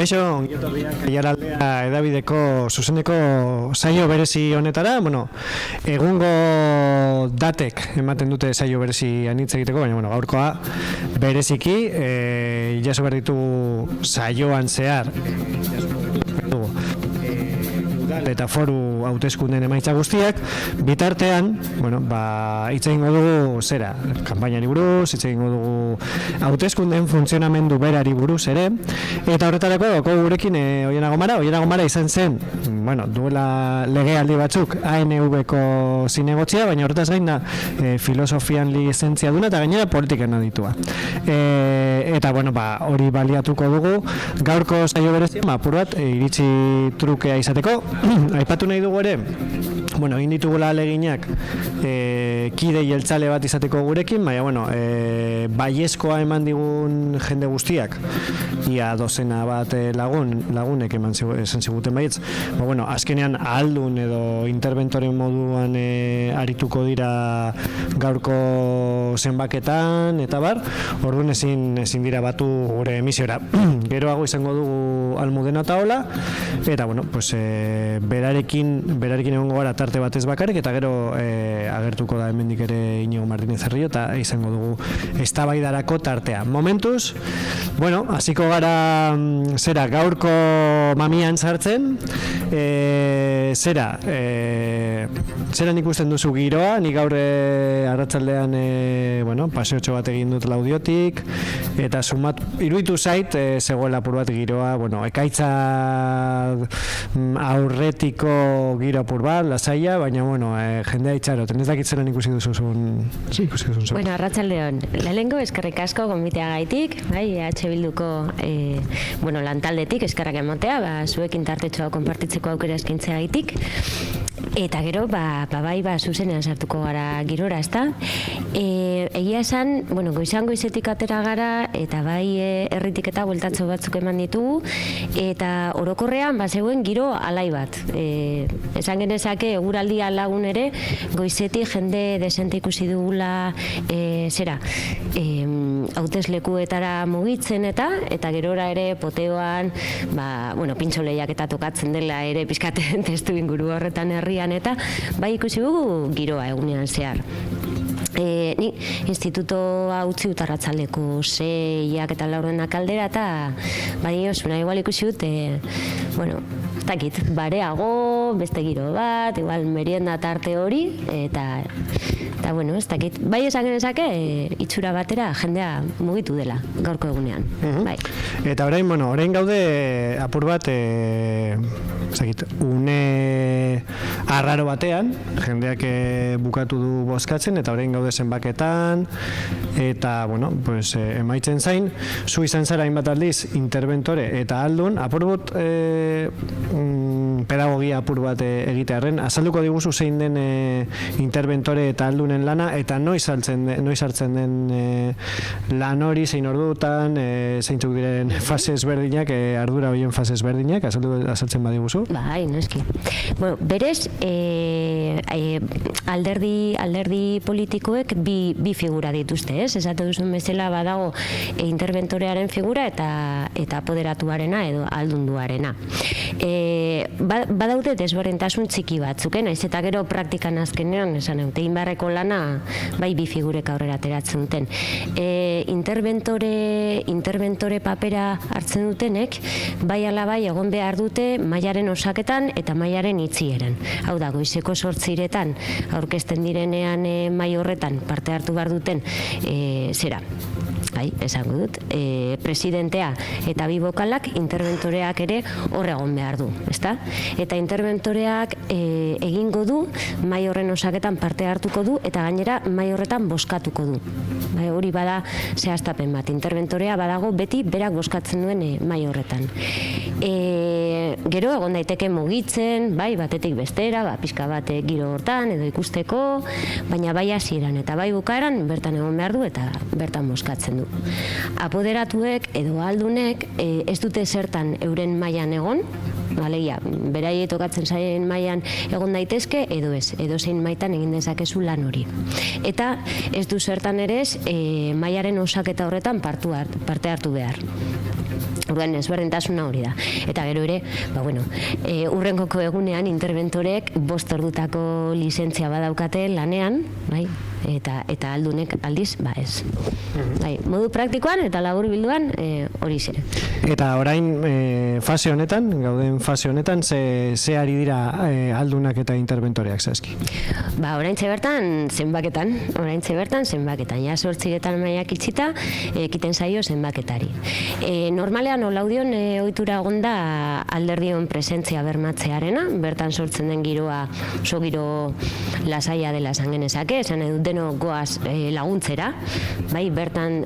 Kaixo, ongietorriak Aiaraldea edabideko zuzeneko saio berezi honetara, egungo datek ematen dute saio berezi anitz egiteko, baina gaurkoa bereziki, jaso behar ditugu saioan zehar, eta foru hauteskunden emaitza guztiak, bitartean, hitz egingo dugu zera, kanpainari buruz, hitz egingo dugu hauteskunden funtzionamendu berari buruz ere, eta horretarako gurekin Oiana Gomara izan zen, duela legealdi batzuk ANV-ko zinegotzia, baina horretaz gain da filosofian lizentzia duna eta gainera politiken aditua. Eta hori baliatuko dugu, gaurko saio berezia, apur bat, iritsi trukea izateko, aipatu nahi dugu ere, egin ditugula aleginak kide jeltzale bat izateko gurekin, baina, baiezkoa eman digun jende guztiak, ia dozena bat lagunek esan ziguten baietz, azkenean ahaldun edo interventoren moduan arituko dira gaurko zenbaketan, eta bar, orduan ezin dira batu gure emisiora. Geroago izango dugu Almudena eta Ola, eta, berarekin egongo gara tarte batez bakarrik, eta gero agertuko da hemendik ere Iñigo Martínez Herrillo, eta izango dugu eztabaidarako tartea. Momentuz, hasiko gara gaurko mamian sartzen, zeran ikusten duzu giroa, nik gaur arratsaldean paseotxo bat egin dut Laudiotik, eta iruditu zait zegoela apur bat giroa, ekaitza aurretiko giro apur bat, lasaia, baina jendea itxaroten, ez dakit zelan ikusi duzuzun. Arratsaldeon, lehenengo eskerrik asko gonbiteagaitik, EH Bilduko lantaldetik eskerrak ematea, zuekin tartetxoa konpartitzeko aukera eskaintzeagaitik. Eta gero, zuzenean sartuko gara girora, ezta? Egia esan, goizan goizetik atera gara, eta herritik eta bueltatxo batzuk eman ditugu, eta orokorrean, zegoen giro alai bat. Esan genezake, eguraldia lagun ere, goizetik jende desente ikusi dugula, hauteslekuetara mugitzen eta gerora ere poteoan, pintxo lehiak eta tokatzen dela ere pizkaten testu inguru horretan herrian, eta ikusi dugu giroa egunean zehar. Ni institutoa utzi dut arratsaldeko 6 eta 4 aldera, eta igual ikusi dut, ez dakit, bareago, beste giro bat, igual merienda tarte hori, eta ez dakit, esan genezake, itxura batera jendea mugitu dela gaurko egunean. Eta orain gaude apur bat, une arraro batean, jendeak bukatu du bozkatzen, eta orain gaude zenbaketan, eta, emaitzen zain, zu izan zara hainbat aldiz interventore eta aldun, apur bat pedagogia apur bat egitearren, azalduko diguzu zein den interventore eta aldunen lana, eta noiz hartzen den lan hori, zein ordutan, zeintzuk diren fase ezberdinak, ardura horien fase ezberdinak, azaltzen badiguzu? Noski. Berez, alderdi politikoek bi figura dituzte, ez? Esate duzun bezala badago interventorearen figura eta apoderatuarena edo aldunduarena. Badaude desberdintasun txiki batzuk, naiz eta gero praktikan azkenean, esan egin beharreko lana, bi figurek aurrera ateratzen duten. Interventore papera hartzen dutenek, ala egon behar dute mailaren osaketan eta mailaren itxieran. Hau da, goizeko 8 aurkezten direnean mai horretan parte hartu behar duten esango dut, presidentea eta bi bokalak interventoreak ere hor egon behar du, ezta? Eta interventoreak egingo du, mai horren osaketan parte hartuko du, eta gainera mai horretan bozkatuko du. Hori bada zehaztapen bat, interventorea badago beti berak bozkatzen duen mai horretan. Gero egon daiteke mugitzen, batetik bestera, pixka bat giro hortan edo ikusteko, baina hasieran eta bukaeran bertan egon behar du eta bertan bozkatzen du. Apoderatuek edo aldunek ez dute zertan euren mailan egon, beraiei tokatzen zaien mailan egon daitezke edo ez, edo zein maitan egin dezakezu lan hori. Eta ez du zertan ere mailaren osaketa horretan parte hartu behar. Orduan ezberdintasuna hori da. Eta gero ere, urrengoko egunean interventorek 5 ordutako lizentzia badaukate lanean, bai, eta aldunek aldiz, ez. Bai, modu praktikoan eta labur bilduan hori zere. Eta orain fase honetan, gauden fase honetan, ze ari dira aldunak eta interventoreak zehazki? Oraintxe bertan zenbaketan, ja 8 mailak itxita, ekiten zaio zenbaketari. Normalean olaudion ohitura egonda alderdion presentzia bermatzearena, bertan sortzen den giroa oso giro lasaia dela esan genezake, esan edut deno goaz laguntzera, bai, bertan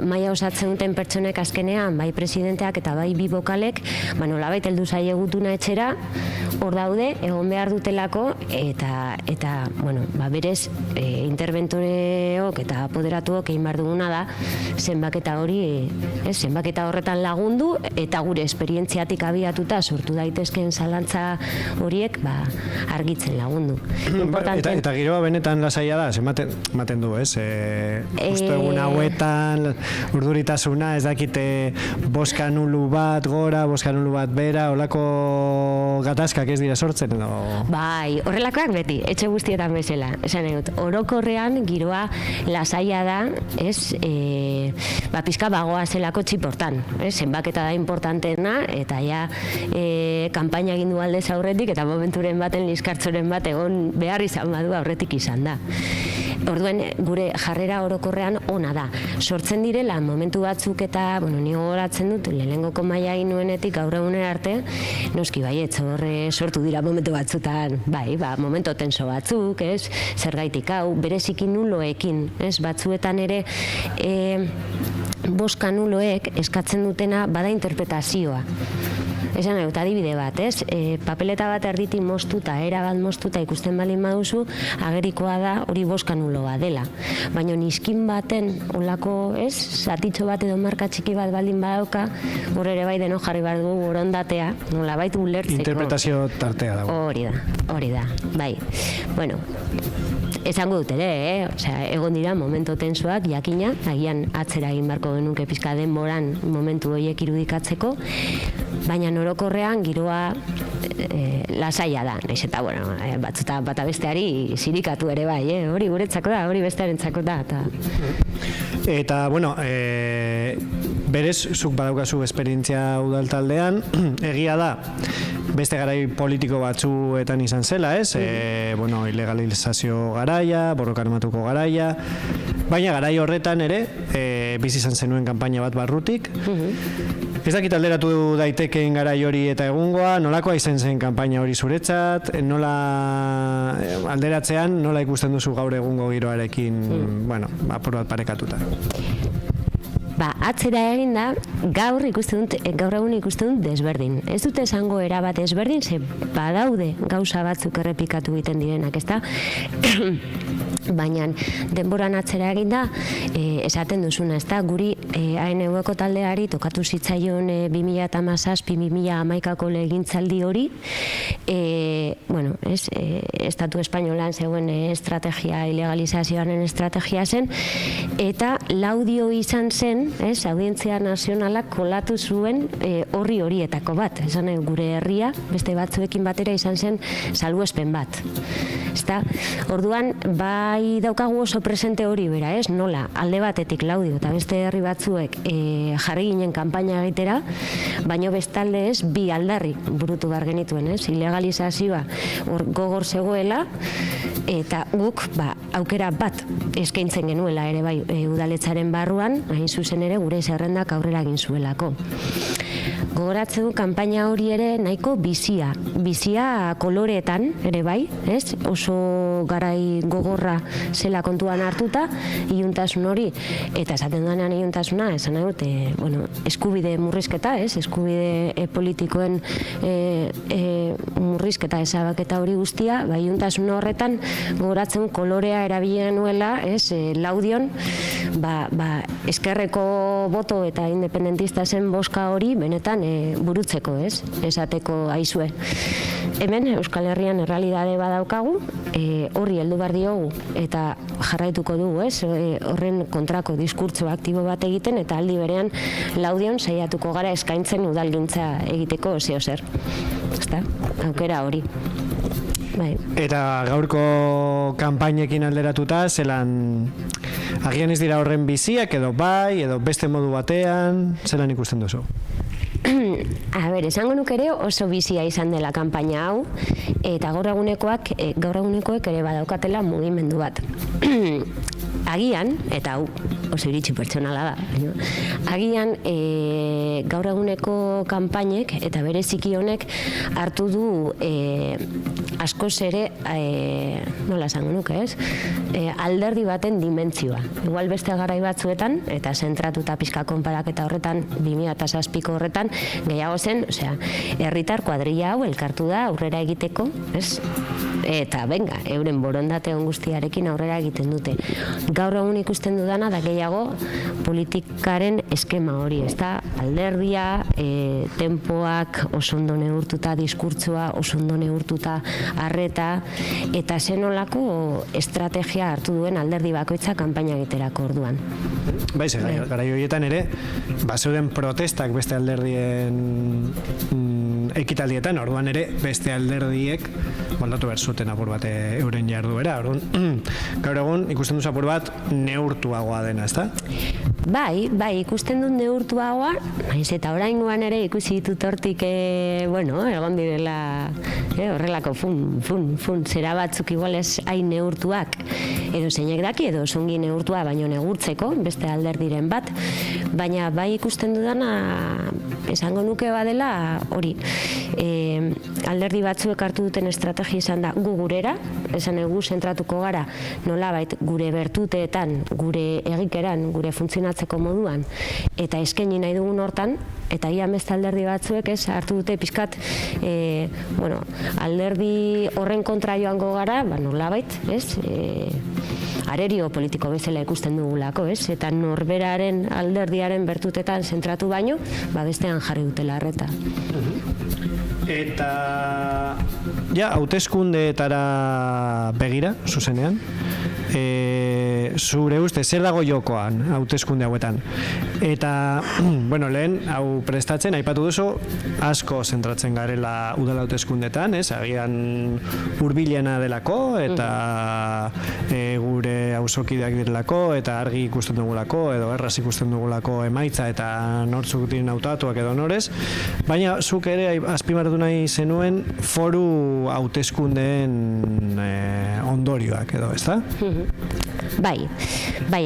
maila osatzen duten pertsonek azkenean, bai presidenteak eta bai bi bokalek, nolabait heldu zaie gutuna etxera, hor daude, egon behar dutelako, eta berez, interventoreok eta apoderatuok egin behar duguna da, zenbaketa hori, zenbaketa horretan lagundu, eta gure esperientziatik abiatuta sortu daitezken zalantza horiek, argitzen lagundu. Eta giroa benetan lasaia da, ematen du, ez? Justo egun hauetan, urduritasuna, ez dakite boska nulu bat gora, boska nulu bat bera, olako gatazkak ez dira sortzen, edo? Bai, horrelakoak beti, etxe guztietan bezala. Esan egut, orokorrean giroa lasaia da, ez, pizka bagoa zelako txiportan, zenbaketa da importantena, eta ja, kanpaina egin du aldez aurretik, eta momenturen baten liskartzoren bat egon behar izan badu aurretik izan da. Orduen, gure jarrera orokorrean ona da. Sortzen direla, momentu batzuk eta, ni gogoratzen dut, lehenengoko maila egin nuenetik gaur egunera arte, noski baietz, horre sortu dira momentu batzutan, momento tenso batzuk, ez, zergaitik hau, bereziki nuloekin, ez, batzuetan ere, boska nuloek eskatzen dutena bada interpretazioa. Esan dut, adibide bat, ez? Papeleta bat erditi moztuta, era bat moztuta ikusten balin baduzu, agerikoa da hori boska nuloa dela. Baina niskin baten, olako, ez? Zatitxo bat edo marka txiki bat baldin badauka, hor ere bai deno jarri behar dugu borondatea, nola baitu ulertzeko. Interpretazio tartea dago. Hori da, bai. Bueno, esango dut ere, egon dira momento tensoak, jakina, agian atzera egin barko genuke pizka denboran momentu horiek irudikatzeko, baina orokorrean giroa lasaia da, naiz eta, batzuta bata besteari zirikatu ere bai, hori guretzako da, hori bestearentzako da. Eta, berez, zuk badaukazu esperientzia udaltaldean, egia da, beste garai politiko batzuetan izan zela, ez? Ilegalizazio garaia, borroka armatuko garaia, baina garai horretan ere, bizi izan zenuen kanpaina bat barrutik. Ez dakit alderatu daitekeen garai hori eta egungoa, nolakoa izan zen kanpaina hori zuretzat, nola alderatzean, nola ikusten duzu gaur egungo giroarekin, apur bat parekatuta. Atzera egin da, gaur egun ikusten dut desberdin. Ez dute esango erabat desberdin, ze badaude gauza batzuk errepikatu egiten direnak, ezta? Baina denboran atzera egin da, esaten duzuna, ezta? Guri ANV-ko taldeari tokatu zitzaion 2017-2011ko legintzaldi hori, Estatu Espainolan zegoen estrategia, ilegalizazioaren estrategia zen, eta laudio izan zen, Audientzia Nazionalak kolatu zuen horri horietako bat. Esan gure herria, beste batzuekin batera izan zen salbuespen bat. Orduan, bai daukagu oso presente hori bera, nola, alde batetik laudio eta beste herri batzuek jarri ginen kanpaina egitera, baino bestalde bi aldarri burutu behar genituen, ilegalizazioa gogor zegoela, eta guk aukera bat eskaintzen genuela ere bai udaletzaren barruan, hain zuzen ere gure zerrendak aurrera egin zuelako. Gogoratzen du kanpaina hori ere nahiko bizia koloreetan ere bai, oso garai gogorra zela kontuan hartuta, iluntasun hori, eta esaten duanean iluntasuna, esan nahi dut, eskubide murrizketa, eskubide politikoen murrizketa ezabaketa hori guztia, iluntasun horretan gogoratzen kolorea erabilen nuela, laudion, eskerreko boto eta independentista zen boska hori benetan burutzeko, esateko aizue. Hemen Euskal Herrian errealidade badaukagu, horri heldu behar diogu eta jarraituko dugu, ez? Horren kontrako diskurtso aktibo bat egiten eta aldi berean Laudion saiatuko gara eskaintzen udalgintza egiteko zeo zer. Ezta? Aukera hori. Bai. Eta gaurko kanpainekin alderatuta, zelan agian ez dira horren biziak edo bai, edo beste modu batean, zelan ikusten duzu? A ber, esango nuke ere oso bizia izan dela kanpaina hau, eta gaur egunekoek ere badaukatela mugimendu bat. Agian, eta hau oso iritsi pertsonala da, agian gaur eguneko kanpainek eta bereziki honek hartu du askoz ere, nola esango nuke, ez? Alderdi baten dimentsioa. Igual beste garai batzuetan, eta zentratuta pixka konparaketa horretan, 2007ko horretan, gehiago zen, osea, herritar kuadrilla hau elkartu da aurrera egiteko, ez? Eta, venga, euren borondate on guztiarekin aurrera egiten dute. Gaur egun ikusten dudana da gehiago politikaren eskema hori, ez da? Alderdia, tempoak oso ondo neurtuta, diskurtsoa oso ondo neurtuta, arreta, eta zenolako estrategia hartu duen alderdi bakoitza kanpaina egiterako orduan. Bai, garai horietan ere, bazeuden protestak beste alderdien ekitaldietan, orduan ere beste alderdiek moldatu behar zuten apur bat euren jarduera. Orduan, gaur egun ikusten duz apur bat neurtuagoa dena, ezta? Bai, ikusten dut neurtuagoa, naiz eta oraingoan ere ikusi ditut hortik, egon direla horrelako fun, zera batzuk igual ez hain neurtuak, edo zeinek daki, edo zongi neurtua, baino negurtzeko, beste alderdiren bat, baina bai ikusten dudana, esango nuke badela hori, alderdi batzuek hartu duten estrategia izan da gu gurera, esan egu zentratuko gara nolabait gure bertuteetan, gure egikeran, gure funtzionatzeko moduan, eta eskaini nahi dugun hortan, eta ia beste alderdi batzuek ez hartu dute pixkat alderdi horren kontra joango gara, nolabait, ez? Arerio politiko bezala ikusten dugulako, ez? Eta norberaren alderdiaren bertutetan zentratu baino, bestean jarri dutela arreta. Eta hauteskundeetara begira, zuzenean, zure uste, zer dago jokoan hauteskunde hauetan? Eta, lehen, hau prestatzen, aipatu duzu, asko zentratzen garela udal hauteskundetan, ez? Agian hurbilena delako, eta gure auzokideak direlako, eta argi ikusten dugulako, edo erraz ikusten dugulako emaitza, eta nortzuk diren hautatuak edo norez, baina zuk ere azpimarratu nahi zenuen foru hauteskundeen ondorioak edo, ezta? Bai,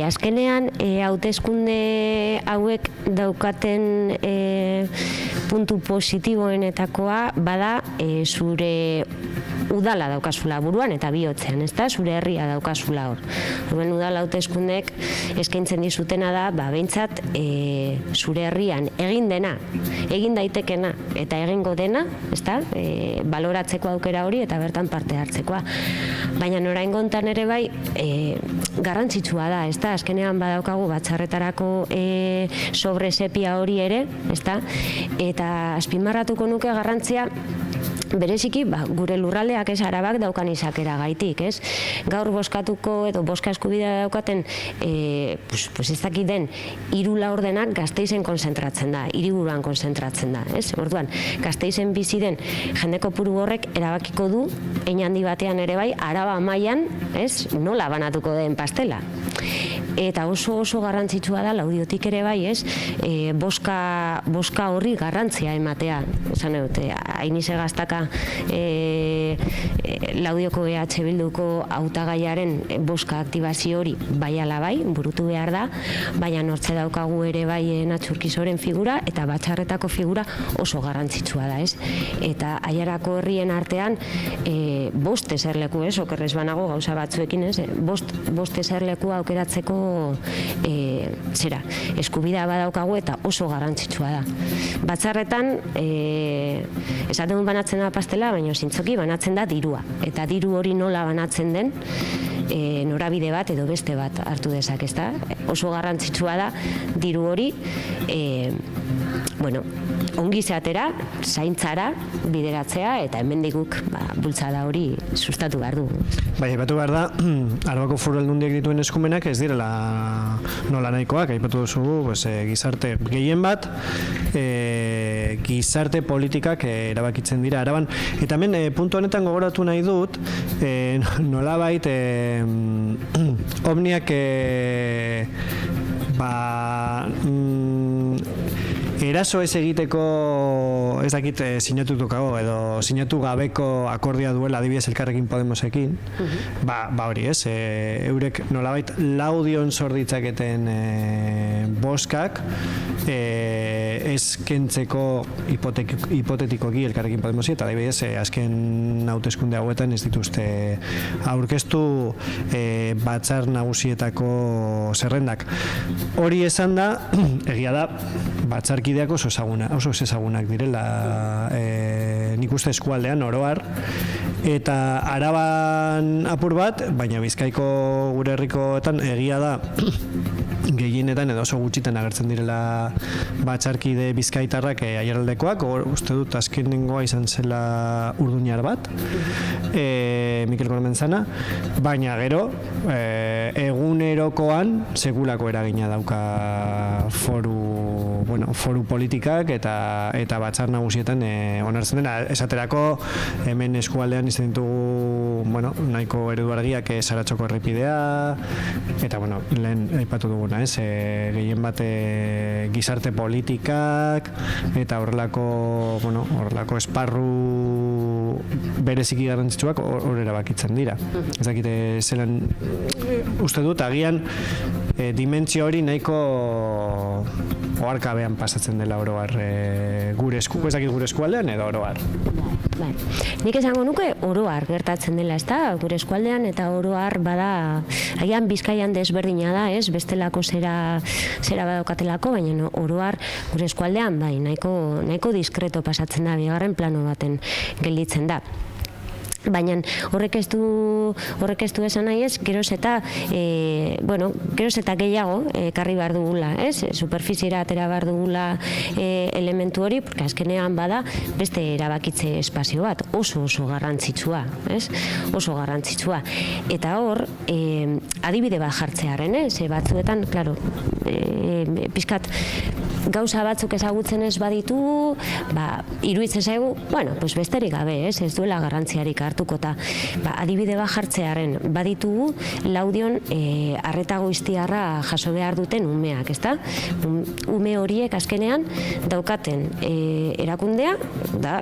azkenean hauteskunde hauek daukaten puntu positiboenetakoa bada zure udala daukazula buruan eta bihotzean, ezta? Zure herria daukazula hor. Horren udala hauteskundek eskaintzen dizutena da, behintzat zure herrian egin dena, egin daitekena eta egingo dena, ezta? Baloratzeko aukera hori eta bertan parte hartzekoa. Baina oraingo hontan ere bai garrantzitsua da, ezta? Azkenean badaukagu batzarretarako sobresepia hori ere, ezta? Eta azpimarratuko nuke garrantzia bereziki, gure lurraldeak ez Arabak daukan izakera gaitik, ez? Gaur bozkatuko edo bozka eskubidea daukaten ez dakit den 3 laurdenak Gasteizen konzentratzen da, hiriburuan konzentratzen da, ez? Orduan, Gasteizen bizi den jende kopuru horrek erabakiko du hein handi batean ere bai Araba mailan, ez? Nola banatuko den pastela. Eta oso garrantzitsua da Laudiotik ere bai, ez? Bozka horri garrantzia ematea. Esan dute, Ainize Gaztaka Laudioko EH Bilduko hautagaiaren bozka aktibazio hori bai ala bai, burutu behar da, baina nortze daukagu ere bai Natxurkizoren figura eta Batxarretako figura oso garrantzitsua da, ez? Eta Aiarako herrien artean bost eserleku, ez? Okerrez banago gauza batzuekin, ez? Bost eserleku aukeratzeko eskubidea badaukagu eta oso garrantzitsua da. Batzarretan esaten banatzen da pastela, baina zintzoki banatzen da dirua. Eta diru hori nola banatzen den norabide bat edo beste bat hartu dezak, ezta? Oso garrantzitsua da diru hori ongizatera, zaintzara bideratzea, eta hemendik guk bultzada hori sustatu behar dugu. Bai, aipatu behar da, Arabako Foru Aldundiak dituen eskumenak ez direla nola nahikoak, aipatu duzu gizarte gehien bat, gizarte politikak erabakitzen dira Araban. Eta hemen, puntu honetan gogoratu nahi dut, nolabait omniak eraso ez egiteko ez dakit sinatutukago edo sinatu gabeko akordia duela adibidez Elkarrekin Podemosekin, hori ez, eurek nolabait laudion zor ditzaketen boskak ez kentzeko hipotetikoki Elkarrekin Podemosi, eta adibidez azken hauteskunde hauetan ez dituzte aurkeztu batzar nagusietako zerrendak. Hori esan da, egia da, batzarkideak oso ezagunak direla, nik uste eskualdean oroar, eta Araban apur bat, baina Bizkaiko gure herrikoetan egia da gehienetan edo oso gutxitan agertzen direla batzarkide bizkaitarrak aiaraldekoak, uste dut azkenengoa izan zela urduñar bat, Mikel Gormenzana, baina gero egunerokoan sekulako eragina dauka foru politikak eta batzar nagusietan onartzen dena. Esaterako hemen eskualdean izan ditugu nahiko eredu argiak Saratxoko errepidea, eta lehen aipatu duguna, gehien bat gizarte politikak eta horrelako esparru bereziki garrantzitsuak hor erabakitzen dira. Ez dakite zelan uste dut agian dimentsio hori nahiko oharkabean pasatzen dela oro har gure eskualdean edo oro har. Bai. Nik esango nuke oro har gertatzen dela, ezta? Gure eskualdean eta oro har bada, agian Bizkaian desberdina da, ez? Bestelako zera badaukatelako, baina oro har gure eskualdean bai, nahiko diskreto pasatzen da, bigarren plano baten gelditzen da. Baina horrek ez du esan nahi ez, geroz eta gehiago ekarri behar dugula, ez? Superfiziera atera behar dugula elementu hori, porque azkenean bada beste erabakitze espazio bat, oso garrantzitsua, ez? Oso garrantzitsua. Eta hor, adibide bat jartzearen, ez? Batzuetan, klaro, pizkat gauza batzuk ezagutzen ez baditu, iruditzen zaigu, besterik gabe, ez duela garrantziarik hartuko, eta adibide bat jartzearen baditugu laudion arreta goiztiarra jaso behar duten umeak, ezta? Ume horiek azkenean daukaten erakundea, da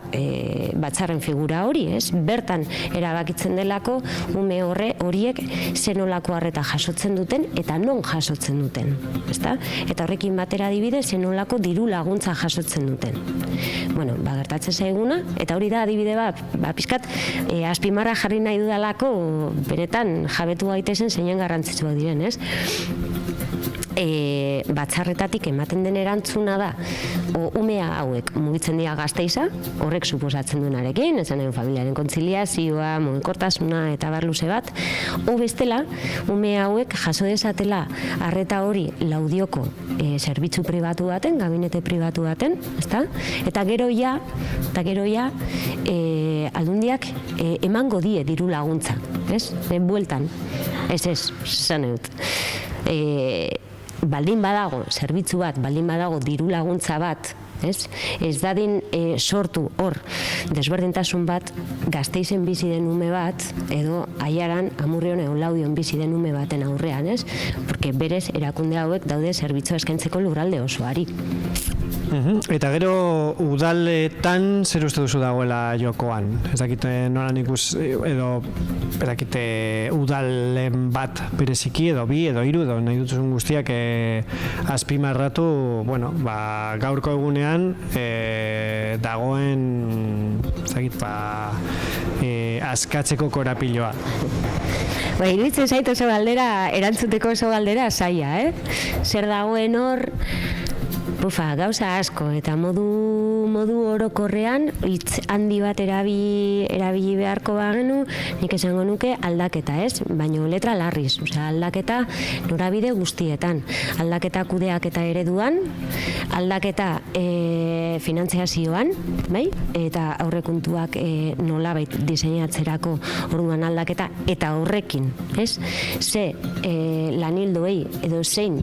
batzarren figura hori, ez? Bertan erabakitzen delako ume horiek zenolako arreta jasotzen duten eta non jasotzen duten, ezta? Eta horrekin batera adibide zenolako diru laguntza jasotzen duten. Gertatzen zaiguna, eta hori da adibide bat, pizkat azpimarra jarri nahi dudalako benetan jabetu gaitezen zeinen garrantzitsuak diren, ez? Batzarretatik ematen den erantzuna da umea hauek mugitzen dira Gasteiza, horrek suposatzen duenarekin, esan nahi familiaren kontziliazioa, mugikortasuna eta bar luze bat, bestela umea hauek jaso dezatela arreta hori Laudioko zerbitzu pribatu baten, gabinete pribatu baten, ezta? Eta gero ja aldundiak emango die diru laguntza, ez? Bueltan, ez, zan dut. Baldin badago zerbitzu bat, baldin badago diru laguntza bat, ez dadin sortu hor desberdintasun bat Gasteizen bizi den ume bat edo Aiaran, Amurrion edo Laudion bizi den ume baten aurrean, ez? Porque berez erakunde hauek daude zerbitzua eskaintzeko lurralde osoari. Eta gero udaletan zer uste duzu dagoela jokoan? Ez dakite nolan ikus edo ez dakite udalen bat bereziki edo bi edo hiru edo nahi dutuzun guztiak azpimarratu, gaurko egunean dagoen ez dakit askatzeko korapiloa. Iruditzen zait oso galdera, erantzuteko oso galdera zaila, Zer dagoen hor, Gauza asko, eta modu orokorrean hitz handi bat erabili beharko bagenu, nik esango nuke aldaketa, ez? Baina letra larriz, aldaketa norabide guztietan, aldaketa kudeaketa ereduan, aldaketa finantziazioan, bai? Eta aurrekontuak nolabait diseinatzerako orduan aldaketa, eta horrekin, ez? Ze lanildoei edo zein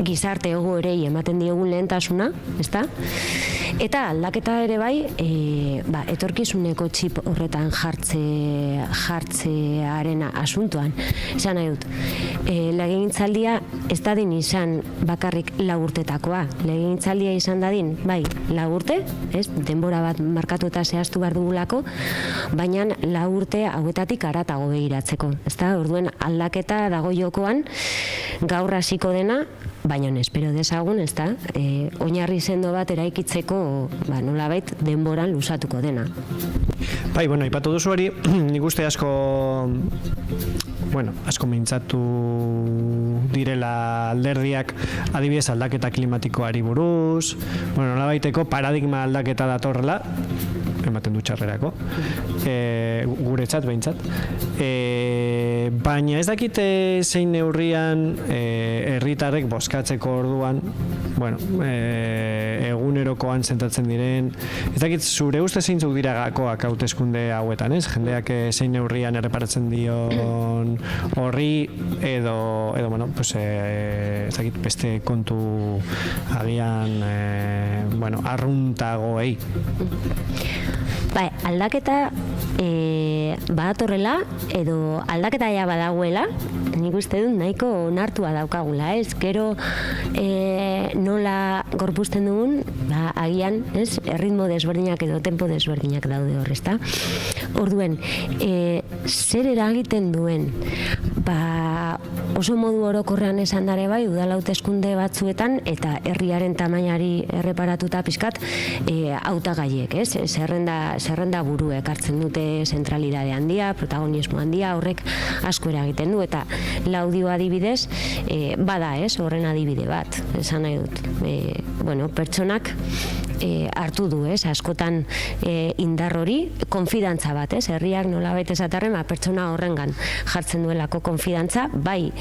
gizarte egoerei ematen diogun lehentasuna, ezta? Eta aldaketa ere bai, etorkizuneko txip horretan jartzearen asuntoan. Esan nahi dut, legegintzaldia ez dadin izan bakarrik 4 urtetakoa. Legegintzaldia izan dadin, bai, 4 urte, ez? Denbora bat markatu eta zehaztu behar dugulako, baina 4 urte hauetatik haratago begiratzeko. Ezta? Orduen aldaketa dago jokoan, gaur hasiko dena, baina espero dezagun, ezta? Oinarri sendo bat eraikitzeko nolabait denboran luzatuko dena. Bai, aipatu duzu hori, nik uste asko mintzatu direla alderdiak adibidez aldaketa klimatikoari buruz, nolabaiteko paradigma aldaketa datorrela, ematen du txarrerako, guretzat behintzat. Baina ez dakite zein neurrian herritarrek bozkatzeko orduan, egunerokoan sentatzen diren, ez dakit zure uste zeintzuk dira gakoak hauteskunde hauetan, ez? Jendeak zein neurrian erreparatzen dion horri edo ez dakit beste kontu agian arruntagoei. Bai, aldaketa badatorrela edo aldaketa ja badagoela, nik uste dut nahiko onartua daukagula, ez? Gero nola gorpuzten dugun, agian, ez? Erritmo desberdinak edo tempo desberdinak daude hor, ezta? Orduen, zer eragiten duen? Oso modu orokorrean esan dare bai, udal hauteskunde batzuetan eta herriaren tamainari erreparatuta pizkat hautagaiek, ez? Zerrenda buruek hartzen dute zentralidade handia, protagonismo handia, horrek asko eragiten du, eta Laudio adibidez, bada, ez? Horren adibide bat, esan nahi dut. Pertsonak hartu du, ez? Askotan indar hori, konfidantza bat, ez? Herriak nolabait esatarren, pertsona horrengan jartzen duelako konfidantza, bai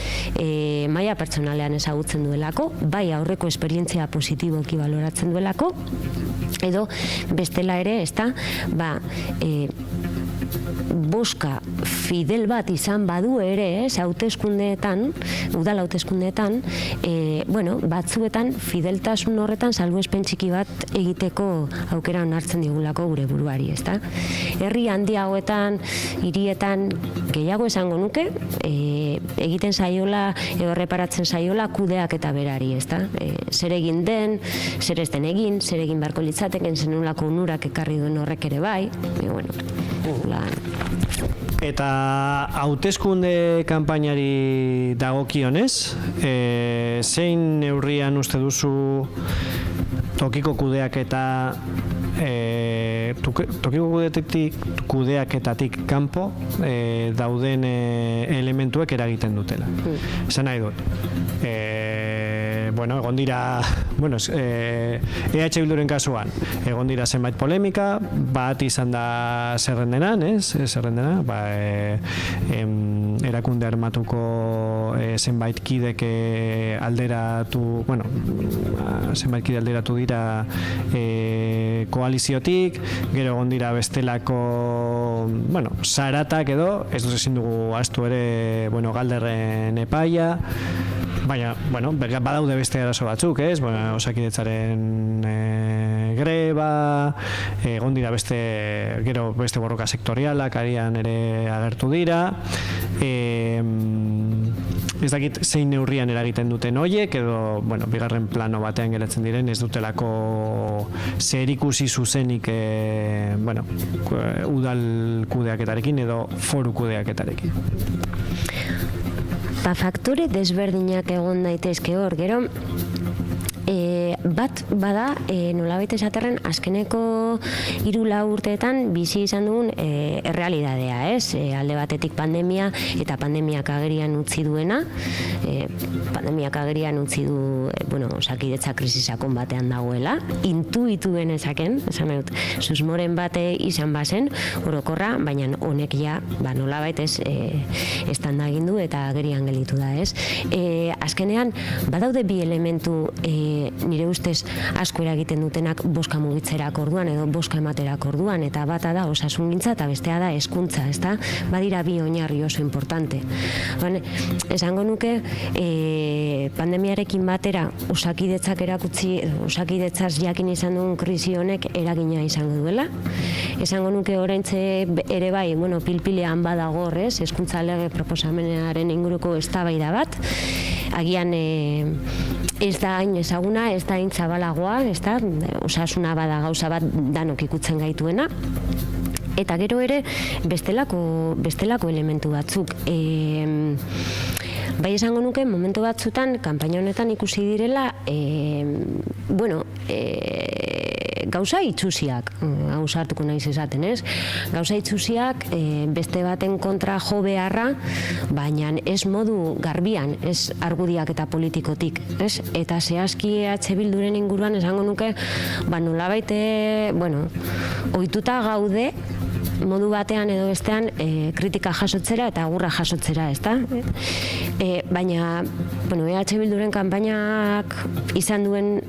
maila pertsonalean ezagutzen duelako, bai aurreko esperientzia positiboki baloratzen duelako, edo bestela ere, ezta, boska fidel bat izan badu ere, hauteskundeetan, udal hauteskundeetan, batzuetan fideltasun horretan salbuespen txiki bat egiteko aukera onartzen digulako gure buruari, ezta? Herri handiagoetan, hirietan gehiago esango nuke, egiten saiola edo reparatzen saiola kudeaketa berari, ezta? Zer egin den, zer ez den egin, zer egin beharko litzateken, zenolako onurak ekarri duen horrek ere bai, Eta hauteskunde kanpainari dagokionez, zein neurrian uste duzu tokiko kudeaketa kudeaketatik kanpo dauden elementuek eragiten dutela. Esan nahi dut. Egon dira, EH Bilduren kasuan, egon dira zenbait polemika, bat izan da zerrendenan, erakunde armatuko zenbait kidek alderatu, zenbait kide alderatu dira koaliziotik, gero egon dira bestelako, zaratak edo, ez duz ezin dugu astu ere, galderren epaia, baina, badaude beste arazo batzuk, ez? Osakidetzaren greba, egon dira gero beste borroka sektorialak arian ere agertu dira, ez dakit zein neurrian eragiten duten hoiek, edo, bigarren plano batean geratzen diren, ez dutelako zerikusi zuzenik, udal kudeaketarekin edo foru kudeaketarekin. Faktore desberdinak egon daitezke hor, gero bat bada nolabait esaterren azkeneko 3-4 urteetan bizi izan dugun errealidadea, ez? Alde batetik pandemia eta pandemiak agerian utzi duena, pandemiak agerian utzi du, osakidetza krisi sakon batean dagoela, intuitu genezaken, esan dut, susmoren bate izan bazen, orokorra, baina honek ja, nolabait ez, estanda egin du eta agerian gelditu da, ez? Azkenean, badaude bi elementu nire ustez asko eragiten dutenak boska mugitzerak orduan edo boska ematerak orduan, eta bata da osasungintza eta bestea da hezkuntza, ezta? Badira bi oinarri oso importante. Esango nuke pandemiarekin batera osakidetzaz jakin izan duen krisi honek eragina izango duela. Esango nuke oraintze ere bai, pilpilean badago horrez, hezkuntza lege proposamenaren inguruko eztabaida bat. Agian ez da hain ezaguna, ez da hain zabalagoa, ez da, osasuna bada gauza bat danok ikutzen gaituena. Eta gero ere bestelako elementu batzuk. Bai esango nuke, momentu batzutan, kanpaina honetan ikusi direla, gauza itxusiak, hau sartuko naiz esaten, ez? Gauza itxusiak beste baten kontra jo beharra, baina ez modu garbian, ez argudiak eta politikotik, ez? Eta zehazki Bilduren inguruan esango nuke, nolabait, ohituta gaude, modu batean edo bestean kritika jasotzera eta agurra jasotzera, ezta? Baina, Bilduren kanpainak izan duen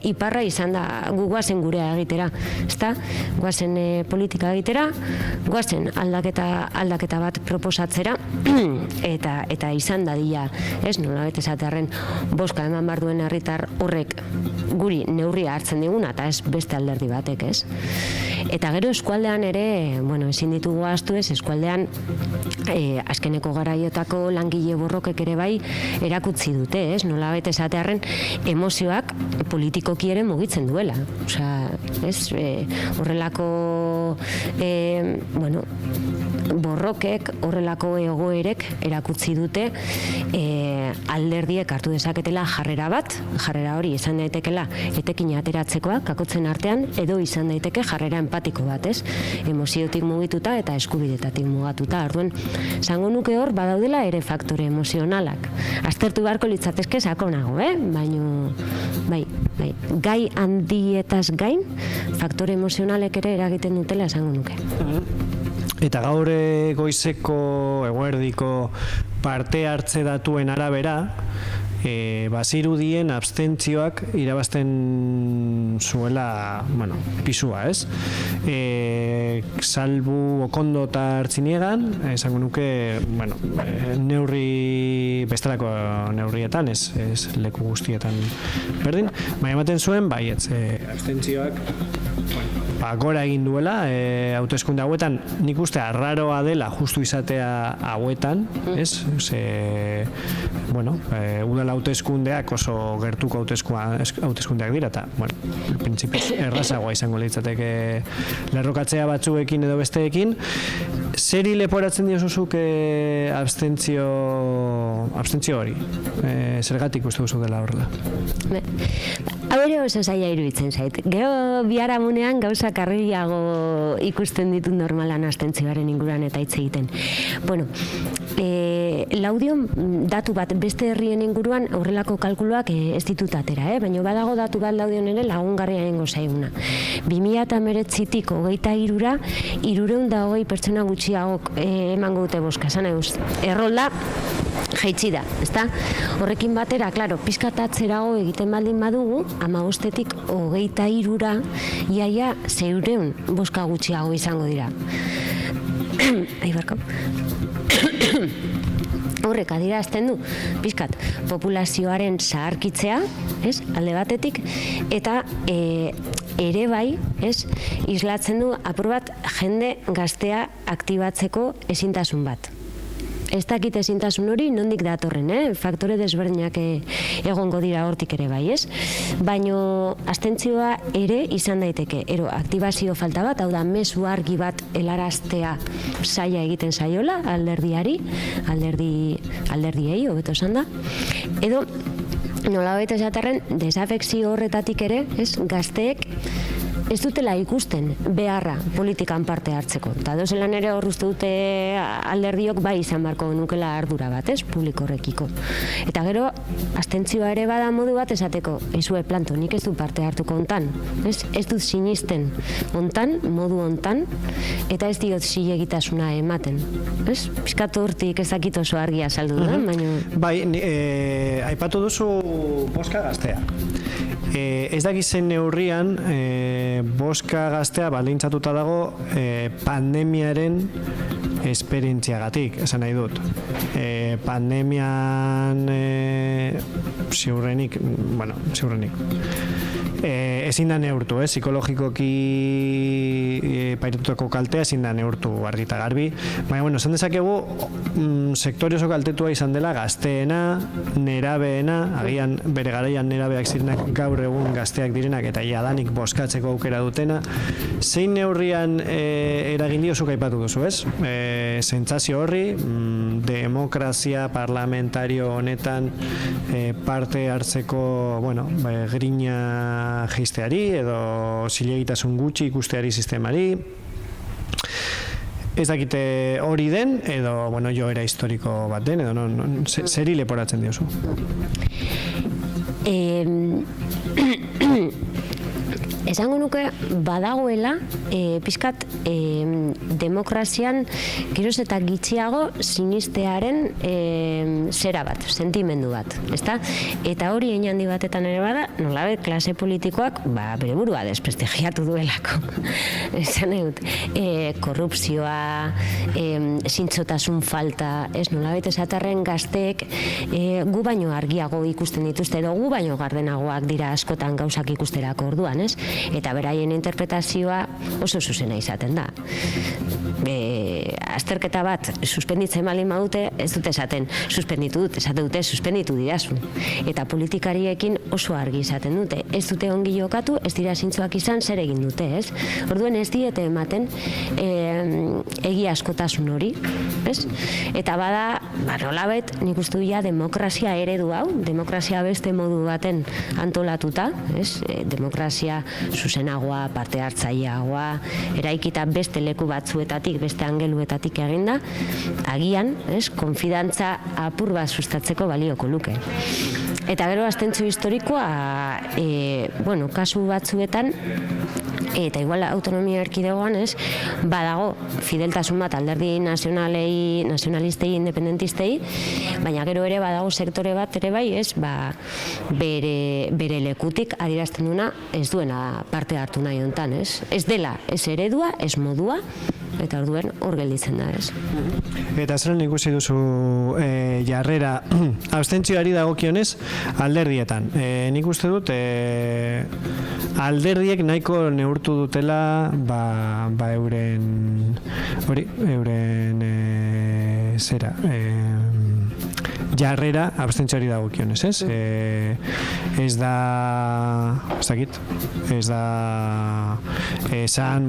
iparra izan da gu guazen gurea egitera, ezta? Guazen politika egitera, guazen aldaketa bat proposatzera eta izan dadila, ez? Nolabait esatearren boska eman behar duen herritar horrek guri neurria hartzen diguna eta ez beste alderdi batek, ez? Eta gero eskualdean ere, ezin ditugu ahaztu ez, eskualdean azkeneko garaiotako langile borrokek ere bai erakutsi dute, ez? Nolabait esatearren emozioak politikoki ere mugitzen duela. Osea, ez? Horrelako borrokek, horrelako egoerek erakutsi dute alderdiek hartu dezaketela jarrera bat, jarrera hori izan daitekela etekin ateratzekoa, kakotzen artean, edo izan daiteke jarrera empatiko bat, ez? Emoziotik mugituta eta eskubidetatik mugatuta. Orduan, zango nuke hor, badaudela ere faktore emozionalak. Aztertu beharko litzatezke sakonago, baina, bai, gai handietaz gain, faktore emozionalek ere eragiten dutela esango nuke. Eta gaur goizeko eguerdiko parte hartze datuen arabera, bazirudien abstentzioak irabazten zuela, pisua, ez? Salbu Okondo eta Artziniegan, esango nuke, bestelako neurrietan, ez leku guztietan berdin, baina ematen zuen, abstentzioak gora egin duela hauteskunde hauetan. Nik uste arraroa dela justu izatea hauetan, ez? Udal hauteskundeak oso gertuko hauteskundeak dira eta, printzipioz errazagoa izango litzateke lerrokatzea batzuekin edo besteekin. Zeri leporatzen diozuzuk abstentzio hori? Zergatik uste duzu dela horrela? Hau ere oso zaila iruditzen zait. Gero biharamunean gauza karrilago ikusten ditut normalan abstentzioaren inguruan eta hitz egiten. Laudion datu bat beste herrien inguruan horrelako kalkuluak ez ditut atera, baina badago datu bat Laudion ere lagungarria egingo zaiguna. 2019tik 23ra 320 pertsona gutxiagok emango dute bozka, esan eguz. Errolda jaitsi da, ezta? Horrekin batera, klaro, pizkatatzerago egiten baldin badugu, 15tik 23ra iaia 400 bozka gutxiago izango dira. Horrek adierazten du pizkat populazioaren zaharkitzea, ez? Alde batetik, eta ere bai, ez? Islatzen du apur bat jende gaztea aktibatzeko ezintasun bat. Ez dakit ezintasun hori nondik datorren, faktore desberdinak egongo dira hortik ere bai, ez? Baina abstentzioa ere izan daiteke, aktibazio falta bat, hau da mezu argi bat helaraztea zaila egiten zaiola alderdiei, hobeto esan da, edo nolabait esaterren desafekzio horretatik ere, ez, gazteek ez dutela ikusten beharra politikan parte hartzeko. Eta dozelan ere hor uste dute alderdiok bai izan barko nukela ardura bat, ez, publiko horrekiko. Eta gero, abstentzioa ere bada modu bat esateko, ezue planto, nik ez du parte hartuko hontan, ez dut sinisten hontan, modu hontan, eta ez diot zilegitasuna ematen. Ez? Piskatu hortik ez dakit oso argia azaldu da, baina... Bai, aipatu duzu boska gaztea. Ez dakizen neurrian boska gaztea baldintzatuta dago pandemiaren esperientziagatik, esan nahi dut. Pandemian ziurrenik ezin da neurtu, psikologikoki pairatutako kaltea ezin da neurtu argi eta garbi. Baina, esan dezakegu sektore oso kaltetua izan dela gazteena, nerabeena, agian bere garaian nerabeak zirenak gaur egun gazteak direnak eta jadanik bozkatzeko aukera dutena. Zein neurrian eragin dio zuk aipatu duzu, ez? Sentsazio horri, demokrazia parlamentario honetan parte hartzeko, grina jisteari edo zilegitasun gutxi ikusteari sistemari. Ez dakite hori den, edo joera historiko bat den, edo zeri leporatzen diozu? Esango nuke badagoela pixkat demokrazian geroz eta gitxiago sinistearen zera bat, sentimendu bat, ezta? Eta hori hein handi batetan ere bada, nolabait klase politikoak bere burua desprestigiatu duelako. Esan dut, korrupzioa, zintzotasun falta, ez nolabait esaterren gazteek gu baino argiago ikusten dituzte edo gu baino gardenagoak dira askotan gauzak ikusterako orduan, ez? Eta beraien interpretazioa oso zuzena izaten da. Azterketa bat suspenditzen baldin badute, ez dute esaten suspenditu dut, esate dute suspenditu didazu. Eta politikariekin oso argi izaten dute. Ez dute ongi jokatu, ez dira zintzoak izan, zer egin dute, ez? Orduan ez diete ematen egia askotasun hori, ez? Eta bada, nolabait, nik uste dut demokrazia eredu hau, demokrazia beste modu baten antolatuta, ez? Demokrazia zuzenagoa, parte hartzaileagoa, eraikita beste leku batzuetatik, beste angeluetatik eginda, agian, konfidantza apur bat sustatzeko balioko luke. Eta gero abstentzio historikoa, kasu batzuetan, eta igual autonomia erkidegoan, badago fideltasun bat alderdi nazionalistei, independentistei, baina gero ere badago sektore bat ere bai, bere lekutik adierazten duna ez duena parte hartu nahi hontan, ez dela, ez eredua, ez modua, eta orduan hor gelditzen da, ez. Eta zeren ikusi duzu jarrera abstentzioari dagokionez alderdietan. Nik uste dut alderdiek nahiko neurtu dutela euren zera jarrera abstentzioari dagokionez, ez? Ez da esan,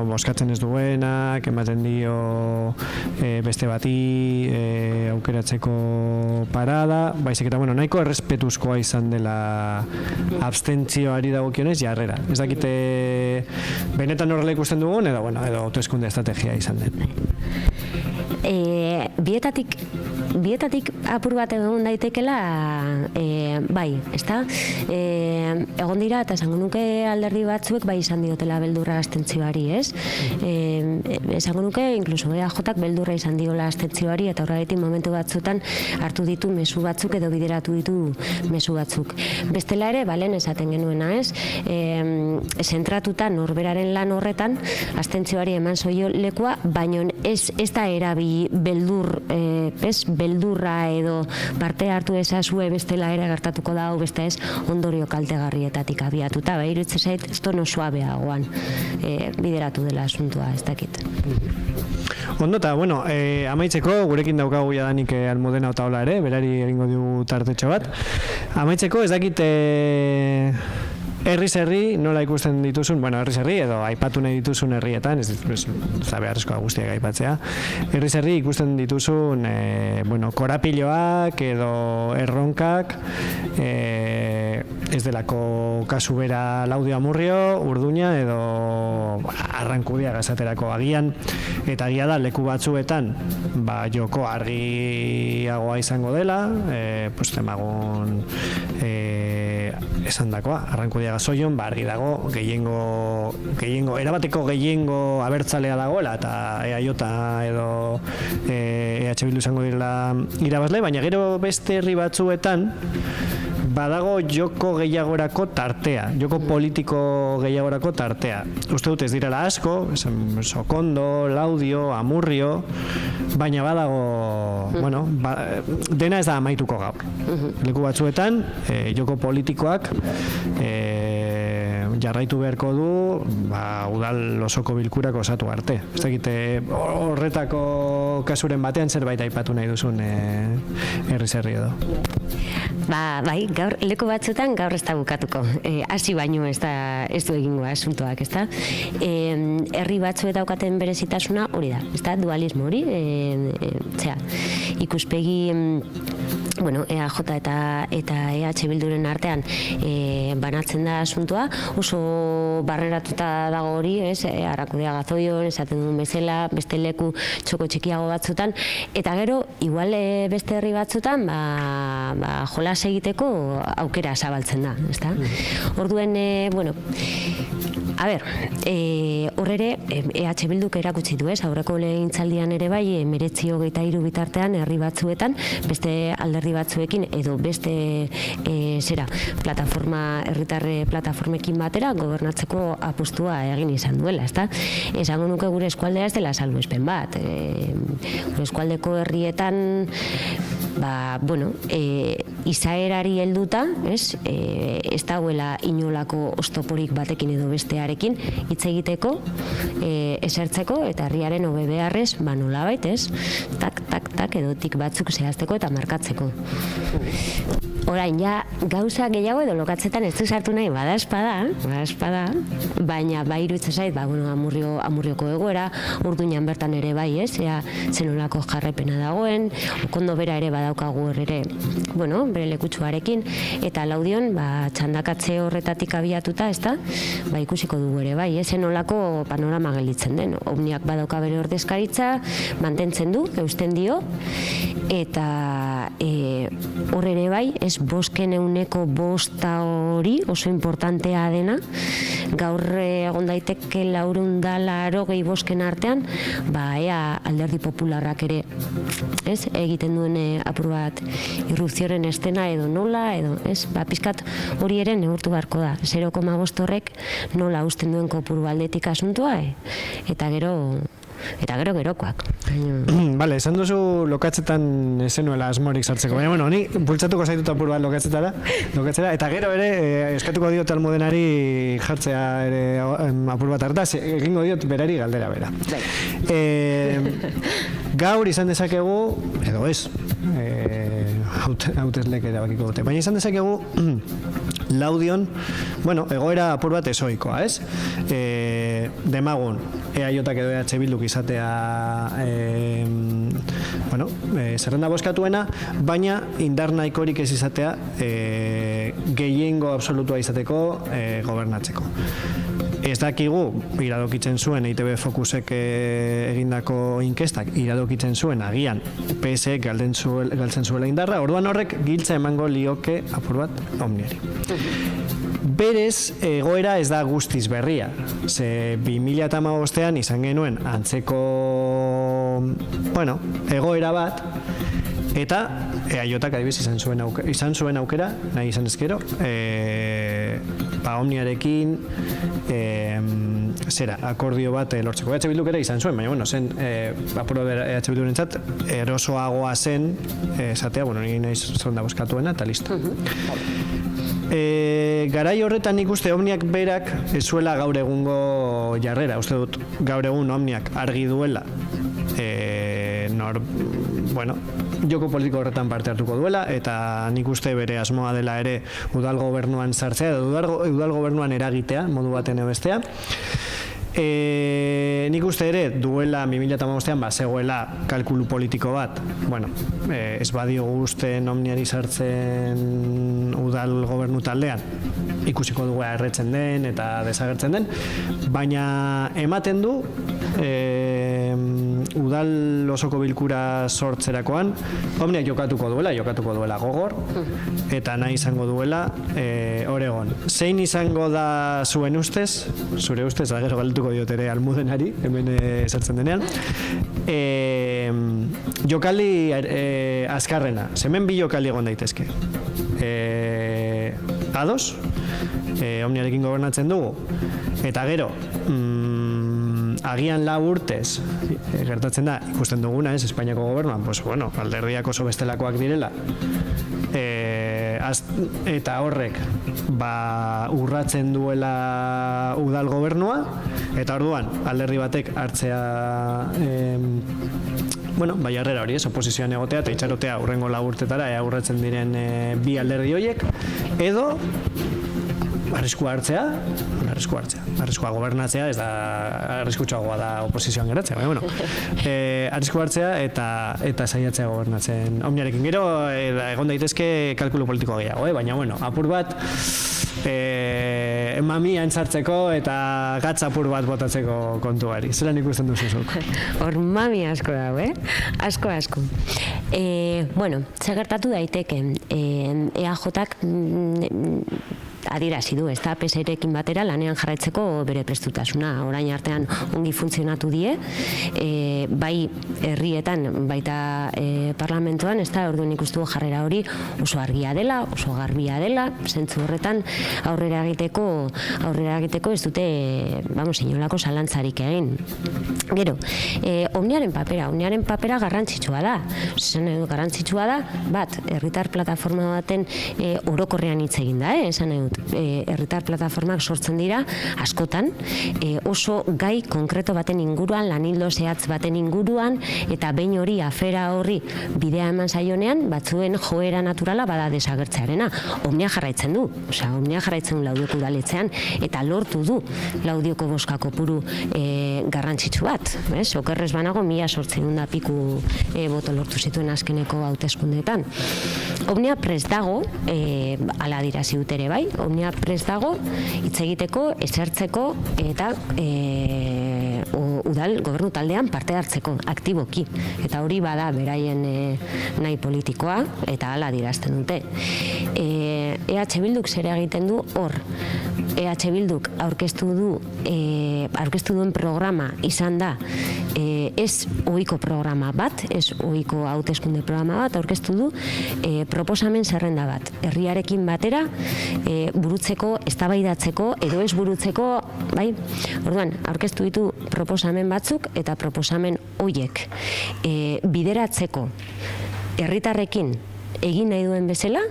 boskatzen ez duenak, ematen dio beste bati aukeratzeko parada, baizik eta nahiko errespetuzkoa izan dela abstentzioari dagokionez jarrera. Ez dakite benetan horrela ikusten dugun edo hauteskunde estrategia izan den. Bietatik apur bat egon daitekela bai, ezta? Egon dira eta esango nuke alderdi batzuek bai izan diotela beldurra abstentzioari, ez? Esango nuke inkluso EAJak beldurra izan diola abstentzioari eta horregatik momentu batzuetan hartu ditu mezu batzuk edo bideratu ditu mezu batzuk. Bestela ere, balen esaten genuena, ez? Zentratuta norberaren lan horretan abstentzioari eman zoio lekua, baino ez da erabili beldurra edo parte hartu ezazue bestela ere gertatuko da hau beste ez ondorio kaltegarrietatik abiatuta. Iruditzen zait, ez tono suabeagoan bideratu dela asuntua, ez dakit. Ondo eta, amaitzeko, gurekin daukagu jadanik Almudena Otaola ere, berari egingo dugu tartetxo bat. Amaitzeko, ez dakit herriz herri nola ikusten dituzun, bueno, herriz herri edo aipatu nahi dituzun herrietan, ez da beharrezkoa guztiak aipatzea, herriz herri ikusten dituzun bueno, korapiloak edo erronkak, ez delako kasu bera Laudio Amurrio, Urduña edo Arrankudia gazaterako agian, eta agia da leku batzuetan joko argiagoa izango dela, pues temagun esan dakoa, Arrankudia gazoion, argi dago, erabateko gehiengo abertzalea dagoela, eta EAJ edo EH Bildu izango direla irabazle, baina gero beste herri batzuetan badago joko gehiagorako tartea, joko politiko gehiagorako tartea. Uste dut ez direla asko, Sokondo, Laudio, Amurrio, baina badago, bueno, dena ez da amaituko gaur. Leku batzuetan, joko politikoak jarraitu beharko du udal osoko bilkurak osatu arte. Ez dakite horretako kasuren batean zerbait aipatu nahi duzun herriz herri edo. Bai, gaur, leku batzuetan gaur ez da bukatuko. Hasi baino ez du egingo asuntoak, ez da? Herri batzuet daukaten berezitasuna hori da, ez da? Dualismo hori, ikuspegi bueno, EAJ eta EH Bilduren artean banatzen da asuntoa, oso barreratuta dago hori, ez? Arrankudia gazoion, esaten duen bezala, beste leku txoko txikiago batzutan, eta gero, igual beste herri batzutan, jolas egiteko aukera zabaltzen da, ez da? Orduen, bueno, a ber, horrere, EH Bilduk erakutsi du, ez? Aurreko legegintzaldian ere bai, 1923 bitartean herri batzuetan, beste alderdi batzuekin edo beste herritarre plataformekin batera gobernatzeko apustua egin izan duela, ezta? Esango nuke gure eskualdea ez dela salbuespen bat. Gure eskualdeko herrietan bueno, izaerari helduta, ez dagoela inolako oztoporik batekin edo bestearekin hitz egiteko, esertzeko eta herriaren hobe beharrez, nolabait, ez? Tak edo tik batzuk zehazteko eta markatzeko. Orain, ja, gauza gehiago edo lokatzetan ez du sartu nahi, bada espada, baina bai iruditzen zait, bueno, Amurrioko egoera, Urduñan bertan ere bai, ez? Zenolako jarrepena dagoen, Okondo bera ere badaukagu ere, bueno, bere lekutsuarekin, eta Laudion, txandakatze horretatik abiatuta, ez da? Ikusiko dugu ere bai, zenolako panorama gelditzen den. Omniak badauka bere ordezkaritza, mantentzen du, eusten dio, eta hor ere bai, bosken euneko bosta hori oso importantea dena, gaur egon daiteke 480 bosken artean, ea alderdi popularrak ere egiten duen apur bat irrupzioaren estena edo nola, edo pizkat hori ere neurtu beharko da, 0,5 horrek nola usten duen kopuru aldetik asuntua, eta gerokoak. Bale, esan duzu lokatzetan zenuela asmorik sartzeko, baina, bueno, ni bultzatuko zaitut apur bat lokatzera, eta gero ere eskatuko diot Almudenari jartzea ere apur bat hartaz, egingo diot berari galdera bera. Gaur izan dezakegu, edo ez, hautezlek erabakiko dute, baina izan dezakegu Laudion, bueno, egoera apur bat ezoikoa, ez? Demagun, EAJak edo EH Bilduk izatea bueno, zerrenda bozkatuena, baina indar nahikorik ez izatea gehiengo absolutua izateko gobernatzeko. Ez dakigu, iradokitzen zuen EITB Focusek egindako inkestak, iradokitzen zuen agian PSek galtzen zuela indarra, orduan horrek giltza emango lioke apur bat Omniari. Berez, egoera ez da guztiz berria. Ze 2015ean izan genuen antzeko egoera bat, eta EAJak adibidez izan zuen aukera, nahi izan ezkero, Omniarekin akordio bat lortzeko. EH Bilduk ere izan zuen, baina, bueno, zen apuro EH Bildurentzat erosoagoa zen esatea, bueno, nire nahi zonda bozkatuena, eta listo. Garai horretan ikuste Omniak berak ez zuela gaur egungo jarrera. Uste dut gaur egun Omniak argi duela joko politiko horretan parte hartuko duela, eta nik uste bere asmoa dela ere udal gobernuan sartzea, udal gobernuan eragitea, modu baten edo bestea. Nik uste ere duela 2015an zegoela kalkulu politiko bat, ez badio guzten Omniari sartzen udal gobernu taldean, ikusiko dugu erretzen den eta desagertzen den, baina ematen du udal osoko bilkura sortzerakoan Omniak jokatuko duela gogor, eta nahi izango duela Oregon. Zein izango da zuen ustez, zure ustez, gero galduko diot ere Almudenari, hemen sartzen denean, jokaldi azkarrena, hemen bi jokaldi egon daitezke. Ados, Omniarekin gobernatzen dugu, eta gero, agian 4 urtez gertatzen da, ikusten duguna, Espainiako gobernuan, alderdiak oso bestelakoak direla, eta horrek urratzen duela udal gobernua, eta orduan alderdi batek hartzea jarrera hori, oposizioan egotea eta itxarotea hurrengo 4 urtetara urratzen diren bi alderdi horiek, edo arriskua hartzea, arriskua gobernatzea, ez da arriskutsuagoa da oposizioan geratzea, arriskua hartzea eta saiatzea gobernatzen Omniarekin. Gero egon daitezke kalkulu politikoa gehiago, baina apur bat mamia entzartzeko eta gatz apur bat botatzeko kontuari. Zelan ikusten duzu zuk? Hor mami asko dago, asko. Zagertatu daiteke, EAJak adierazi du, PSRekin batera lanean jarraitzeko bere prestutasuna. Orain artean ongi funtzionatu die, bai herrietan, baita parlamentuan, orduan ikustu jarrera hori oso argia dela, oso garbia dela, zentzu horretan aurrera egiteko ez dute, inolako zalantzarik egin. Gero, Omniaren papera garrantzitsua da. Garrantzitsua da, bat, herritar plataforma baten orokorrean hitz egin da, esan nahi dut. Herritar plataformak sortzen dira askotan oso gai konkreto baten inguruan, lanildo zehatz baten inguruan, eta behin hori afera horri bidea eman zaionean, batzuen joera naturala bada desagertzearena. Omnia jarraitzen du, Laudioko udaletzean, eta lortu du Laudioko bozka kopuru garrantzitsu bat. Okerrez banago 1800 piku boto lortu zituen azkeneko hauteskundeetan. Omnia prest dago, ala dirazi dut ere bai, Omnia prest dago hitz egiteko, esertzeko eta udal gobernu taldean parte hartzeko, aktiboki. Eta hori bada beraien nahi politikoa, eta hala dirazten dute. EH Bilduk zer egiten du hor? EH Bilduk aurkeztu duen programa izan da ez ohiko programa bat, ez ohiko hauteskunde programa bat, aurkeztu du proposamen zerrenda bat. Herriarekin batera burutzeko, eztabaidatzeko edo ez burutzeko, bai? Orduan, aurkeztu ditu proposamen batzuk eta proposamen horiek bideratzeko herritarrekin egin nahi duen bezala,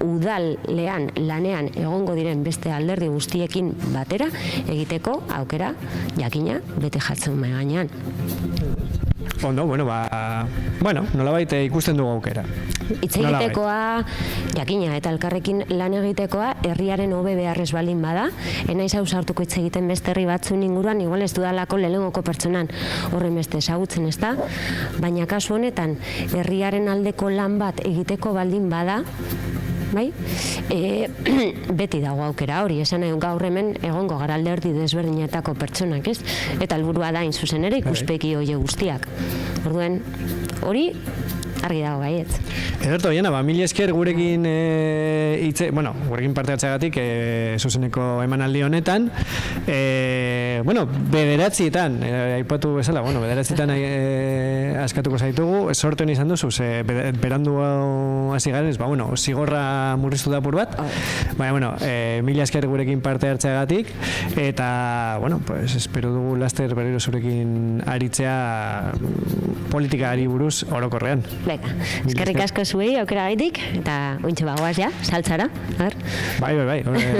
udalean lanean egongo diren beste alderdi guztiekin batera egiteko aukera jakina bete jartzen mahai gainean. Ondo, nolabait ikusten dugu aukera. Hitz egitekoa, jakina, eta elkarrekin lan egitekoa, herriaren hobe beharrez baldin bada, enaiz hau sartuko hitz egiten beste herri batzuen inguruan, igual ez dudalako lehenengoko pertsonan horren beste ezagutzen, ez da? Baina kasu honetan, herriaren aldeko lan bat egiteko baldin bada, bai? Beti dago aukera hori, esan gaur hemen egongo gara alderdi desberdinetako pertsonak, ez? Eta helburua da, zuzen ere, ikuspegi hoe guztiak. Orduan, hori argi dago baietz. Ederto, Iana, mila esker gurekin gurekin parte hartzeagatik zuzeneko emanaldi honetan. Bederatzietan, aipatu bezala, bederatzietan askatuko zaitugu, sorten izan duzu, berandu hasi garen, zigorra murriztu da apur bat. Mila esker gurekin parte hartzeagatik, eta, espero dugu laster berriro zurekin aritzea politikari buruz orokorrean. Beka, eskerrik asko zuei aukera gaitik, eta ointxe bagoaz ja, saltzara. Bai,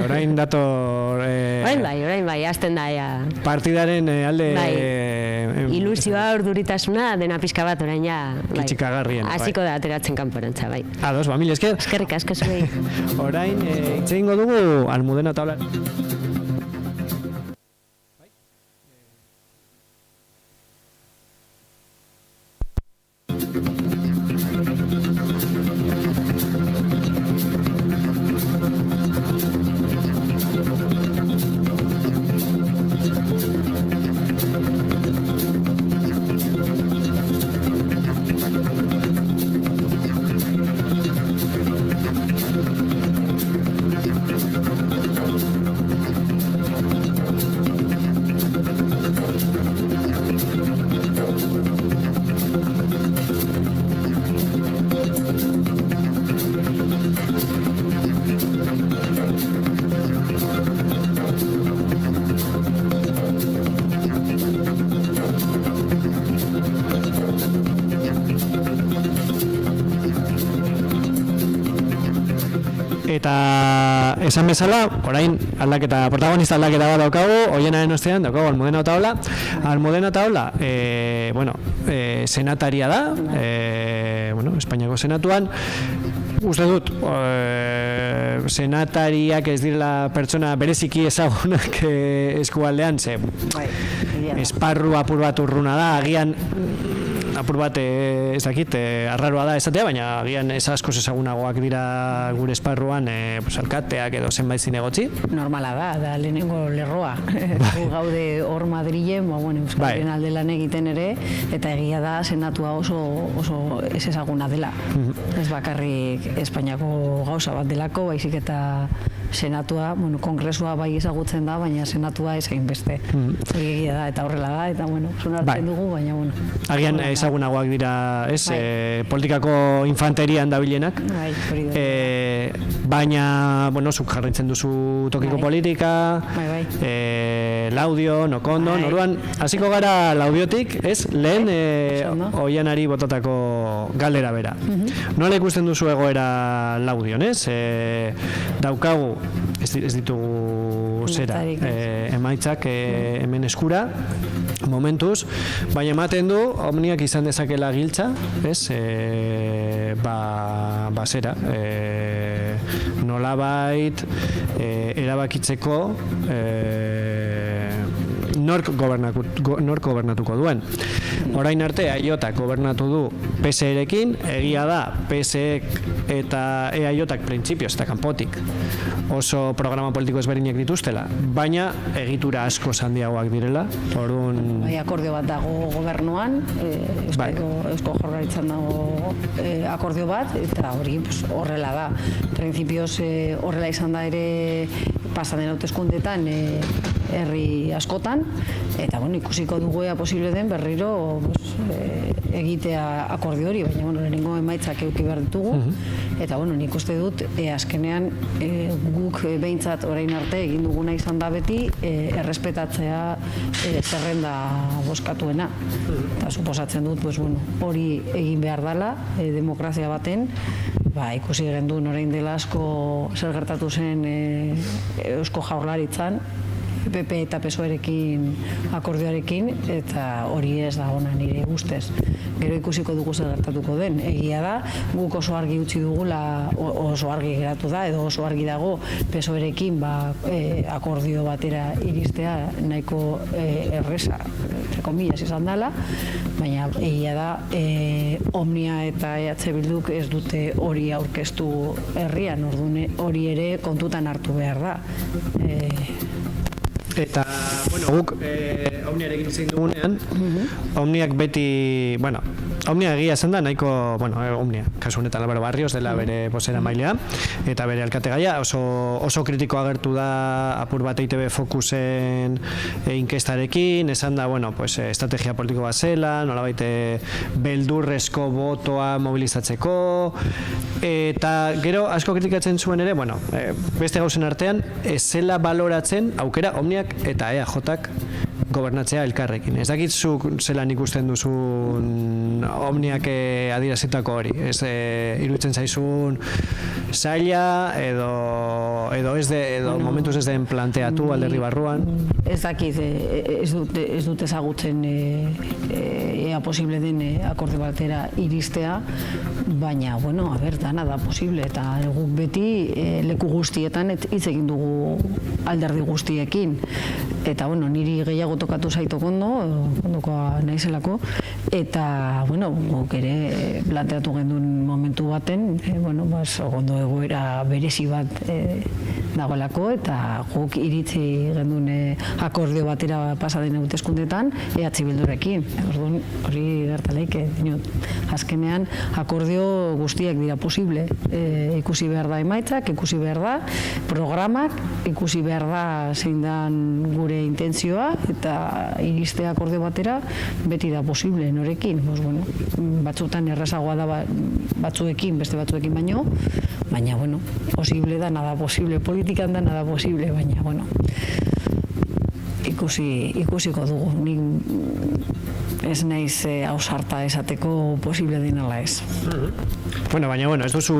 orain dator... Orain bai, azten da, ja. Partidaren alde... Ilusioa, urduritasuna, dena pixka bat orain ja... Kitxikagarrien. Hasiko da ateratzen kanporantza, bai. Ados, mila esker. Eskerrik asko zuei. Orain, hitz egingo dugu Almudena Taula. Eta esan bezala, orain protagonista aldaketa bat daukagu, Oihanaren ostean daukagu Almudena Taula. Almudena Taula, senataria da, Espainiako senatuan. Uste dut, senatariak ez direla pertsona bereziki ezagunak eskualdean, ze esparru apur bat urruna da, agian apur bat ez dakit, arraroa da esatea, baina agian ez askoz ezagunagoak dira gure esparruan alkateak edo zenbait zinegotzi. Normala da lehenengo lerroa. Gaude hor Madrilen, Euskararen alde lan egiten ere, eta egia da senatua oso ez ezaguna dela. Ez bakarrik Espainiako gauza bat delako, baizik eta senatua, kongresua bai ezagutzen da, baina senatua ez hainbeste. Egia da, eta horrela da, eta sonartzen dugu, baina agian ezagunagoak dira, ez, politikako infanterian dabilenak, baina, zuk jarraitzen duzu tokiko politika, Laudio, Nokondo, orduan, hasiko gara Laudiotik, ez, lehen Oihanari botatako galdera bera. Nola ikusten duzu egoera Laudion, ez? Daukagu, ez ditugu zera, emaitzak hemen eskura, momentuz, baina ematen du, omniak izan dezakela giltza, ez, zera, nolabait erabakitzeko nork gobernatuko duen. Orain arte, EAJak gobernatu du PSE-rekin, egia da, PSE eta EAJak printzipioz eta kanpotik oso programa politiko ezberdinak dituztela, baina egitura asko handiagoak direla. Orduan... akordio bat dago gobernuan, Eusko Jaurlaritzan dago akordio bat, eta hori horrela da. Printzipioz horrela izan da ere pasaden hauteskundeetan herri askotan, eta ikusiko dugu ea posible den berriro egitea akordio hori, baina lehenengo emaitzak eduki behar ditugu, eta nik uste dut azkenean guk behintzat orain arte egin duguna izan da beti errespetatzea zerrenda bozkatuena, eta suposatzen dut hori egin behar dela demokrazia baten. Ikusi genduen orain dela asko zer gertatu zen Eusko Jaurlaritzan, PP eta PSOE-rekin akordioarekin, eta hori ez da ona nire ustez. Gero ikusiko dugu zer gertatuko den. Egia da, guk oso argi utzi dugula, oso argi geratu da, edo oso argi dago PSOE-rekin akordio batera iristea nahiko erresa, entre comillas, izan dela, baina egia da, Omnia eta EH Bilduk ez dute hori aurkeztu herrian, orduan hori ere kontutan hartu behar da. Eta, guk Omniarekin zein dugunean, Omniak beti, Omnia egia esan da, nahiko, Omnia, kasu honetan Álvaro Barrios dela bere bozera mailea, eta bere alkategaia, oso kritiko agertu da apur bat EITB Focusen inkestarekin, esan da, estrategia politiko bat zela, nolabait beldurrezko botoa mobilizatzeko, eta gero asko kritikatzen zuen ere, beste gauzen artean, ez zela baloratzen aukera Omniak eta EAJak gobernatzea elkarrekin. Ez dakit zuk zelan ikusten duzun Omniak adierazitako hori. Ez iruditzen zaizun zaila edo momentuz ez den planteatu alderdi barruan? Ez dakit, ez dut ezagutzen ea posible den akordio batera iristea, baina, bueno, dana da posible, eta guk beti leku guztietan hitz egin dugu alderdi guztiekin, eta, bueno, niri gehiago tokatu zaitok ondokoa naizelako, eta, bueno, guk ere planteatu genduen momentu baten, bueno, ondo egoera berezi bat dagoelako, eta guk iritzi genduen akordio batera pasaden hauteskundetan EH Bildurekin. Orduan, hori gertaleik, azkenean akordio guztiak dira posible. Ikusi behar da emaitzak, ikusi behar da programak, ikusi behar da zein dan gure intentzioa, eta iriste akordio batera beti da posible norekin. Bueno, batzutan errazagoa da batzuekin, beste batzuekin baino, baina, bueno, posible da nada posible, politikan da nada posible, baina, bueno, ikusiko dugu. Nik ez naiz ausarta esateko posible dinala ez. Bueno, baina, ez duzu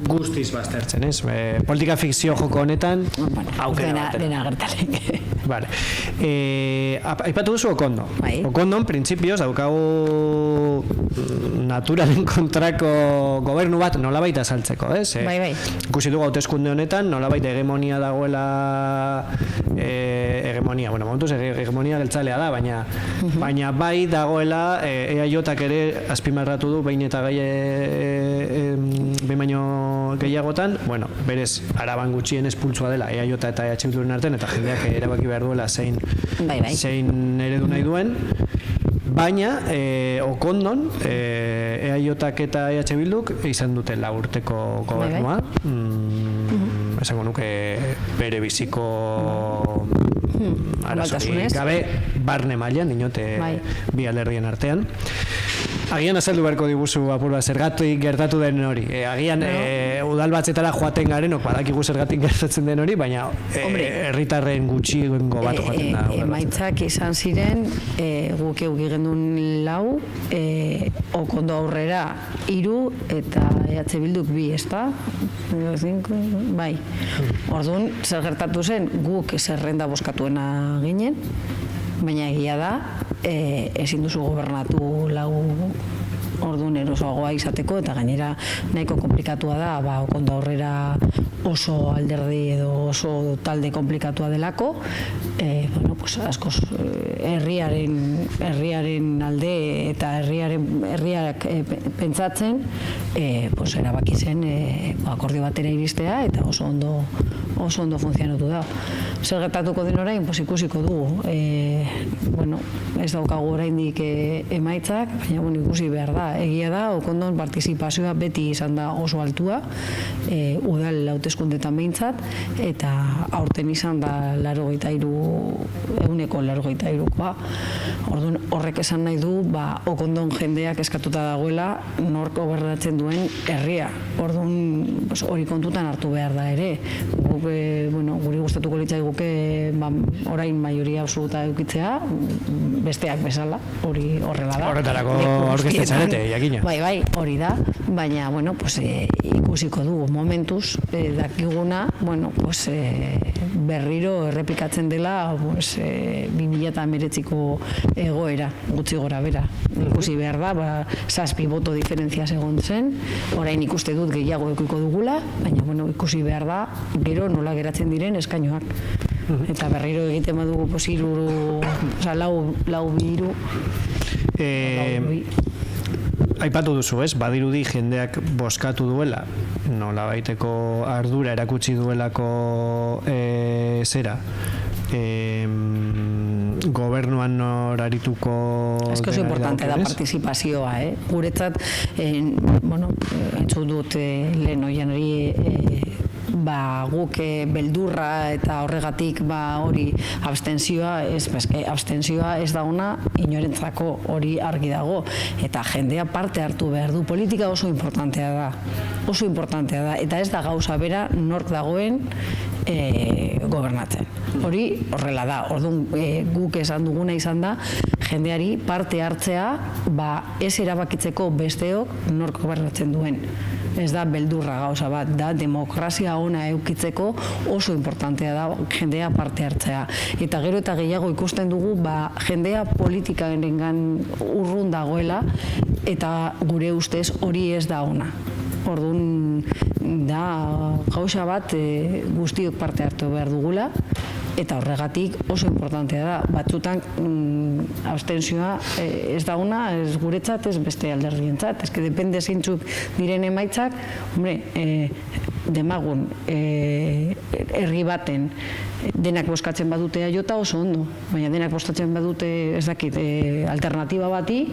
guztiz baztertzen, ez? Politika fikzio joko honetan, aukera batera. Dena gertalek. Vale. Aipatu duzu Okondo. Bai. Okondon, printzipioz, daukagu naturalen kontrako gobernu bat nolabait azaltzeko, ez? Bai. Ikusi dugu hauteskunde honetan, nolabait hegemonia dagoela, momentuz hegemonia geltzalea da, baina bai dagoela EAJak ere azpimarratu du behin eta behin baino gehiagotan, berez, Araban gutxien espultzua dela EAJ eta EH Bilduren artean, eta jendeak erabaki behar duela zein eredu nahi duen, baina Okondon EAJak eta EH Bilduk izan dute 4 urteko gobernua, esango nuke bere biziko arazorik gabe barne mailan dinote bi alderdien artean. Agian azaldu beharko diguzu apur bat zergatik gertatu den hori. Agian udal batzetara joaten garenok badakigu zergatik gertatzen den hori, baina herritarren gutxiengo bat joaten da. Emaitzak izan ziren, guk euki gendun 4, Okondo aurrera 3 eta EH Bilduk 2, ezta? Bai. Orduan, zer gertatu zen, guk zerrenda bozkatuena ginen, baina egia da, ezin duzu gobernatu 4 orduan erosoagoa izateko, eta gainera nahiko komplikatua da, Okondo aurrera oso alderdi edo oso talde komplikatua delako, askoz herriaren alde eta herriak pentsatzen, erabaki zen akordio batera iristea, eta oso ondo funtzionatu da. Zer gertatuko den orain, ikusiko dugu. Ez daukagu oraindik emaitzak, baina ikusi behar da. Egia da, Okondon partizipazioa beti izan da oso altua, udal hauteskundetan behintzat, eta aurten izan da 83%koa. Orduan, horrek esan nahi du, Okondon jendeak eskatuta dagoela nork gobernatzen duen herria. Orduan, hori kontutan hartu behar da ere. Guri gustatuko litzaiguke orain maioria absoluta edukitzea, besteak bezala, hori horrela da. Horretarako aurkezten zarete, jakina. Bai, hori da, baina, ikusiko dugu momentuz, dakiguna, berriro errepikatzen dela 2019ko egoera, gutxi gora bera. Ikusi behar da, 7 boto diferentzia egon zen, orain ikuste dut gehiago edukiko dugula, baina ikusi behar da, gero nola geratzen diren eskainoak. Eta berriro egiten badugu 4-2-3. Aipatu duzu, ez? Badirudi jendeak bozkatu duela, nolabaiteko ardura erakutsi duelako zera. Gobernuan norarituko... Ez que oso importante da partizipazioa, Guretzat, entzun dut lehen oian hori, guk beldurra eta horregatik hori abstentzioa ez dauna inorentzako, hori argi dago, eta jendea parte hartu behar du. Politika oso importantea da, eta ez da gauza bera nork dagoen gobernatzen. Hori horrela da. Orduan guk esan duguna izan da jendeari parte hartzea ez erabakitzeko besteok nork gobernatzen duen. Ez da beldurra gauza bat, da demokrazia ona eukitzeko oso importantea da jendea parte hartzea. Eta gero eta gehiago ikusten dugu jendea politikarengan urrun dagoela eta gure ustez hori ez da ona. Orduan da gauza bat guztiok parte hartu behar dugula eta horregatik oso importantea da. Batzutan abstentzioa ez da ona, ez guretzat, ez beste alderdientzat. Ez que depende zeintzuk diren emaitzak, demagun herri baten denak boskatzen badute jota oso ondo, baina denak boskatzen badute ez dakit alternatiba bati,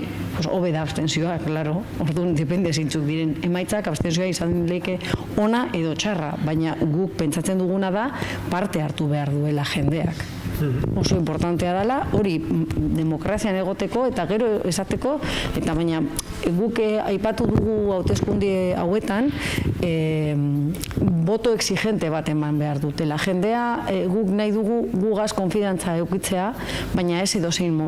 hobe da abstentzioa, klaro. Orduan depende zeintzuk diren emaitzak, abstentzioa izan leike ona edo txarra, baina guk pentsatzen duguna da parte hartu behar duela jendeak. Oso importantea dela, hori demokrazian egoteko eta gero esateko, eta baina guk aipatu dugu hauteskunde hauetan boto exigente bat eman behar dutela. Jendea guk nahi dugu gugaz konfidantza eukitzea, baina ez edozein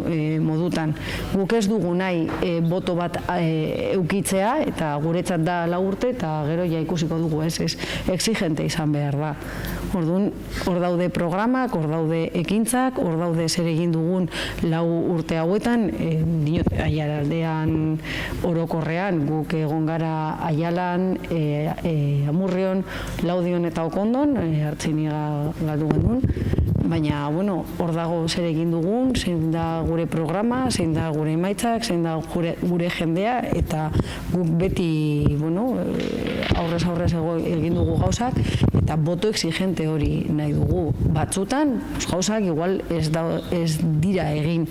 modutan. Guk ez dugu nahi boto bat eukitzea, eta guretzat da 4 urte, eta gero ja ikusiko dugu ez exigente izan behar da. Orduan, hor daude programak, hor daude ekintzak, hor daude zer egin dugun 4 urte hauetan, Aialaldean orokorrean, guk egon gara Aialan, Amurrion, Laudion eta Okondon, Artziniga galdu gendun, baina, bueno, hor dago zer egin dugun, zein da gure programa, zein da gure emaitzak, zein da gure jendea, eta guk beti, bueno, aurrez egin dugu gauzak, eta boto exigente hori nahi dugu. Batzutan, gauzak igual ez dira egin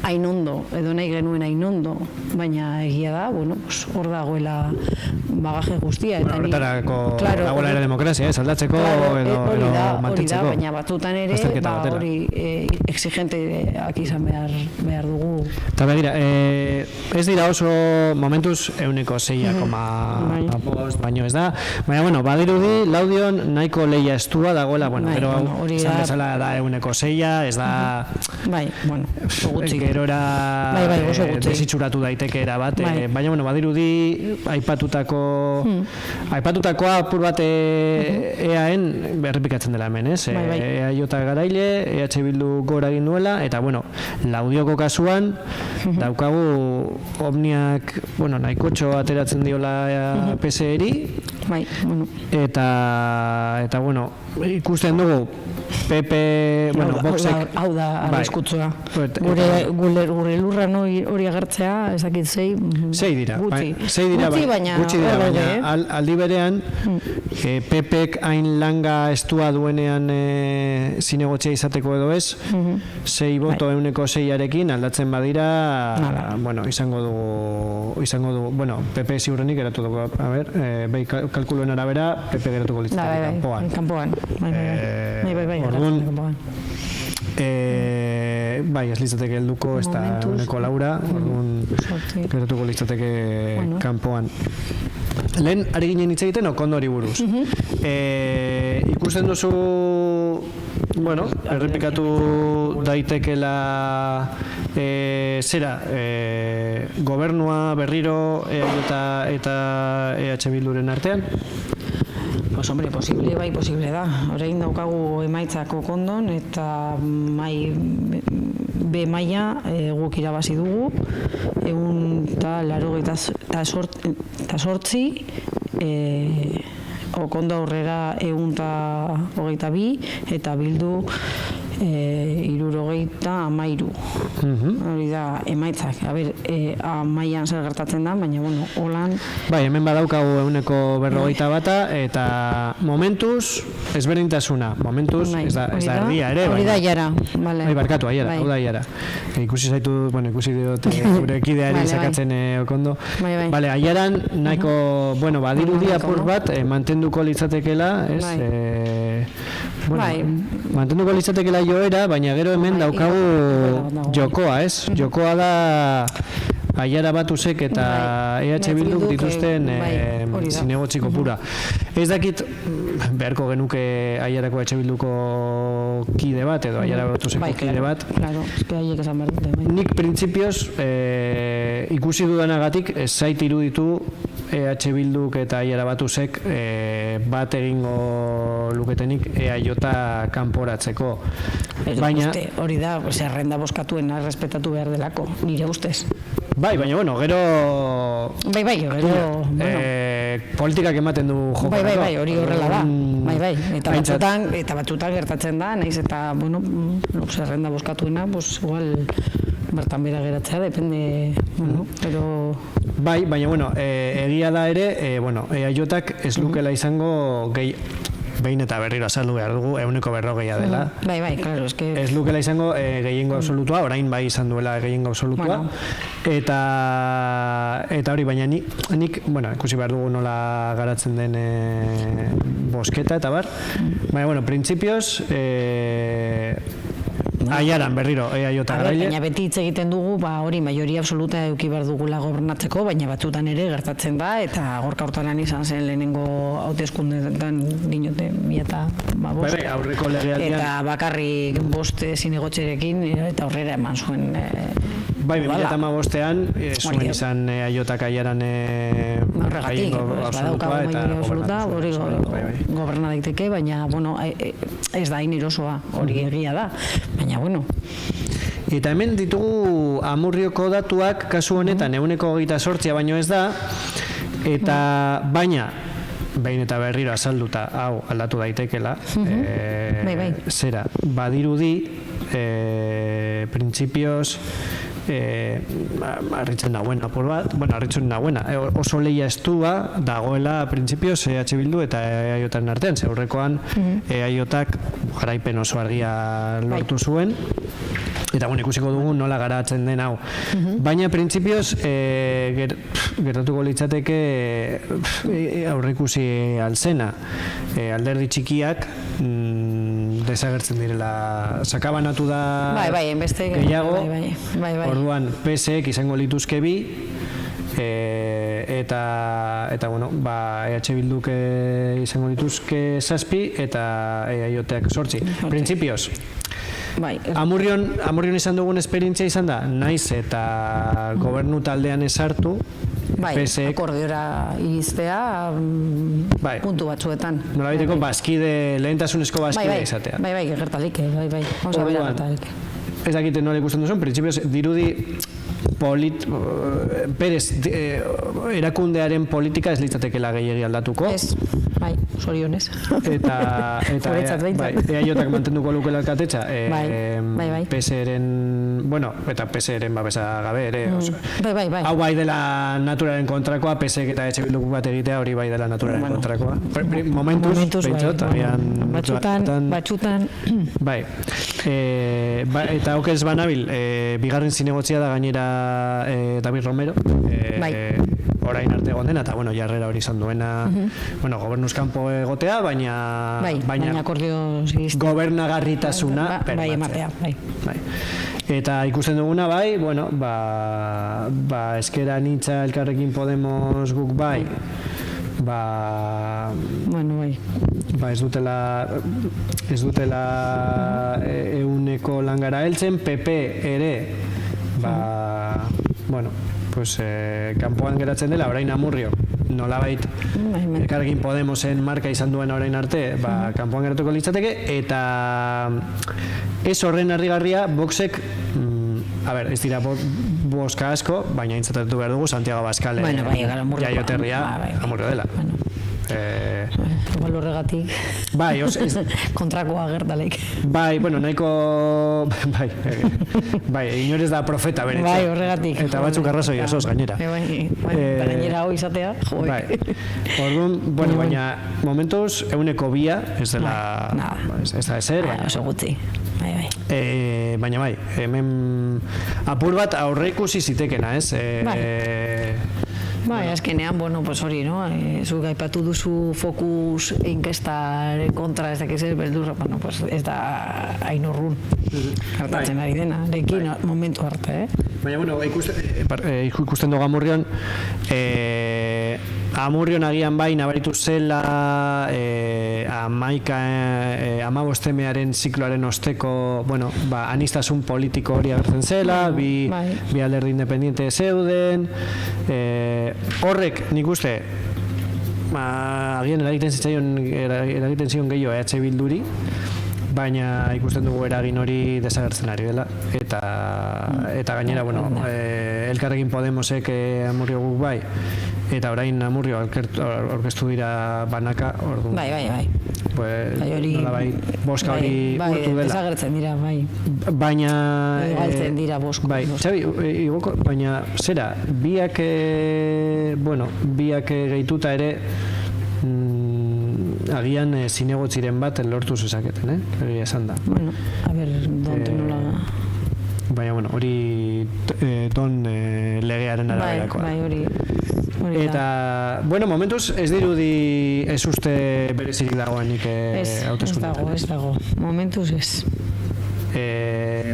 hain ondo, edo nahi genuen hain ondo, baina egia da, bueno, hor dagoela bagaje guztia. Horretarako dagoela ere demokrazia, aldatzeko edo mantentzeko. Hori da, baina batzutan ere, hori exigenteak izan behar dugu. Eta begira, ez dira oso momentuz 6,6 baino ez da, baina, bueno, badirudi, Laudion nahiko lehia estua dagoela, bueno, pero izan bezala da 6, ez da... Bai, bueno, oso gutxi. Gerora desitxuratu daiteke erabat, baina, bueno, badirudi aipatutakoa apur bat EAen berrepikatzen dela hemen, ez? EAJ garaile, EH Bildu gora egin duela, eta, bueno, Laudioko kasuan, daukagu Omniak, bueno, nahikotxo ateratzen diola PSE-eri, eta, bueno, ikusten dugu PP, bueno, Voxek... Hau da, arriskutsua. Gure lurran hori agertzea, ez dakit sei dira. Gutxi dira, baina aldi berean, PPek hain langa estua duenean zinegotzea izateko edo ez, 6 boto 6arekin aldatzen badira, bueno, izango dugu, bueno, PP ziurrenik geratu dugu, a ber, behi kalkuluen arabera, PP geratuko litzateke kanpoan. Orduan, bai, ez litzateke helduko, ez da uneko Laura, orduan geratuko litzateke kanpoan. Lehen, ari ginen hitz egiten, Okondori buruz. Ikusten duzu, bueno, errepikatu daitekela zera, gobernua berriro eta EH Bilduren artean? Pues hombre, posible da. Orain daukagu emaitzak Okondon eta B maila guk irabazi dugu, 188, Okondo aurrera 122 eta Bildu 73. Hori da emaitzak. A ber, mailan zer gertatzen da, baina bueno, holan. Bai, hemen badaukagu 151 eta momentuz ezberdintasuna. Momentuz ez da erdia ere, hori da Aiara, vale. Bai, barkatu Aiara, hau da Aiara. Ikusi zaitu, bueno, ikusi dut gure kideari sakatzen Okondo. Vale, Aiaran nahiko, bueno, badirudi apur bat mantenduko litzatekeela, ez? Bueno, mantenduko litzatekeela joera, baina gero hemen daukagu jokoa, ez? Jokoa da Aiara Batusek eta EH Bilduk dituzten zinegotzi kopura. Ez dakit, beharko genuke Aiarako EH Bilduko kide bat, edo Aiara Batuseko kide bat. Nik printzipioz ikusi dudanagatik ez zait iruditu EH Bilduk eta Aiara Batusek bat egingo luketenik EAJ kanporatzeko. Baina hori da, zerrenda bozkatuena respetatu behar delako, nire ustez. Bai, baina, bueno, gero... gero... politikak ematen du joko. Bai, hori horrela da. Eta batzutan gertatzen da, nahiz eta, bueno, zerrenda bozkatuena, pues, igual, bertan bera geratzea, depende, bueno, pero... Bai, baina, bueno, egia da ere, bueno, EAJak ez lukela izango behin eta berriro azaldu behar dugu, 140 dela. Bai, claro, es que... Ez lukela izango gehiengo absolutua, orain bai izan duela gehiengo absolutua. Eta hori, baina nik, bueno, ikusi behar dugu nola garatzen den bosketa eta bar. Baina, bueno, printzipioz, Aiaran berriro, EAJ garaile. Baina beti hitz egiten dugu, hori maioria absoluta eduki behar dugula gobernatzeko, baina batzutan ere gertatzen da, eta Gorka Urtaran izan zen lehenengo hauteskundeetan dinote 2005. Aurreko legealdian. Eta bakarrik 5 zinegotxerekin, eta aurrera eman zuen... Bai, 2005an zuen izan EAJak Aiaran gehiengo absolutua eta goberna daiteke, baina, bueno, ez da hain erosoa, hori egia da, baina, bueno. Eta hemen ditugu Amurrioko datuak, kasu honetan 128 baino ez da, eta baina, behin eta berriro azalduta, hau aldatu daitekela, zera, badirudi, printzipioz, arritzen nagoena apur bat, arritzen nagoena, oso lehia estua dagoela printzipioz EH Bildu eta EAJaren artean, aurrekoan EAJak jaraipen oso argia lortu zuen, eta ikusiko dugu nola garatzen den hau. Baina printzipioz gertatuko litzateke aurreikusi alzena, alderdi txikiak desagertzen direla, sakabanatu da gehiago, orduan PSek izango lituzke bi, eta bueno, EH Bilduk izango lituzke 7 eta EAJak 8. Printzipioz, Amurrion izan dugun esperientzia izan da, naiz eta gobernu taldean esartu, akordiora iriztea puntu batzuetan. Nola biteko, lehentasunezko bazkide izatea. Bai, gertalik. Ez dakite nola ikusten duzun, printzipioz dirudi Perez erakundearen politika ez litzatekela gehiagi aldatuko. Ez, sorionez. Eta EAJak mantenduko lukela alkatetxa, PSren, bueno, eta PSren babesa gabe ere. Hau bai dela naturaren kontrakoa, PSek eta EH Bilduk bat egitea hori bai dela naturaren kontrakoa. Momentuz, batxutan. Bai, eta okez banabil, bigarren zinegotzia da gainera David Romero, orain arte egon dena, eta jarrera hori izan duena, gobernuz kanpo egotea, baina gobernagarritasuna ematea. Eta ikusten duguna Ezker Anitza Elkarrekin Podemos guk ez dutela euneko langara heltzen, PP ere kanpoan geratzen dela, orain Amurrio nolabait Elkarrekin Podemosen marka izan duen orain arte, kanpoan geratuko litzateke, eta ez horren harrigarria Voxek, ez dira boska asko, baina intzatatu behar dugu Santiago Abascal jaioterria Amurrio dela. Horregatik kontrakoa gertalek. Nahiko inorez da profeta beretxe. Horregatik. Eta batzuk arrazoi osoz gainera. Gainera hoi izatea. Orduan, baina momentuz 102 ez dela ez da ezer. Oso gutxi. Baina hemen apur bat aurreikusi zitekena, ez? Azkenean, hori, no? Zuk aipatu duzu fokus inkestaren kontra ez dakiz beldurra, ez da hain urrun. Gertatzen ari dena, lekin momentu arte, Baina, bueno, ikusten dugu Amurrion, Amurrion agian bai nabaritu zela 15-mearen zikloaren osteko, bueno, anistasun politiko hori agertzen zela, bi alderdi independiente zeuden, horrek nik uste, agian eragiten zion gehiago EH Bilduri, baina ikusten dugu eragin hori desagertzen ari dela, eta gainera, bueno, Elkarrekin Podemosek Amurrio guk bai, eta orain Amurrio orkestu dira banaka, orduan. Bai. Nola bai, boska hori urtu dela. Desagertzen dira, bai. Baina... Galtzen dira bosko. Bai, baina zera, biak gehituta ere, agian zinegotziren bat lortu zezaketen, egia esan da. Bueno, a ver, donde nola... Baina, bueno, hori don legearen araberakoa. Bai, hori. Eta, bueno, momentuz ez dirudi ez uste berezirik dagoenik hauteskundeetan. Ez dago, momentuz ez.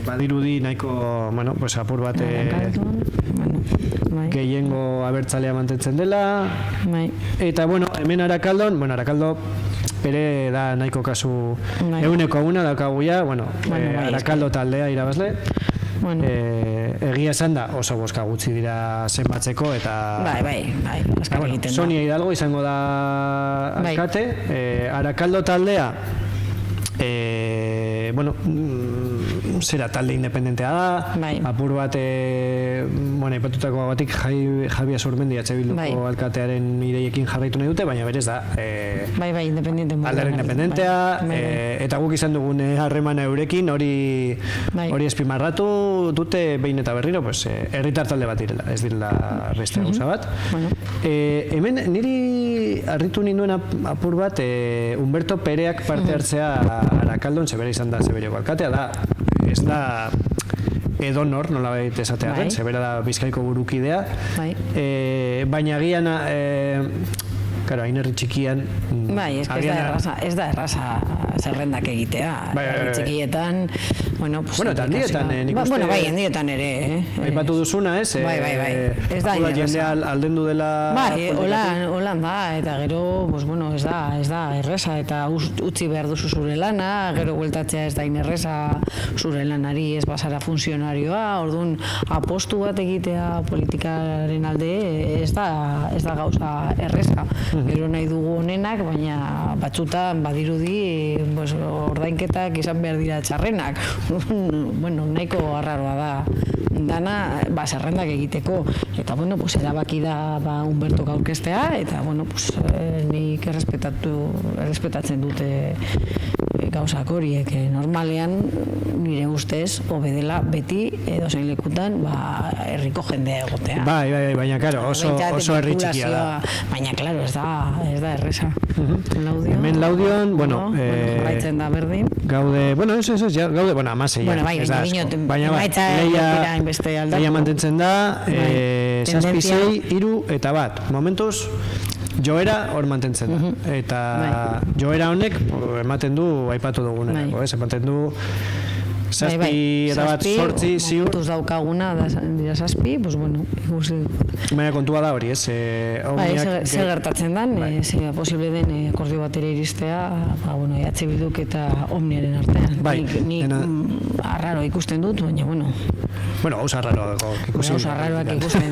Badirudi nahiko, bueno, pues apur bat gehiengo abertzalea mantentzen dela. Eta, bueno, hemen Arakaldon ere da nahiko kasu eguneko una daukagu ja, bueno, Arakaldo taldea irabazle. Egia esan da oso boska gutxi dira zenbatzeko eta... Bai, askar egiten da. Sonia Hidalgo izango da alkate, Arakaldo taldea, bueno, zera talde independentea da, apur bat, ipatutako batik Javier Sormendi EH Bilduko alkatearen ideiekin jarraitu nahi dute, baina berez da alderdi independentea, eta guk izan dugun harremana eurekin hori espimarratu dute behin eta berriro, herritar talde bat direla, ez direla beste gauza bat. Hemen niri harritu ninduen apur bat Humberto Pereak parte hartzea Arakaldon, zebera izan da zebereko alkatea da, ez da edonor, nolabait esatearen, zebera da Bizkaiko burukidea, baina agian, hain herri txikian... Bai, ez da erraza zerrendak egitea. Herri txikietan, bueno, eta handietan, nik uste... Bueno, bai, handietan ere, aipatu duzuna, ez? Bai, ez da erraza. Jendea aldendu dela... Bai, holan da, eta gero, bueno, ez da erraza, eta utzi behar duzu zure lana, gero gueltatzea ez da inerreza zure lanari ez bazara funtzionarioa, orduan apostu bat egitea politikaren alde ez da gauza erreza. Gero nahi dugu honenak, baina batzutan badirudi ordainketak izan behar dira txarrenak. Bueno, nahiko arraroa da dana zerrendak egiteko. Eta, bueno, erabaki da Humbertok aurkeztea, eta, bueno, nik errespetatzen dute gauzak horiek. Normalean, nire ustez, obedela beti edozein lekutan herriko jendea egotea. Bai, baina, claro, oso herri txikia da. Baina, claro, ez da erresa. Hemen Laudion, bueno... Horraitzen da berdin. Gaude, bueno, gaude, bueno, amaseian. Baina, leia mantentzen da, 7, 6, 3 eta 1. Momentuz, joera hor mantentzen da. Eta joera honek ematen du, aipatu dugunerako, ematen du 7 eta 1 sortzi, ziur. Momentuz daukaguna, dira 7, pues bueno, ikusi. Baina kontua da hori, ez? Zer gertatzen dan, posible den akordio batera iristea, EH Bilduk eta Omniaren artean. Nik arraro ikusten dut, baina, bueno... Bueno, gauza arraroak ikusten. Gauza arraroak ikusten,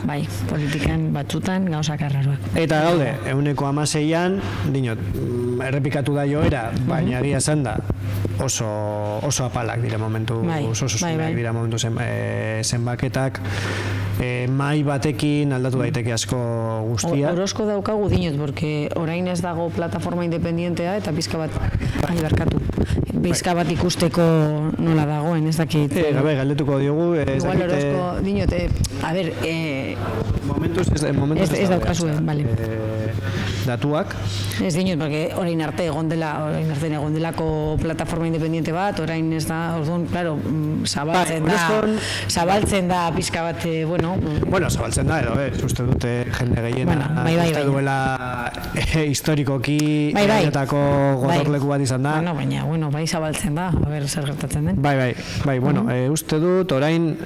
bai, politikan batzutan gauzak arraroak. Eta gaude, 16an, dinot, errepikatu da joera, baina egia esan da, oso apalak dira momentu, oso zuzenak dira momentu zenbaketak, mai batekin aldatu daiteke asko guztia. Orozko daukagu dinot, porque orain ez dago plataforma independientea eta bizka bat ikusteko nola dagoen, ez dakit. Gabe, galdetuko diogu. Igual Orozko dinot, a ber, Momentuz ez daukazue, bale. Datuak. Ez dinot, porque orain arte egon delako plataforma independiente bat, orain ez da, orduan, claro, zabaltzen da pizka bat, Bueno, zabaltzen da, edo, uste dute jende gehiena, uste duela historikoki eratako gotorleku bat izan da. Baina, bai zabaltzen da, a ber, zer gertatzen den. Bai, uste dut, orain,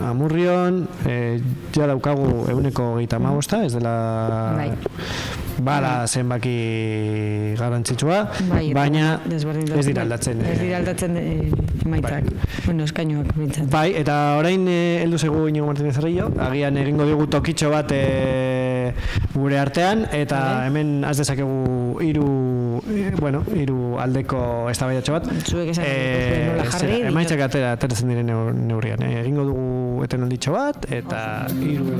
Amurrion, ja daukagu 135, ez dela... Bala zenbaki garrantzitsua, baina ez dira aldatzen. Ez dira aldatzen emaitzak, eskainuak bintzen. Bai, eta orain heldu zegu Iñigo Martínez Arrillo, agian egingo dugu tokitxo bat gure artean, eta hemen az dezakegu hiru aldeko eztabaidatxo bat. Zuek esan nola jarri. Emaitzak ateratzen diren neurrian. Egingo dugu etenalditxo bat, eta hiru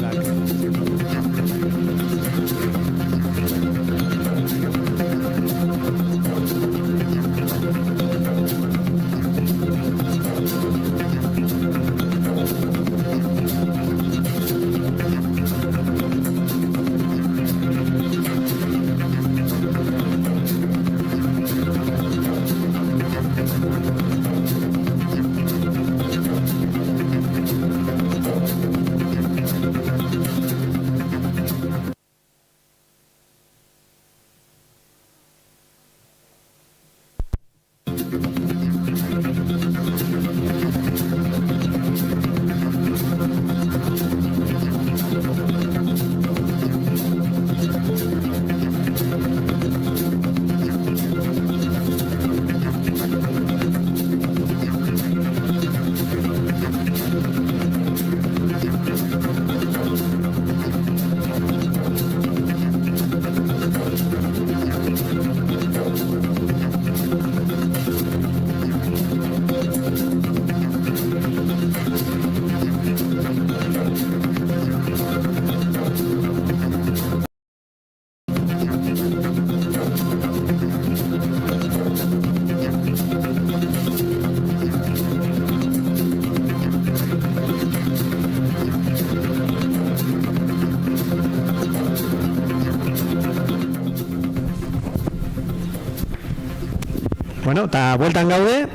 Bueno, eta bueltan gaude,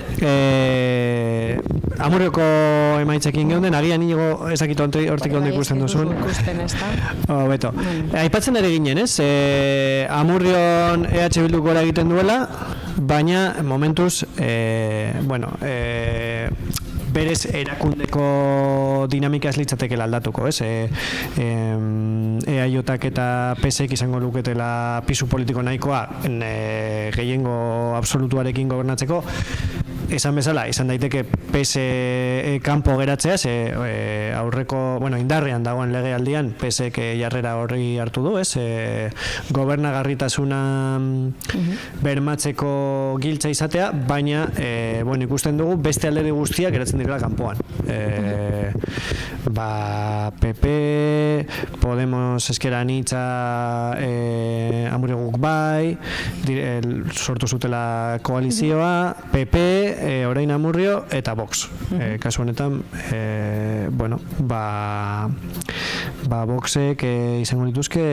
Amurrioko emaitzekin geunden, agian Iñigo ezakit hortik ondo ikusten duzun. Beto. Aipatzen ere ginen, ez? Amurrion EH Bilduk gora egiten duela, baina momentuz, berez erakundeko dinamika ez litzatekela aldatuko, ez? EAJak eta PSek izango luketela pisu politiko nahikoa gehiengo absolutuarekin gobernatzeko. Esan bezala, izan daiteke PSE kanpo geratzea, aurreko, indarrean dagoen legealdian PSek jarrera horri hartu du, ez? Gobernagarritasuna bermatzeko giltza izatea, baina ikusten dugu beste alderdi guztiak geratzen direla kanpoan. PP, Podemos Ezker Anitza, Amurriok bai, sortu zutela koalizioa, PP, orain Amurrio eta Vox. Kasu honetan, Voxek izango dituzke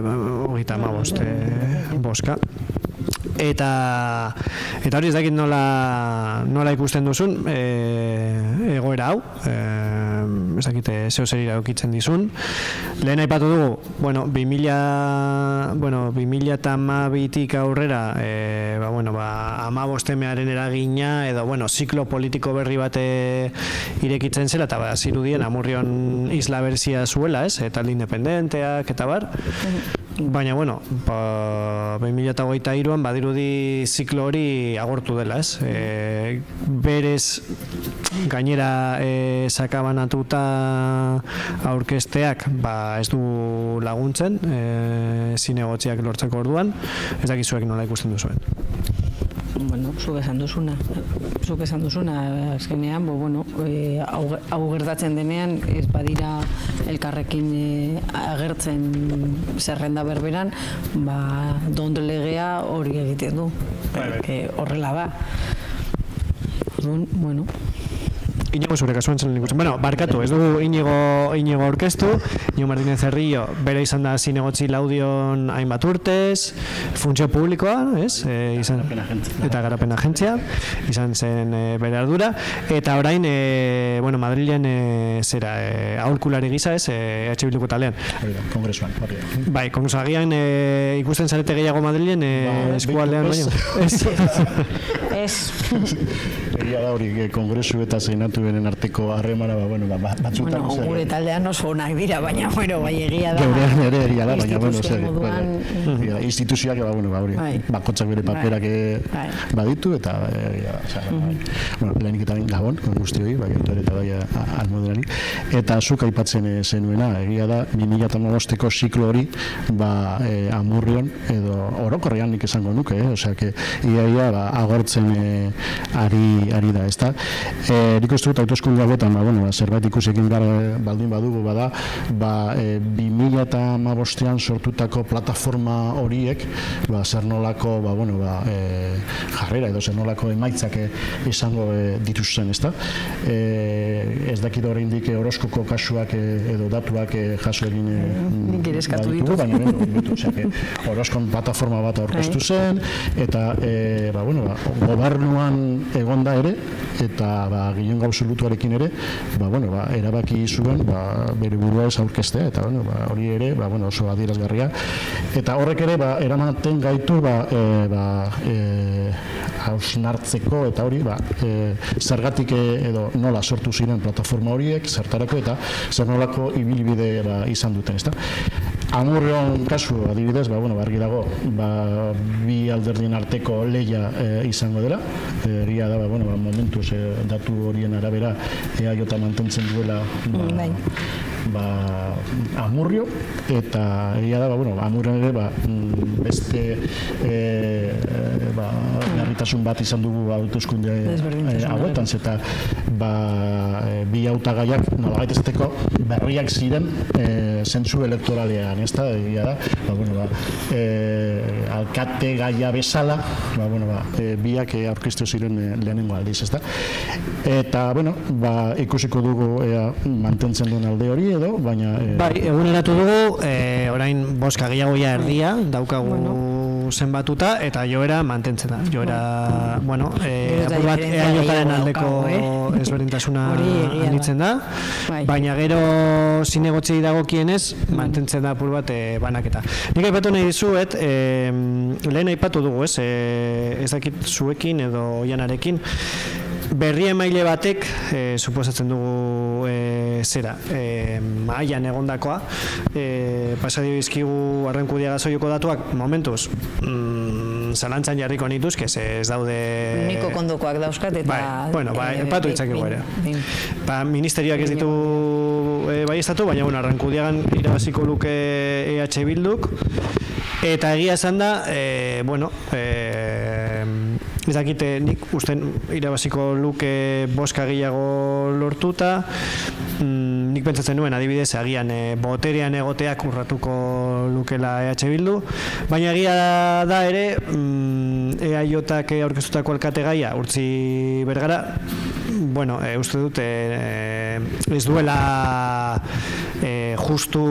35 boska. Eta hori ez dakit nola ikusten duzun egoera hau, ez dakit zeo zer iradokitzen dizun. Lehen aipatu dugu, 2012tik aurrera 15emearen eragina edo ziklo politiko berri bat irekitzen zela, eta zirudien Amurrion isla berzia zuela, talde independenteak eta bar. Baina, 2023an badirudi ziklo hori agortu dela, ez? Berez gainera sakabanatuta aurkezteak ez du laguntzen zinegotziak lortzeko orduan, ez dakizuek nola ikusten duzuen. Zuk esan duzuna, azkenean, hau gertatzen denean, ez badira elkarrekin agertzen zerrenda berberan, legea hori egiten du, horrela da. Inigo zure kasuan zen ikusten. Bueno, barkatu, ez dugu Inigo aurkeztu, Inigo Martínez Herrillo, bere izan da zinegotzi Laudion hainbat urtez, funtzio publikoa, ez? Eta garapen agentzia, izan zen bere ardura, eta orain, bueno, Madrilen zera, aholkulari gisa, ez, EH Bilduko talean. Kongresuan, Bai, kongresuan agian ikusten zarete gehiago Madrilen eskualdean, baina? Ez. Egia da hori, kongresu eta senatu benen arteko harremana, batzutan... Bueno, gure taldean oso onak dira, baina, bai, egia da. Geurean ere egia da, baina, instituzioak, bakotxak bere paperak baditu, eta lehenik eta gabon, guztioi, eta bai almodenari, eta zuk aipatzen zenuena, egia da, 2015ko ziklo hori, Amurrion, edo orokorrean nik esango nuke, ia agortzen ari da, ezta? Nik uste dut hauteskunde hauetan, zerbait ikusekin baldin badugu, 2015an sortutako plataforma horiek, zer nolako jarrera edo zer nolako emaitzak izango dituzten, ezta? Ez dakit oraindik horoskoko kasuak edo datuak jaso egin baditu, baina horoskon plataforma bat aurkeztu zen, eta gobernuan egonda ere, eta gehiengo absolutuarekin ere, erabaki zuen bere burua ez aurkeztea, eta hori ere oso adierazgarria, eta horrek ere eramaten gaitu hausnartzeko, eta hori zergatik edo nola sortu ziren plataforma horiek, zertarako eta zer nolako ibilbide izan duten, ezta? Amurrion kasu adibidez, argi dago, bi alderdien arteko lehia izango dela, egia da, momentuz datu horien arabera EAJ mantentzen duela Amurrio, eta egia da, Amurrion ere beste garritasun bat izan dugu hauteskunde hauetan, eta bi hautagaiak nolabait esateko berriak ziren zentzu elektoralean, ez da, egia da, alkate gaia bezala, biak aurkeztu ziren lehenengo aldiz, ez da. Eta, ikusiko dugu mantentzen duen alde hori edo, baina... Bai, eguneratu dugu, orain boska gehiagoia erdia, daukagu zenbatuta, eta joera mantentzen da. Joera, apur bat EAJaren aldeko ezberdintasuna anitzen da, baina gero zinegotzi dagokienez, mantentzen da apur bat banaketa. Nik aipatu nahi dizuet, lehen aipatu dugu, ez dakit zuekin edo oianarekin, berri emaile batek, suposatzen dugu mailan egondakoa, pasadio bizkigu Arrankudiaga Zoioko datuak, momentuz, zalantzan jarriko nituzke, ez daude... Uniko kondokoak dauzkat eta... Epatu ditzakegu ere. Ministerioak ez ditu baiestatu, baina Arrankudiagan irabaziko luke EH Bilduk, eta egia esan da, ez dakite nik usten irabaziko luke boska gehiago lortuta, nik pentsatzen nuen adibidez agian boterean egoteak urratuko lukela EH Bildu, baina egia da ere EAJak aurkeztutako alkate gaia Urtzi Bergara, uste dut ez duela justu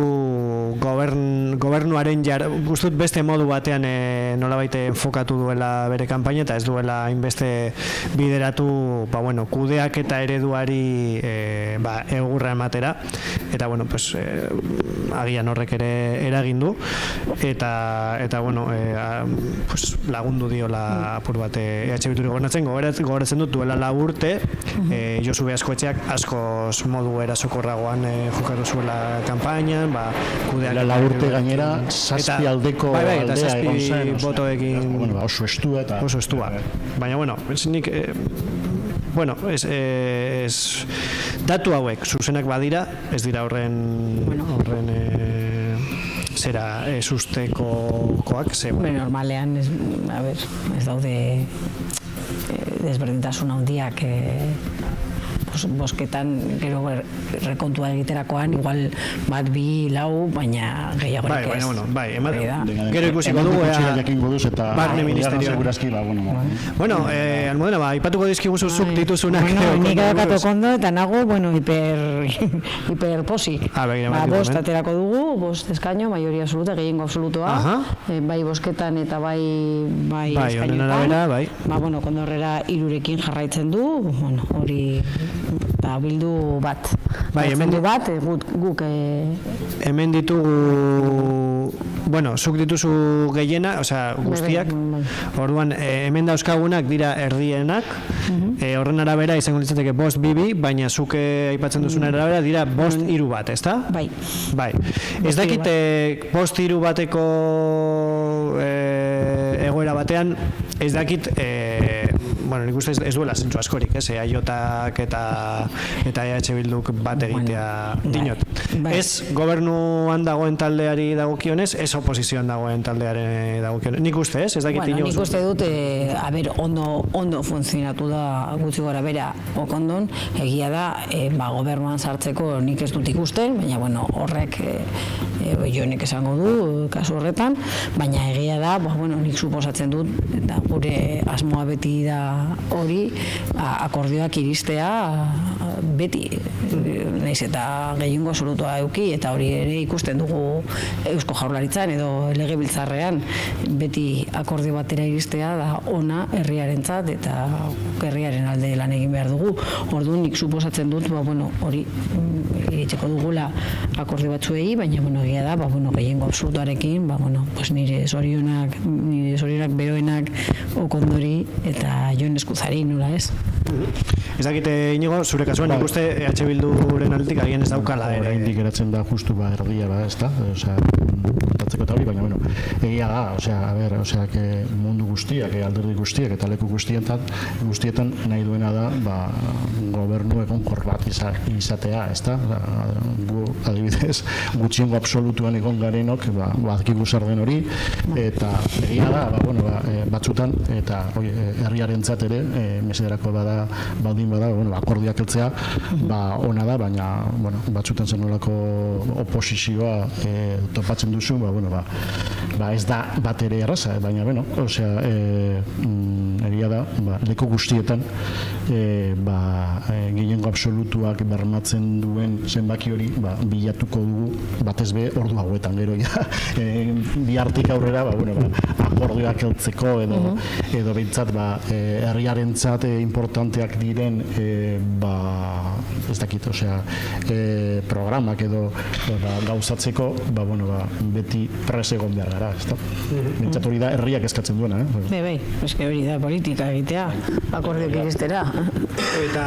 gobernuaren uste dut beste modu batean nolabait enfokatu duela bere kanpaina eta ez duela hainbeste bideratu kudeak eta ereduari egurra ematera eta agian horrek ere eragin du eta lagundu diola apur bat EH Bilduri gogoratzen dut duela 4 urte Josu Beaskoetxeak askoz modu erasokorragoan jokatu zuela kanpainan, kudeak... 4 urte gainera, 7 aldeko aldea egon zen, botoekin... Oso estua eta... Oso estua. Baina, nik... datu hauek zuzenak badira, ez dira horren sustekoak, normalean, ez daude desberdintasun handiak bosketan gero rekontua egiterakoan igual bat, bi, lau, baina gehiagorik ez. Gero ikusiko dugu barne ministerioan. Bueno, Almudena, aipatuko dizkiguzu zuk dituzunak. Nik edakatu kondo eta nago, hiperposi. Bost aterako dugu, bost eskaino, maioria absoluta, gehiengo absolutoa, bai bosketan eta bai eskainoetan. Kondo horrera 3rekin jarraitzen du, hori bildu bat. Bildu bat, guk... Hemen ditugu... zuk dituzu gehiena, guztiak. Orduan, hemen dauzkagunak dira erdienak, horren arabera izango litzateke bost bibi, baina zuk aipatzen duzun arabera dira bost 3 bat, ezta? Bai. Ez dakit bost 3 bateko egoera batean, ez dakit, nik uste ez duela zentzu askorik, EAJak eta EH Bilduk bat egitea dinot. Ez gobernuan dagoen taldeari dagokionez, ez oposizioan dagoen taldearen dagokionez. Nik uste ez dakit inoz. Nik uste dut, ondo funtzionatu da gutxi gora bera okondon, egia da, gobernuan sartzeko nik ez dut ikusten, baina horrek jonek esango du, kasu horretan, baina egia da, nik suposatzen dut, eta gure asmoa beti da hori, akordioak iristea beti, nahiz eta gehiengo absolutua eduki, eta hori ere ikusten dugu Eusko Jaurlaritzan edo Legebiltzarrean, beti akordio batera iristea da ona herriarentzat eta herriaren alde lan egin behar dugu. Orduan nik suposatzen dut, hori iritseko dugula akordio batzuei, baina egia da, gehiengo absolutuarekin, nire zorionak beroenak okondori eta Jon Eskuzari, nola ez? Ez dakite, Inigo, zure kasuan ikuste EH Bilduren aldetik agian ez daukala ere. Oraindik geratzen da justu erdia, ez da? Portatzeko eta hori, baina, egia da, mundu guztiak, alderdi guztiak eta leku guztietan nahi duena da, gobernu egonkor bat izatea, ez da? Gu, adibidez, gutxiengo absolutuan egon garenok, badkigu zer den hori, eta egia da, batzutan, eta herriarentzat ere, mesederako baldin bada, akordiak heltzea, ona da, baina, batzutan zenolako oposizioa topatzen duzu, ez da bat ere erraza, baina, egia da, leku guztietan, gehiengo absolutuak bermatzen duen zenbaki hori, bilatuko dugu, batez be, ordu hauetan, gero, bihartik aurrera, akordioak heltzeko, edo behintzat, herriarentzat importanteak diren, ez dakit, programak edo gauzatzeko, beti pres egon behar gara, ez da? Behintzat hori da, herriak eskatzen duena, eske hori da politika egitea, akordioak iristera. Eta,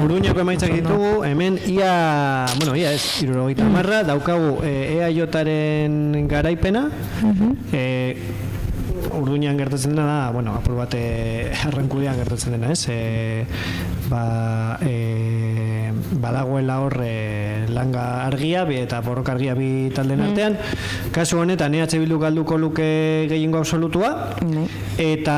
Uruñako emaitzak ditugu, hemen ia ez, 70 daukagu EAJaren garaipena, Urduñan gertatzen dena da, apur bat arrankudean gertatzen dena, ez? Badagoela horre langa argia eta borroka argia bi taldeen artean. Kasu honetan EH Bildu galduko luke gehiengo absolutua, eta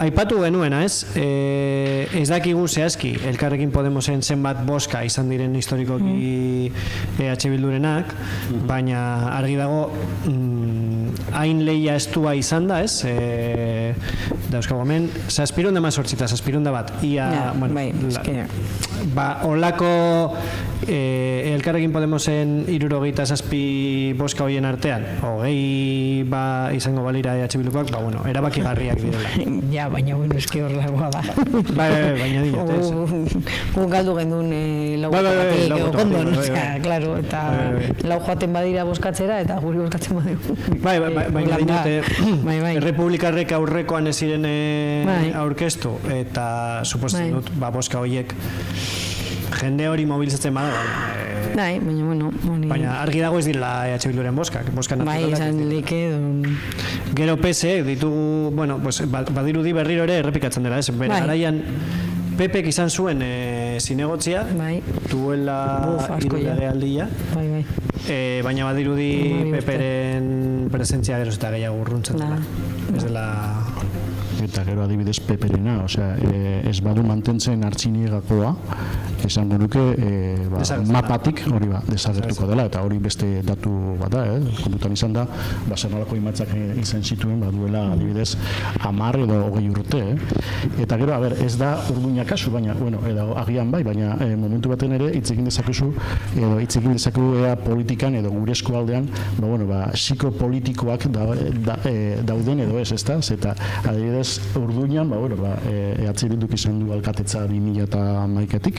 aipatu genuena, ez? Ez dakigu zehazki Elkarrekin Podemosen zenbat bozka izan diren historikoki EH Bildurenak, baina argi dago hain lehia estua izan da, ez? Dauzkago hemen, 718 eta 701 bat. Olako Elkarrekin Podemosen 77 bozka horien artean, izango balira EH Bildukoak, erabakigarriak direla. Ja, baina eski horrelagoa da. Baina dinot, ez? Gu galdu gendun lau kondon, klaro, eta lau joaten badira bozkatzera, eta guri bozkatzen badigu. Baina dinot, Errepublikarrek aurrekoan ez ziren aurkeztu, eta suposten dut, bozka horiek jende hori mobilizatzen bada. Baina argi dago ez direla EH Bilduren bozkak. Izan leke. Gero PSE ditugu, badirudi berriro ere errepikatzen dela, ez? Bere garaian PPek izan zuen zinegotzia, duela hirulegealdia, baina badirudi PPren presentzia geroz eta gehiago urruntzen dela. Ez dela... eta gero adibidez peperena, osea, ez badu mantentzen Artziniagakoa, esango nuke mapatik hori desagertuko dela, eta hori beste datu bada, kontutan izan da, zer nolako imatzak izan zituen, duela adibidez 10 edo 20 urte, eta gero, ez da Urduña kasu, baina, edo agian bai, baina momentu baten ere hitz egin dezakezu, edo hitz egin dezakegu ea politikan edo gure eskualdean, psikopolitikoak dauden edo ez, ezta? Eta adibidez Urduñan, EH Bilduk izan du alkatetza 2011-etik,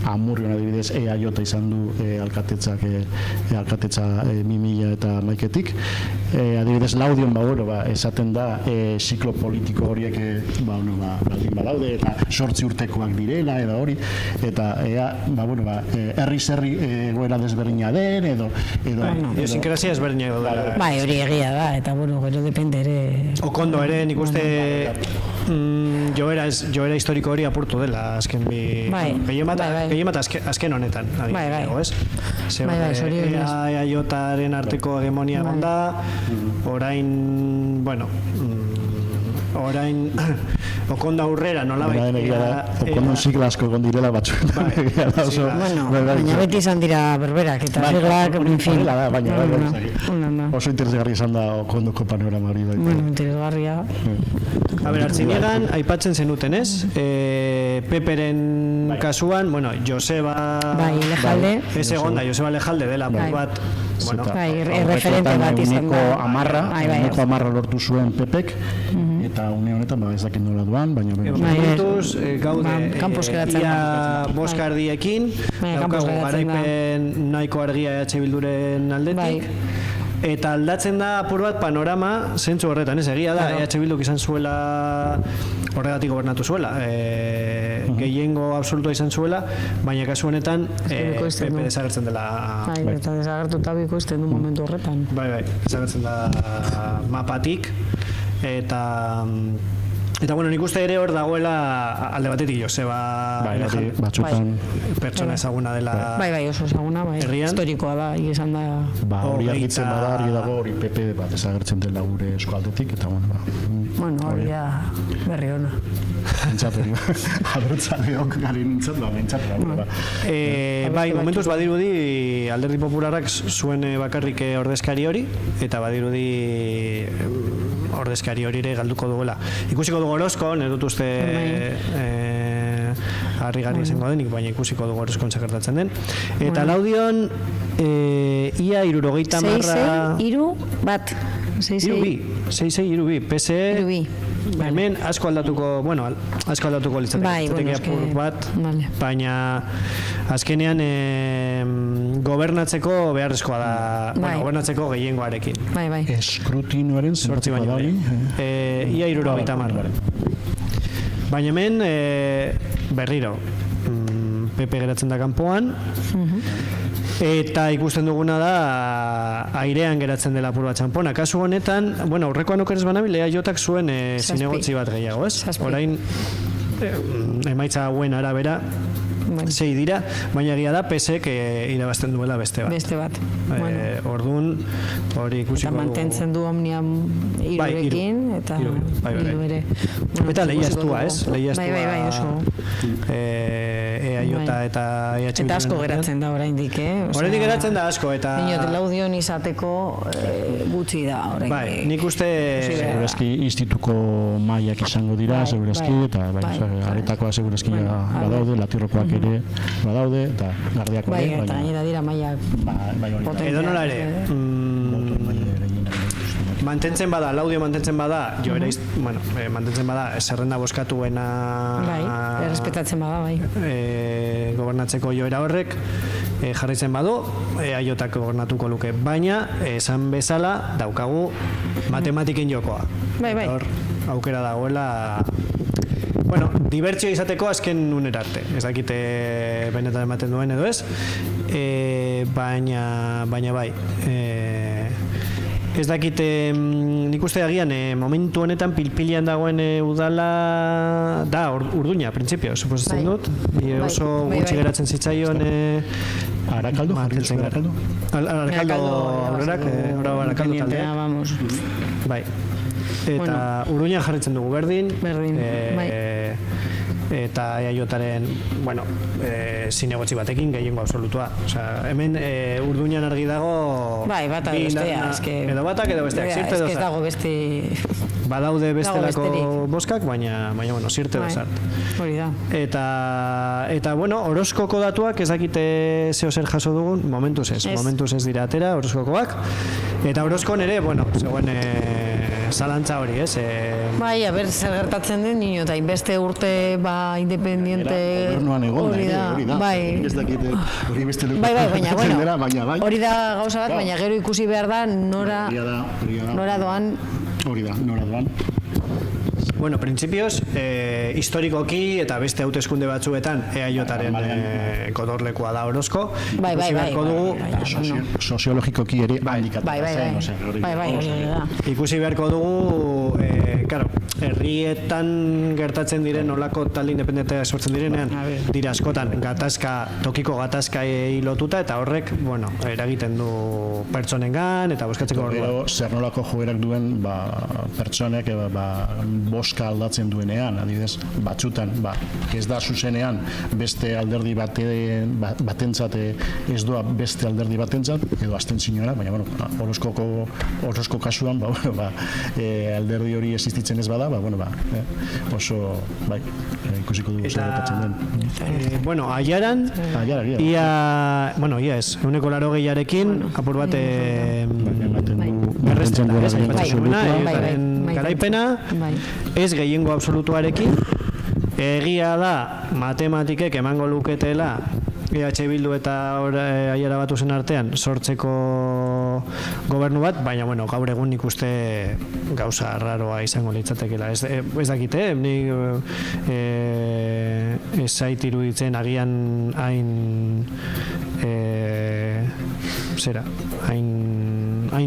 Amurrion adibidez EAJ izan du alkatetza 2011-etik, adibidez Laudion, esaten da ziklo politiko horiek baldin badaude eta 8 urtekoak direla edo hori, eta herri egoera desberdina den edo idiosinkrazia ezberdinak daude. Bai, hori egia da, eta gero depende ere. Okondo ere, nik uste joera historiko hori apurtu dela azken bi... Gehien bat azken honetan. Bai, EAJ-aren arteko hegemonia gonda, orain Okondo aurrera nolabait. Okondo sigla asko egon direla batzuk. Baina beti izan dira berberak, eta siglak, en fin. Baina, oso interesgarri izan da Okondoko panorama hori. Interesgarria. Artziniagan, aipatzen zenuten, ez? Peperen kasuan, Joseba... Bai, Lejalde. Ez egon da, Joseba Lejalde dela, bat... Referente bat izan da. Uneko 10 lortu zuen Pepek, eta une honetan, ez dakit nola duan, baina... Momentuz, gaude, ia boskardiekin, daukagu garaipen nahiko argia EH Bilduren aldetik, eta aldatzen da apur bat panorama zentzu horretan, ez egia da, EH Bilduk izan zuela, horregatik gobernatu zuela, gehiengo absolutua izan zuela, baina kasu honetan PP desagertzen dela... Eta desagertuta bikoizten du momentu horretan. Bai, desagertzen da mapatik, eta nik uste ere hor dagoela alde batetik Joseba batzutan pertsona ezaguna dela oso ezaguna, historikoa da, izan da hori argitzen bada, argi dago hori PP bat ezagertzen dela gure eskualdetik, eta hori da berri hona entzateri abertzaleok gari nintzen bai, momentuz badirudi Alderdi Popularrak zuen bakarrik ordezkari hori, eta badirudi ordezkari hori ere galduko duela. Ikusiko dugu Orozkon, ez dut uste harrigarri izango denik, baina ikusiko dugu Orozkon zagertatzen den. Eta Laudion, ia 70 marra... 6-6, bat. 6-6, PSE... Hemen asko aldatuko litzateke bat, baina azkenean gobernatzeko beharrezkoa da, gobernatzeko gehiengoarekin. Eskrutinoaren zenbatiko da. Ia 70 marra. Baina hemen berriro, PP geratzen da kanpoan, eta ikusten duguna da airean geratzen dela apur bat txanpona. Kasu honetan, aurrekoan okerez banabil, EAJak zuen zinegotzi bat gehiago, ez? Orain, emaitza hauen arabera, 6 dira, baina egia da PSek irabazten duela beste bat. Orduan, hori ikusiko dugu. Eta mantentzen du Omnia irurekin, eta hiru ere. Eta lehiaztua, ez? Lehiaztua EAJ eta EH Bildu. Eta asko geratzen da oraindik, Oraindik geratzen da asko, eta... Laudion izateko gutxi da oraindik. Bai, nik uste... Segurazki instituko mailak izango dira, segurazki, eta aretakoa segurazki badaude, latirrokoak ere badaude, eta gardiako ere. Bai, eta gainera dira mailak edo nola ere, mantentzen bada, Laudio mantentzen bada, mantentzen bada, zerrenda boskatuena... Errespetatzen bada, gobernatzeko joera horrek, jarraitzen badu, EAJak gobernatuko luke. Baina, esan bezala, daukagu matematiken jokoa. Hor, aukera dagoela... Dibertsio izateko azken unerarte. Ez dakite benetan ematen duen edo ez, baina bai. Ez dakite, nik uste agian, momentu honetan pilpilian dagoen udala da Urduña, printzipio, suposatzen dut. Oso gutxi geratzen zitzaion... Arakaldo? Arakaldo aurrerak, Arakaldo taldea. Bai. Eta Urduñan jarritzen dugu berdin. Eta EAJaren, bueno, zinegotzi batekin gehiengo absolutua. Osea, hemen Urduñan argi dago... Bai, bata edo bestea. Edo batak edo besteak, zirte edo zart. Ez dago beste... Badaude bestelako boskak, baina, bueno, zirte edo zart. Hori da. Eta, bueno, horoskoko datuak ez dakite zeo zer jaso dugun, momentuz ez dira atera horoskokoak. Eta horoskon ere, bueno, zegoen zalantza hori, ez? Bai, a ber, zer gertatzen den, nino, eta inbeste urte, independiente... Gobernuan egon da, hori da. Bai, ez dakite, hori beste leku. Bai, baina, bueno, bai. Hori da gauza bat, baina gero ikusi behar da, nora doan. Hori da, nora doan. Bueno, printzipioz, historikoki eta beste hauteskunde batzuetan EAJaren gotorlekua da Orozko. Bai. Soziologikoki ere handikatu. Bai. Ikusi beharko dugu, herrietan gertatzen diren nolako talde independentea sortzen direnean, dira askotan tokiko gatazkai lotuta, eta horrek, bueno, eragiten du pertsonengan eta bozkatzeko orduan. Zer nolako joerak duen pertsonek boska aldatzen duenean, adibidez, batzutan, ez da zuzenean beste alderdi batentzat ez doa beste alderdi batentzat, edo abstentziora, baina, bueno, Orozko kasuan, alderdi hori existitzen ez bada, oso, ikusiko dugu zer gertatzen den. Bueno, Aiaran, ia ez, 80%, apur bat berresten da, ez garaipena, ez gehiengo absolutuarekin, egia da matematikek emango luketela EH Bildu eta Aiara Batuzen artean sortzeko gobernu bat, baina bueno, gaur egun nik uste gauza raroa izango litzatekela. Ez dakite, nik ez zait iruditzen agian hain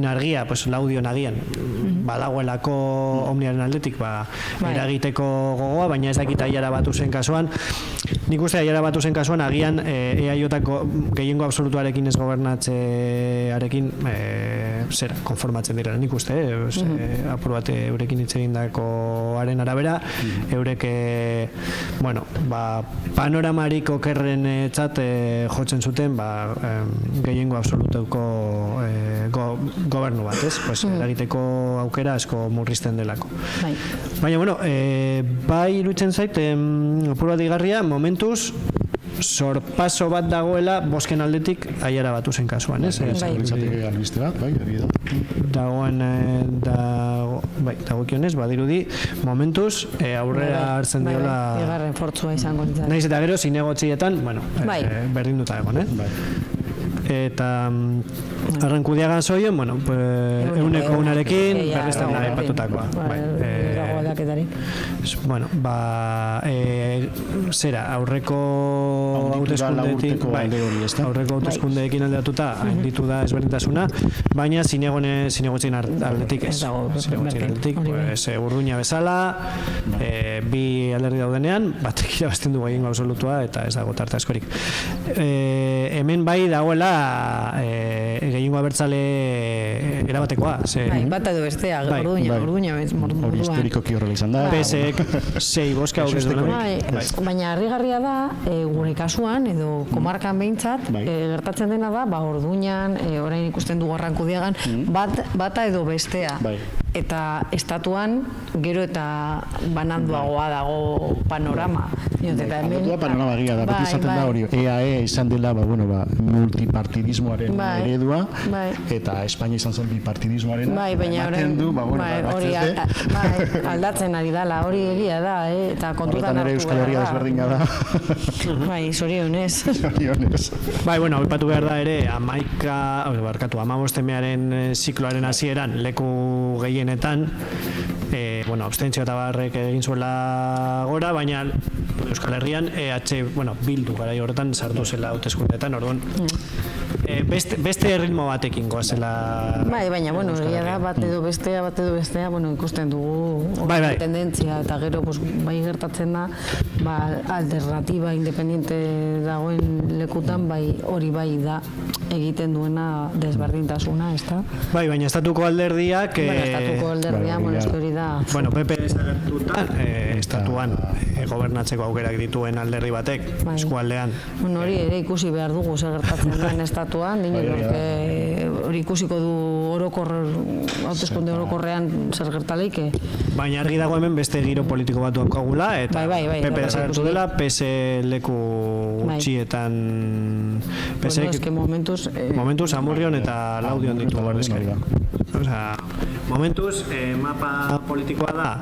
argia, laudion agian badagoelako Omniaren aldetik eragiteko gogoa, baina ez dakit Aiara Batuzen kasuan. Nik uste Aiara Batuzen kasuan agian EAJko gehiengo absolutuarekin ez gobernatzearekin konformatzen dira. Nik uste, apur bat eurekin hitz egindakoaren arabera, eurek panoramarik okerren txat jotzen zuten gehiengo absolutuko gobernu bat, ez? Eragiteko aukera asko murrizten delako. Baina, bueno, bai irutzen zait, apur bat igarria, momentuz, sorpaso bat dagoela bosken aldetik Aiara Batuzen kasuan, ez? Dagokionez, badirudi, momentuz, aurrera hartzen diola... Egarren fortzua izango nintzen. Naiz eta gero, zinegotzietan, berdin duta egon, eta Arrankudiagan zoien, euneko unarekin berresten da epatutakoa. Bueno, aurreko hauteskundeekin aldeatuta handitu da ezberdintasuna, baina zinegotzien aldetik ez. Urduña bezala, bi alderdi daudenean, batek irabazten du gehiengo absolutua eta ez dago tarte askorik. Hemen bai dagoela gehiengo abertzale erabatekoa. Bata edo bestea, Urduña historikoki horrela izan da. PSek 6 boska ez duela. Baina harrigarria da, gure kasuan, edo komarkan behintzat, gertatzen dena da, Urduñan, orain ikusten dugu Arrankudiagan, bata edo bestea. Eta estatuan gero eta bananduagoa dago panorama. Panorama gira da, beti izaten da hori. EAE izan dela multipartidismoaren eredua, eta Espainia izan zen bipartidismoaren ematen du, aldatzen ari dela, hori egia da, eta kontutan hartu Euskal Herria desberdina da. Zorionez. Bueno, aipatu behar da ere, 15 zikloaren hasieran leku gehienetan, abstentzio eta barrek egin zuela gora, baina Euskal Herrian Bildu garai horretan sartu zela hauteskundeetan, orduan beste erritmo batekin goazela. Bai, baina, bueno, egia da, bat edo bestea, bueno, ikusten dugu Bai. tendentzia, eta gero, bai gertatzen da, alternatiba independiente dagoen lekutan, bai hori bai da egiten duena desberdintasuna, ez da? Bai, baina estatuko alderdiak... Estatuko alderdia, hori da... Bueno, PP desagertuta, estatuan gobernatzeko aukerak dituen alderdi batek, eskualdean. Hori ere ikusi behar dugu zer gertatzen den estatuan, hori ikusiko du hauteskunde orokorrean zer gertaleike. Baina argi dago hemen beste giro politiko bat daukagula, eta PP desagertu dela, PS leku gutxietan... Momentuz, Amurrion eta Laudion ditu ordezkari. Momentuz, mapa politikoa da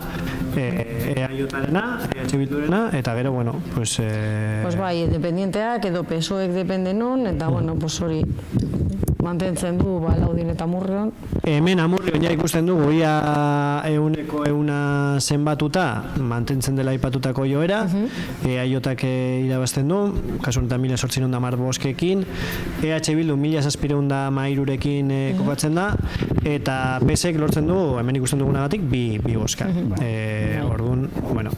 EAJ-arena, EH Bildurena, eta gero, bueno, pues... bai, independienteak edo PSOEk dependenon, eta, bueno, pues hori mantentzen du Laudin eta Amurrion. Hemen Amurrion ja ikusten dugu, ia euneko zenbatuta mantentzen dela aipatutako joera, EAJ-ak irabazten du, kasu honetan 1810 boskekin, EH Bildu 1713 kokatzen da, eta PSek lortzen du, hemen ikusten dugunagatik, bi boska. Orduan, bueno,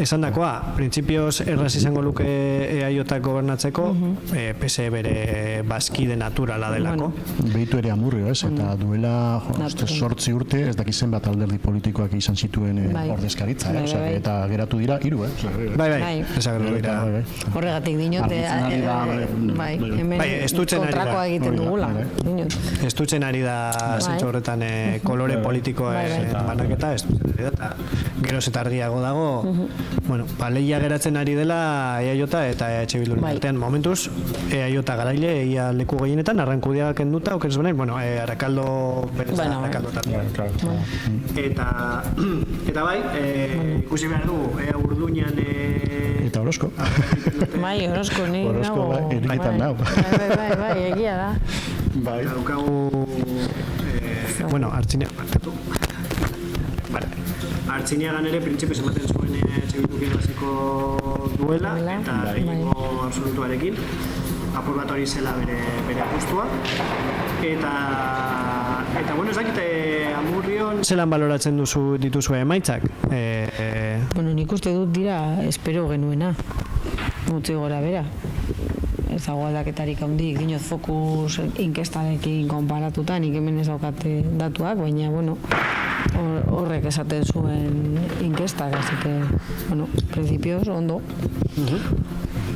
esan dakoa, printzipioz erraz izango luke EAJ-ak gobernatzeko, PS bere bazkide naturala delako. Behitu ere Amurrio, ez? Eta duela 8 urte, ez dakizen bat alderdi politikoak izan zituen ordezkaritza, eta geratu dira 3, Bai, desagertu dira. Horregatik dinote, hemen kontrakoa egiten dugula. Estutzen ari da zentzu horretan kolore politikoen banaketa, estutzen ari da, eta geroz eta argiago dago, bueno, lehia geratzen ari dela EAJ eta EH Bilduren artean momentuz, EAJ garaile, ia leku gehienetan, Arrankudia kenduta, okerez benain, bueno, Arakaldo, Arakaldo eta bai, ikusi behar du, Urduñan... Eta Orozko. Bai, Orozko, ni nago. Orozko, erikitan nau. Bai, egia da. Bai. Daukagu, bueno, Artziniagan ere printzipioz ematen zuen txebituk irabaziko duela, eta gehiago absolutuarekin, apur bat hori zela bere apustua. Eta bueno, ez dakite Amurrion... Zelan baloratzen dituzue emaitzak? Bueno, nik uste dut dira espero genuena, gutxi gora bera. Ez dago aldaketarik handik, dinot fokus inkestarekin konparatuta, nik hemen ez daukate datuak, baina, bueno, horrek esaten zuen inkestak, así que, bueno, principios, ondo.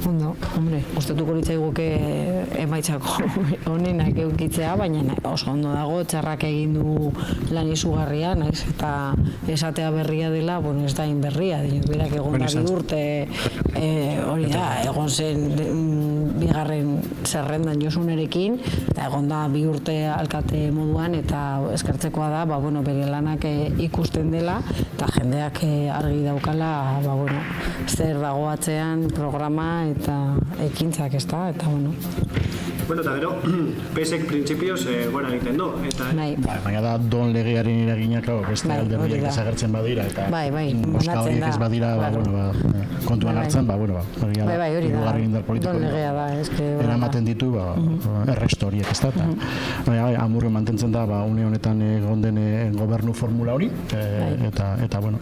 Ondo, hombre, gustatuko litzaiguke emaitzako honenak eukitzea, baina oso ondo dago, txarrak egin du lan izugarria, naiz, eta esatea berria dela, bueno, ez da inberria, berak egon da 2 urte, hori da, egon zen bigarren zerrendan Josunerekin, eta egon da 2 urte alkate moduan, eta eskertzekoa da, bueno, bere lanak ikusten dela, eta jendeak argi daukala, bueno, zer dago atzean programa eta ekintzak, ez da, eta bueno. Bueno, eta gero, PSek printzipioz gora egiten du, eta... Baina da, don legearen iragina, beste alderdiak desagertzen badira, eta boska horiek ez badira, kontuan hartzen, hori da, indar politiko, don legea da, eramaten ditu, erresto horiek, ez da, eta Amurrio mantentzen da, une honetan egon den gobernu formula hori, eta, bueno...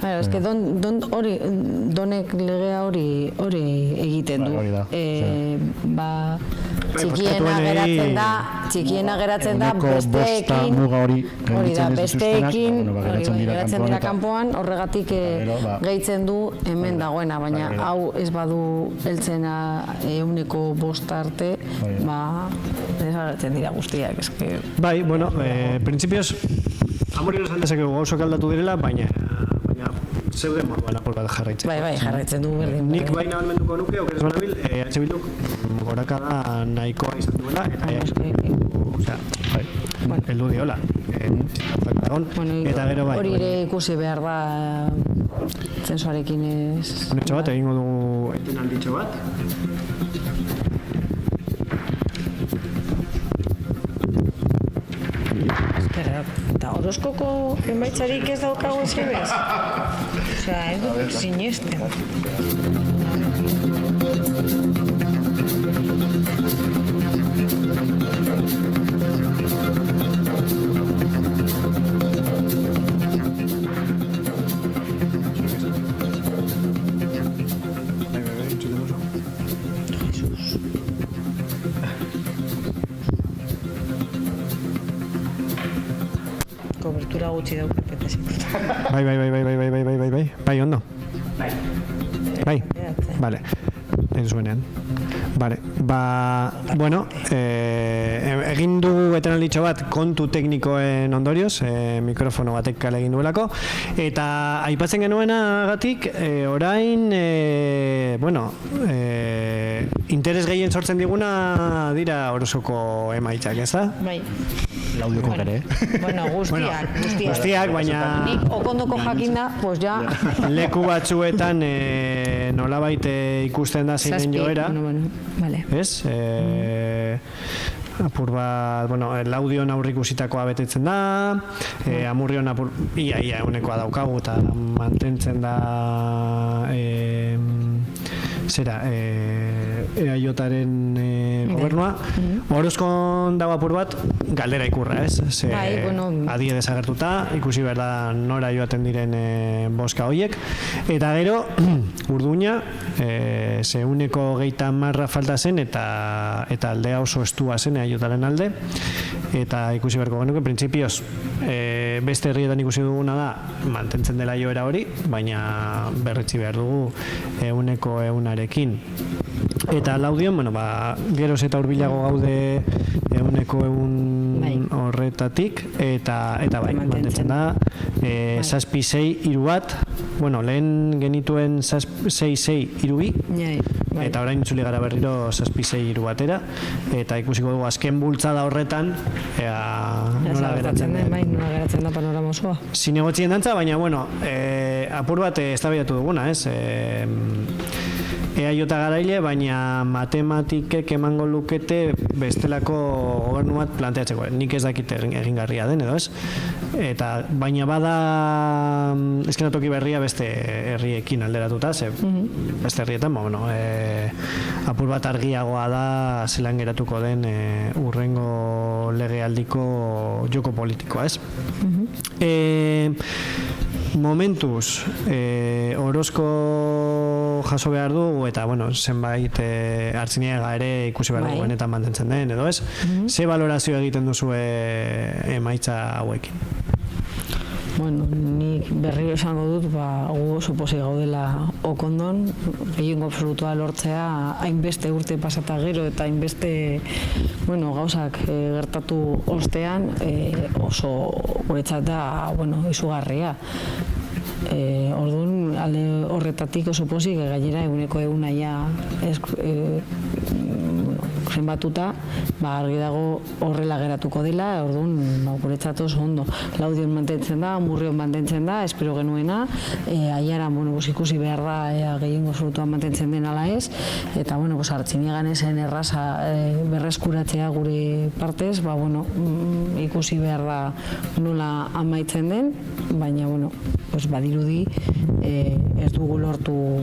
Ez que donek legea hori egiten du, txikiena geratzen da besteekin, hori da, besteekin geratzen dira kanpoan, horregatik gehitzen du hemen dagoena, baina hau ez badu heltzena 105 arte, desagertzen dira guztiak, eske... Bai, bueno, printzipioz, Amurrio esan dezakegu gauzok aldatu direla, baina zeuden moduan apur bat jarraitzen. Bai, jarraitzen du berdin. Nik baina almenduko nuke, okeres banabil, EH Bilduk gorakada nahikoa izan duela, eta heldu diola. Eta gero bai. Hori ere ikusi behar da zensuarekin ez... Honetxo bat, egingo dugu etenalditxo bat. Eta Orozkoko emaitzarik ez daukago zebez? Osea, ez dut sinesten. Kobertura gutxi daukat, Bai, ondo. Bai, vale. Zuenean. Vale, bueno, egin dugu etenalditxo bat kontu teknikoen ondorioz, mikrofono batek kale egin duelako, eta aipatzen genuenagatik, orain, bueno, interes gehien sortzen diguna dira Orosoko emaitzak, ez da? Bai. Laudioko ere. Bueno, guztiak, baina... Nik okondoko jakinda, pues ja... Leku batzuetan nolabait ikusten da zeinen joera. Vale. Ez? Apur bat, bueno, Laudion aurrikusitakoa betetzen da, Amurrion ia egunekoa daukagu eta mantentzen da EAJaren gobernua. Orozkon dago apur bat galdera ikurra, ez? Adie desagertuta, ikusi behar da nora joaten diren boska horiek. Eta gero, Urduña, zeuneko 30 falta zen eta aldea oso estua zen EAJaren alde. Eta ikusi beharko genuke, printzipioz, beste herrietan ikusi duguna da mantentzen dela joera hori, baina berretsi behar dugu euneko eunarekin. Eta Laudion, bueno, geroz eta hurbilago gaude euneko eun horretatik, eta bai, mantentzen da, 6-6-3 bat, bueno, lehen genituen 6-6-3 bi, eta orain itzuli gara berriro 6-6-3 batera, eta ikusiko dugu azken bultzada horretan, nola geratzen den. Nola geratzen da panorama osoa. Zinegotzien dantza, baina, bueno, apur bat eztabaidatu duguna, ez? EAJ garaile, baina matematikek emango lukete bestelako gobernu bat planteatzeko. Nik ez dakit egingarria den, edo ez? Eta baina bada eskenatoki berria beste herriekin alderatuta, beste herrietan, bueno, apur bat argiagoa da zelan geratuko den urrengo legealdiko joko politikoa, ez? Momentuz, Orozko jaso behar du, eta, bueno, zenbait Artziniega ere ikusi behar dugu benetan mantentzen den, edo ez? Ze valorazio egiten duzu emaitza hauekin? Bueno, nik berriro esango dut, gu oso pozik gaudela Okondon, gehiengo absolutua lortzea, hainbeste urte pasata gero eta hainbeste, bueno, gauzak gertatu ostean, oso guretzat da, bueno, izugarria. Orduan, alde horretatik oso pozik, gainera eguneko egunaia zenbatuta, argi dago horrela geratuko dela, orduan, guretzat oso ondo. Laudion mantentzen da, Amurrion mantentzen da, espero genuena, Aiaran, bueno, ikusi behar da gehiengo absolutuan mantentzen den ala ez, eta, bueno, Artziniegan ezen erraza berreskuratzea gure partez, bueno, ikusi behar da nola amaitzen den, baina, bueno, badirudi ez dugu lortu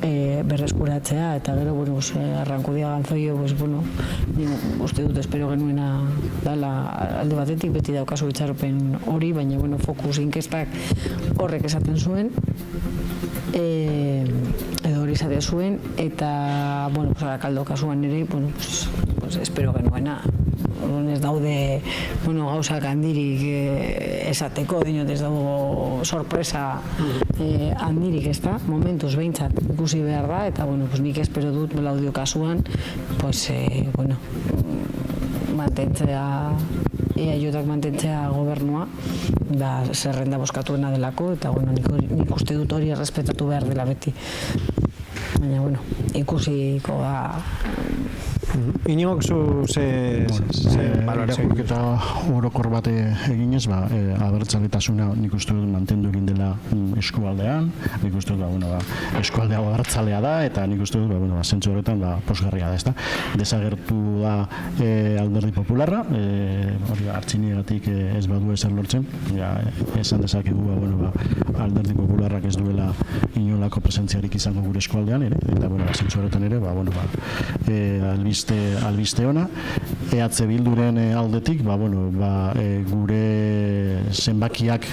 berreskuratzea, eta gero, bueno, Arrankudia Gantzoio, bueno, uste dut espero genuena dala alde batetik, beti daukazu itxaropen hori, baina, bueno, fokus inkestak horrek esaten zuen, edo hori esaten zuen, eta, bueno, Arakaldo kasuan ere, bueno, espero genuena, ez daude, bueno, gauzak handirik esateko, dinot ez dago sorpresa handirik, ez da, momentuz behintzat ikusi behar da, eta, bueno, nik espero dut Laudio kasuan, bueno, mantentzea, EAJak mantentzea gobernua, zerrenda bozkatuena delako, eta, bueno, nik uste dut hori errespetatu behar dela beti. Baina, bueno, ikusiko da. Inigok zu ze balorazio eta orokor bat eginez, abertzaletasuna nik uste dut mantendu egin dela eskualdean, nik uste dut eskualdea abertzalea da, eta nik uste dut zentzu horretan posgarria da, ezta. Desagertu da Alderdi Popularra, hori Artziniegatik ez badu ezer lortzen, esan dezakegu Alderdi Popularrak ez duela inolako presentziarik izango gure eskualdean ere, eta zentzu horretan ere, albiste ona. EH Bilduren aldetik, gure zenbakiak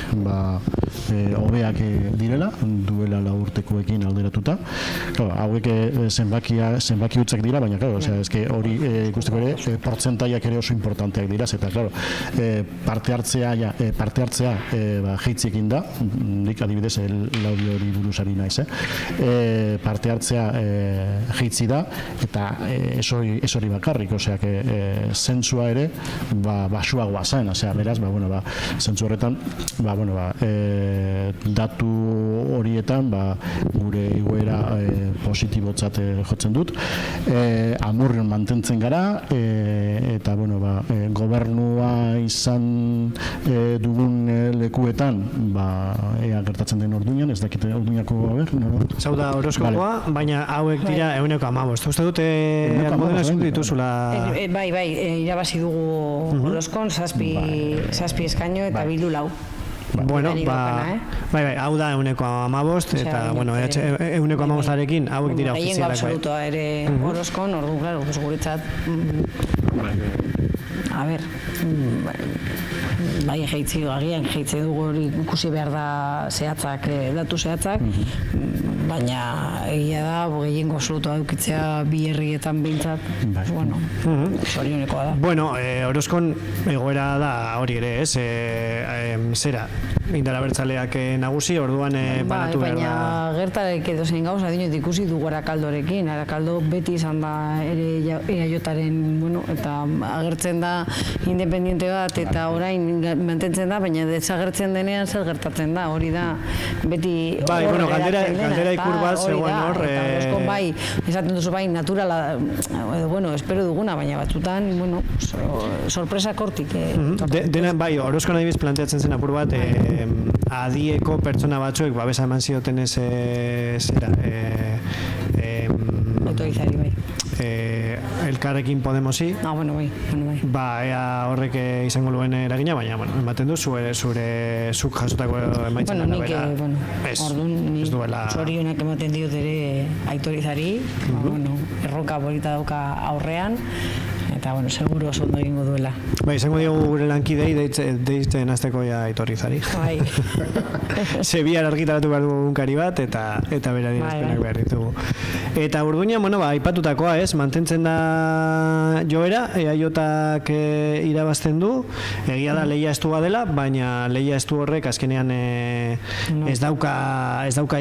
hobeak direla, duela 4 urtekoekin alderatuta. Claro, hauek zenbaki hutsak dira, baina claro, hori ikusteko ere portzentaiak ere oso importanteak dira, eta claro, parte hartzea jeitzekin da, nik adibidez laudio hori buruzari naiz, parte hartzea jeitzi da, eta ez hori bakarrik, zentzua ere basuagoa zen, beraz, zentzu horretan, datu horietan gure igoera positibotzat jotzen dut, Amurrion mantentzen gara, eta gobernua izan dugun lekuetan ea gertatzen den Orduñan, ez dakite Orduñako Zau da horoskopoa, baina hauek dira 115. Uste dute almoden esun dituzula... Bai, irabazi dugu horoskon, 7 eskaino eta bildu 4. Bueno, hau da 115, eta 115arekin hauek dira ofizialak. Gehiengo absolutoa ere horoskon, orduan, claro, guretzat... A ber, agian jeitze dugu hori ikusi behar da datu zehatzak, baina egia da, gehiengo absolutoa edukitzea bi herrietan behintzat, zorionekoa da. Bueno, horoskon egoera da hori ere, ez? Zera, indar abertzaleak nagusi, orduan banatu behar da... Baina gertarek edo zein gauza dinot ikusi dugu Arakaldorekin. Arakaldo beti izan da ere EAJaren, eta agertzen da independiente bat, eta orain mantentzen da, baina desagertzen denean zer gertatzen da, hori da beti galdera ikur bat zegoen hor... Eta horoskon esaten duzu naturala, edo, espero duguna, baina batzutan, sorpresa kortik. Dena, horoskon adibidez planteatzen zen apur bat, adieko pertsona batzuek babesa eman zioten ez zera... Autorizari, bai. Elkarrekin Podemosi. Ea horrek izango luen eragina, baina ematen du zuk jasotako emaitzen dena bera. Orduan, zorionak ematen diot ere Autorizari, erronka polita dauka aurrean, eta, seguro oso ondo egingo duela. Izango diogu gure lankidei deitzen azteko Autorizari. Bai. Bihar argitaratu behar dugu egunkari bat, eta bera dirazpenak behar ditugu. Eta Orduña, aipatutakoa, mantentzen da joera, EAJak irabazten du, egia da lehia estua dela, baina lehia estu horrek azkenean ez dauka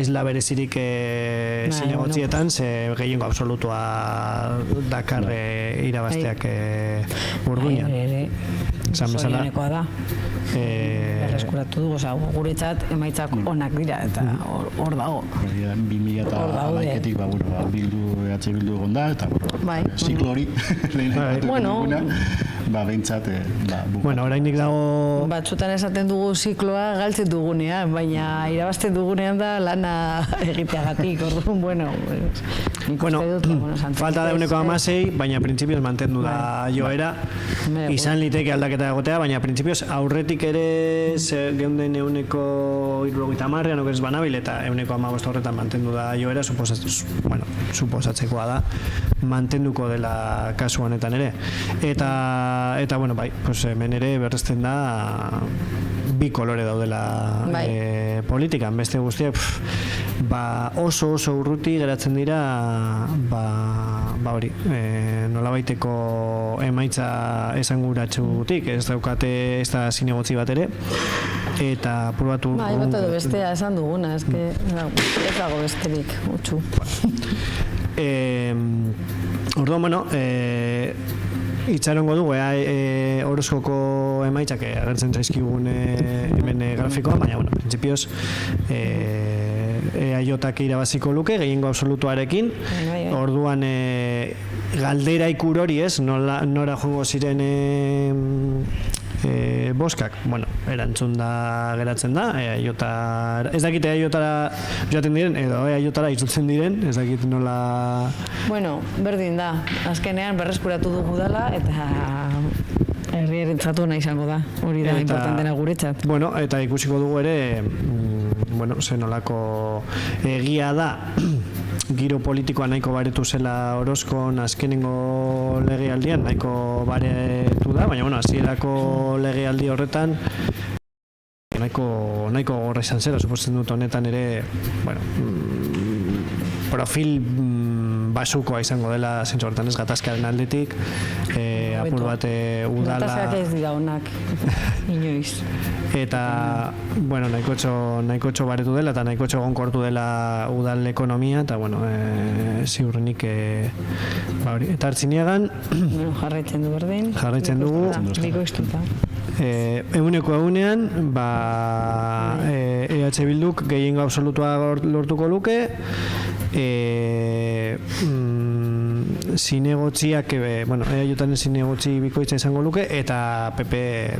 isla berezirik zinegotzietan, ze gehiengo absolutua dakar irabazteak Orduña. Zorionekoa da. Berreskuratu dugu, guretzat emaitzak onak dira, eta hor dago. 2011etik bildu egon da, eta ziklo hori behintzat orainik dago... Batzutan esaten dugu zikloa galtzen dugunean, baina irabazten dugunean da lana egiteagatik, orduan, falta da 1,6, baina printzipioz mantendu da joera, izan liteke aldaketa egotea, baina printzipioz aurretik ere geunden 1,70an okerez banabil, eta 1,15 horretan mantendu da joera, suposatzekoa da, mantenduko dela kasu honetan ere. Eta hemen ere berrezten da bi kolore daudela politikan, beste guztiak oso urruti geratzen dira hori, nolabaiteko emaitza esanguratsutik, ez daukate ez da zinegotzi bat ere, eta probatu... Bata edo bestea esan duguna, ez dago besterik, utxu. Orduan, itxarongo dugu, horoskoko emaitzak agertzen zaizkigun hemen grafikoa, baina, printzipioz, EAJak irabaziko luke, gehiengo absolutuarekin, orduan galdera ikur hori ez, nora joango ziren boskak, erantzun da geratzen da, ez dakit EAJara joaten diren, edo EAJara itzultzen diren, ez dakit nola... Berdin da, azkenean berreskuratu dugu dela, eta herriarentzat ona izango da, hori da importantena guretzat. Eta ikusiko dugu ere, zenolako egia da, giro politikoa nahiko baretu zela Orozkon azkenengo legealdian, nahiko baretu da, baina hasierako legealdi horretan nahiko gorra izan zera, suposten dut honetan ere, bueno, profil basukoa izango dela, zentzu horretan ez gatazkaren aldetik, apur bat udala... Gatazkak ez dira honak, inoiz. Eta, bueno, nahikotxo baretu dela, eta nahikotxo gonkortu dela udal ekonomia, eta, bueno, ziurrenik, eta Artziniagan... Jarraitzen du berdin. Jarraitzen dugu. Bikoiztuta. Eguneko egunean, EH Bilduk gehiengo absolutua lortuko luke, zinegotziak, EAJen zinegotzi bikoitza izango luke, eta PP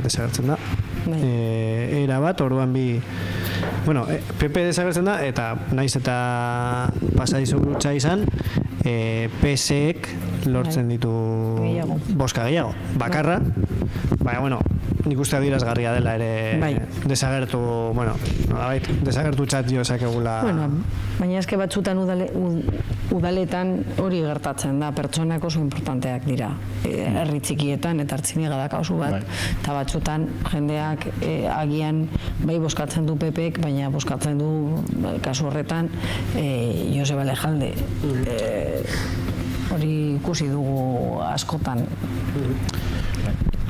desagertzen da. Era bat, orduan PP desagertzen da, eta naiz eta pasadizurutza izan, PSek lortzen ditu boska gehiago. Bakarra, nik uste adierazgarria dela ere desagertu, desagertu txat jo esakegula. Baina eske batzutan udaletan hori gertatzen da, pertsonak oso importanteak dira, herri txikietan eta Artziniega da kausu bat, eta batzutan jendeak agian bai boskatzen du PPek, baina boskatzen du kasu horretan Joseba Lejalde. Hori ikusi dugu askotan.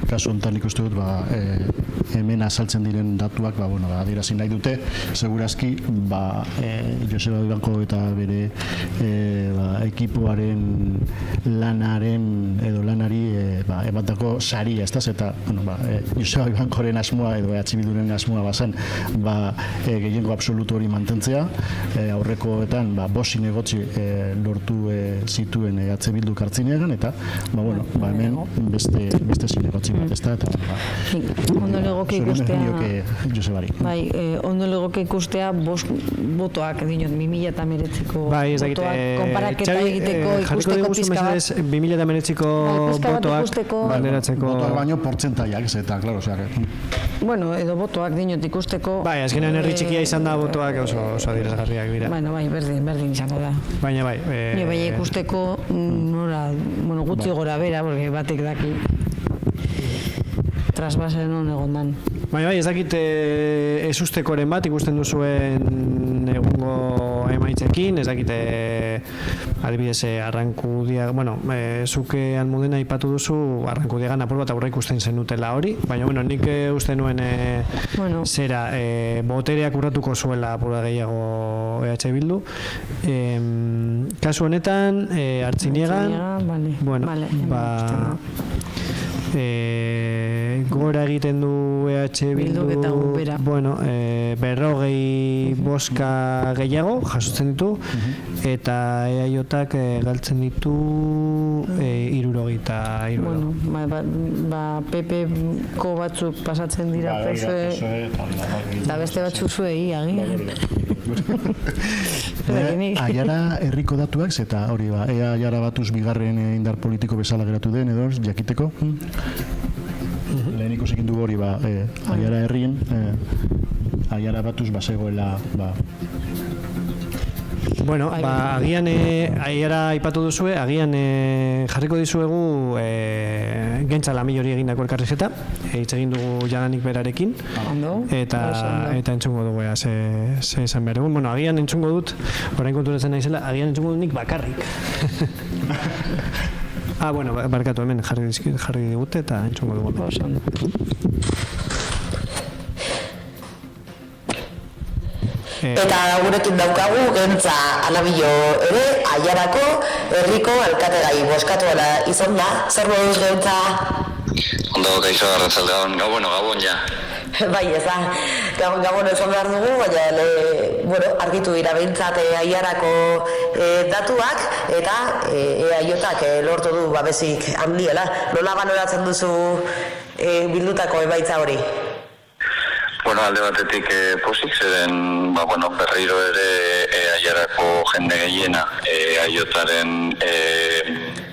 Kasu honetan ikuste dut, hemen azaltzen diren datuak, adierazi nahi dute, segurazki, Joseba Ibanko eta bere ekipoaren lanari ematako saria, ez da, eta Joseba Ibankoren asmoa edo EH Bilduren asmoa bazen, gehiengo absolutu hori mantentzea, aurrekoetan, bost zinegotzi lortu zituen EH Bilduk Artziniagan, eta, hemen beste zinegotzi bat, ez da, eta ondo legoke ikustea bai, ondo legoke ikustea bost botoak dinot 2019ko botoak konparaketa egiteko ikusteko pizka bat 2019ko botoak balderatzeko botoak baino portzentaiak eta claro, edo botoak dinot ikusteko azkenean herri txikia izan da botoak oso adierazgarriak dira berdin izango da baina ikusteko gutxi gora bera porque batek daki trasbasen hon egondan. Ez dakit ezustekoren bat ikusten duzuen egungo emaitzekin, ez dakit adibidez Arrankudia, zuke Almudena aipatu duzu Arrankudiagan apur bat aurre ikusten zenutela hori, baina nik uste nuen zera botereak urratuko zuela apur bat gehiago EH Bildu. Kasu honetan Artziniegan gora egiten du EH Bildu berrogei boska gehiago jasotzen ditu eta EAJak galtzen ditu 63. PP-ko batzuk pasatzen dira PSOE eta beste batzuk zuei agian. Aiara herriko datuak, eta hori ea Aiara batuz bigarren indar politiko bezala geratu den, edo jakiteko? Lehen ikusekin dugu hori, Aiara herrien, Aiara batuz bazegoela, agian Aiara aipatu duzue, agian jarriko dizuegu Gentza Lamillori egindako elkarrizketa, hitz egin dugu jadanik berarekin, eta entzungo dugu ze esan behar egun. Agian entzungo dut, orain konturatzen naizela, agian entzungo dut nik bakarrik. Barkatu hemen jarri digute eta entzungo dugu. Eta gurekin daukagu Gentza Lamillo ere Aiarako herriko alkategai boskatuela izan da. Zer moduz Gentza? Ondo, kaixo, arratsaldeon, gabon ja. Bai, ez da, gabon esan behar dugu, baina argitu dira behintzat Aiarako datuak eta EAJak lortu du babesik handiela. Nola baloratzen duzu bildutako emaitza hori? Alde batetik pozik, zeren berriro ere Aiarako jende gehiena EAJaren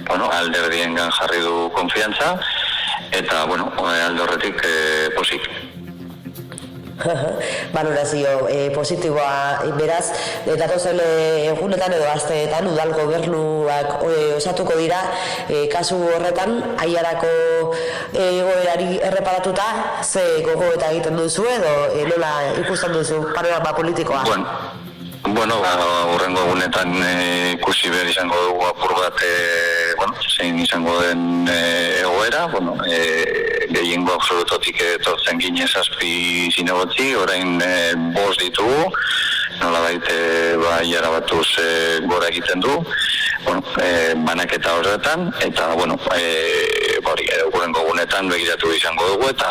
alderdiengan jarri du konfiantza eta alde horretik pozik. Valorazio positiboa beraz, datozen egunetan edo asteetan udal gobernuak osatuko dira, kasu horretan Aiarako egoerari erreparatuta, ze gogo eta egiten duzu edo nola ikusten duzu panorama politikoa? Bueno, hurrengo egunetan ikusi behar izango dugu apur bat zein izango den egoera, gehiengo absolutotik etortzen gine 7 zinegotzi, orain 5 ditugu, nolabait jarabatuz gora egiten du, banaketa horretan, eta hurrengo egunetan begiratu izango dugu, eta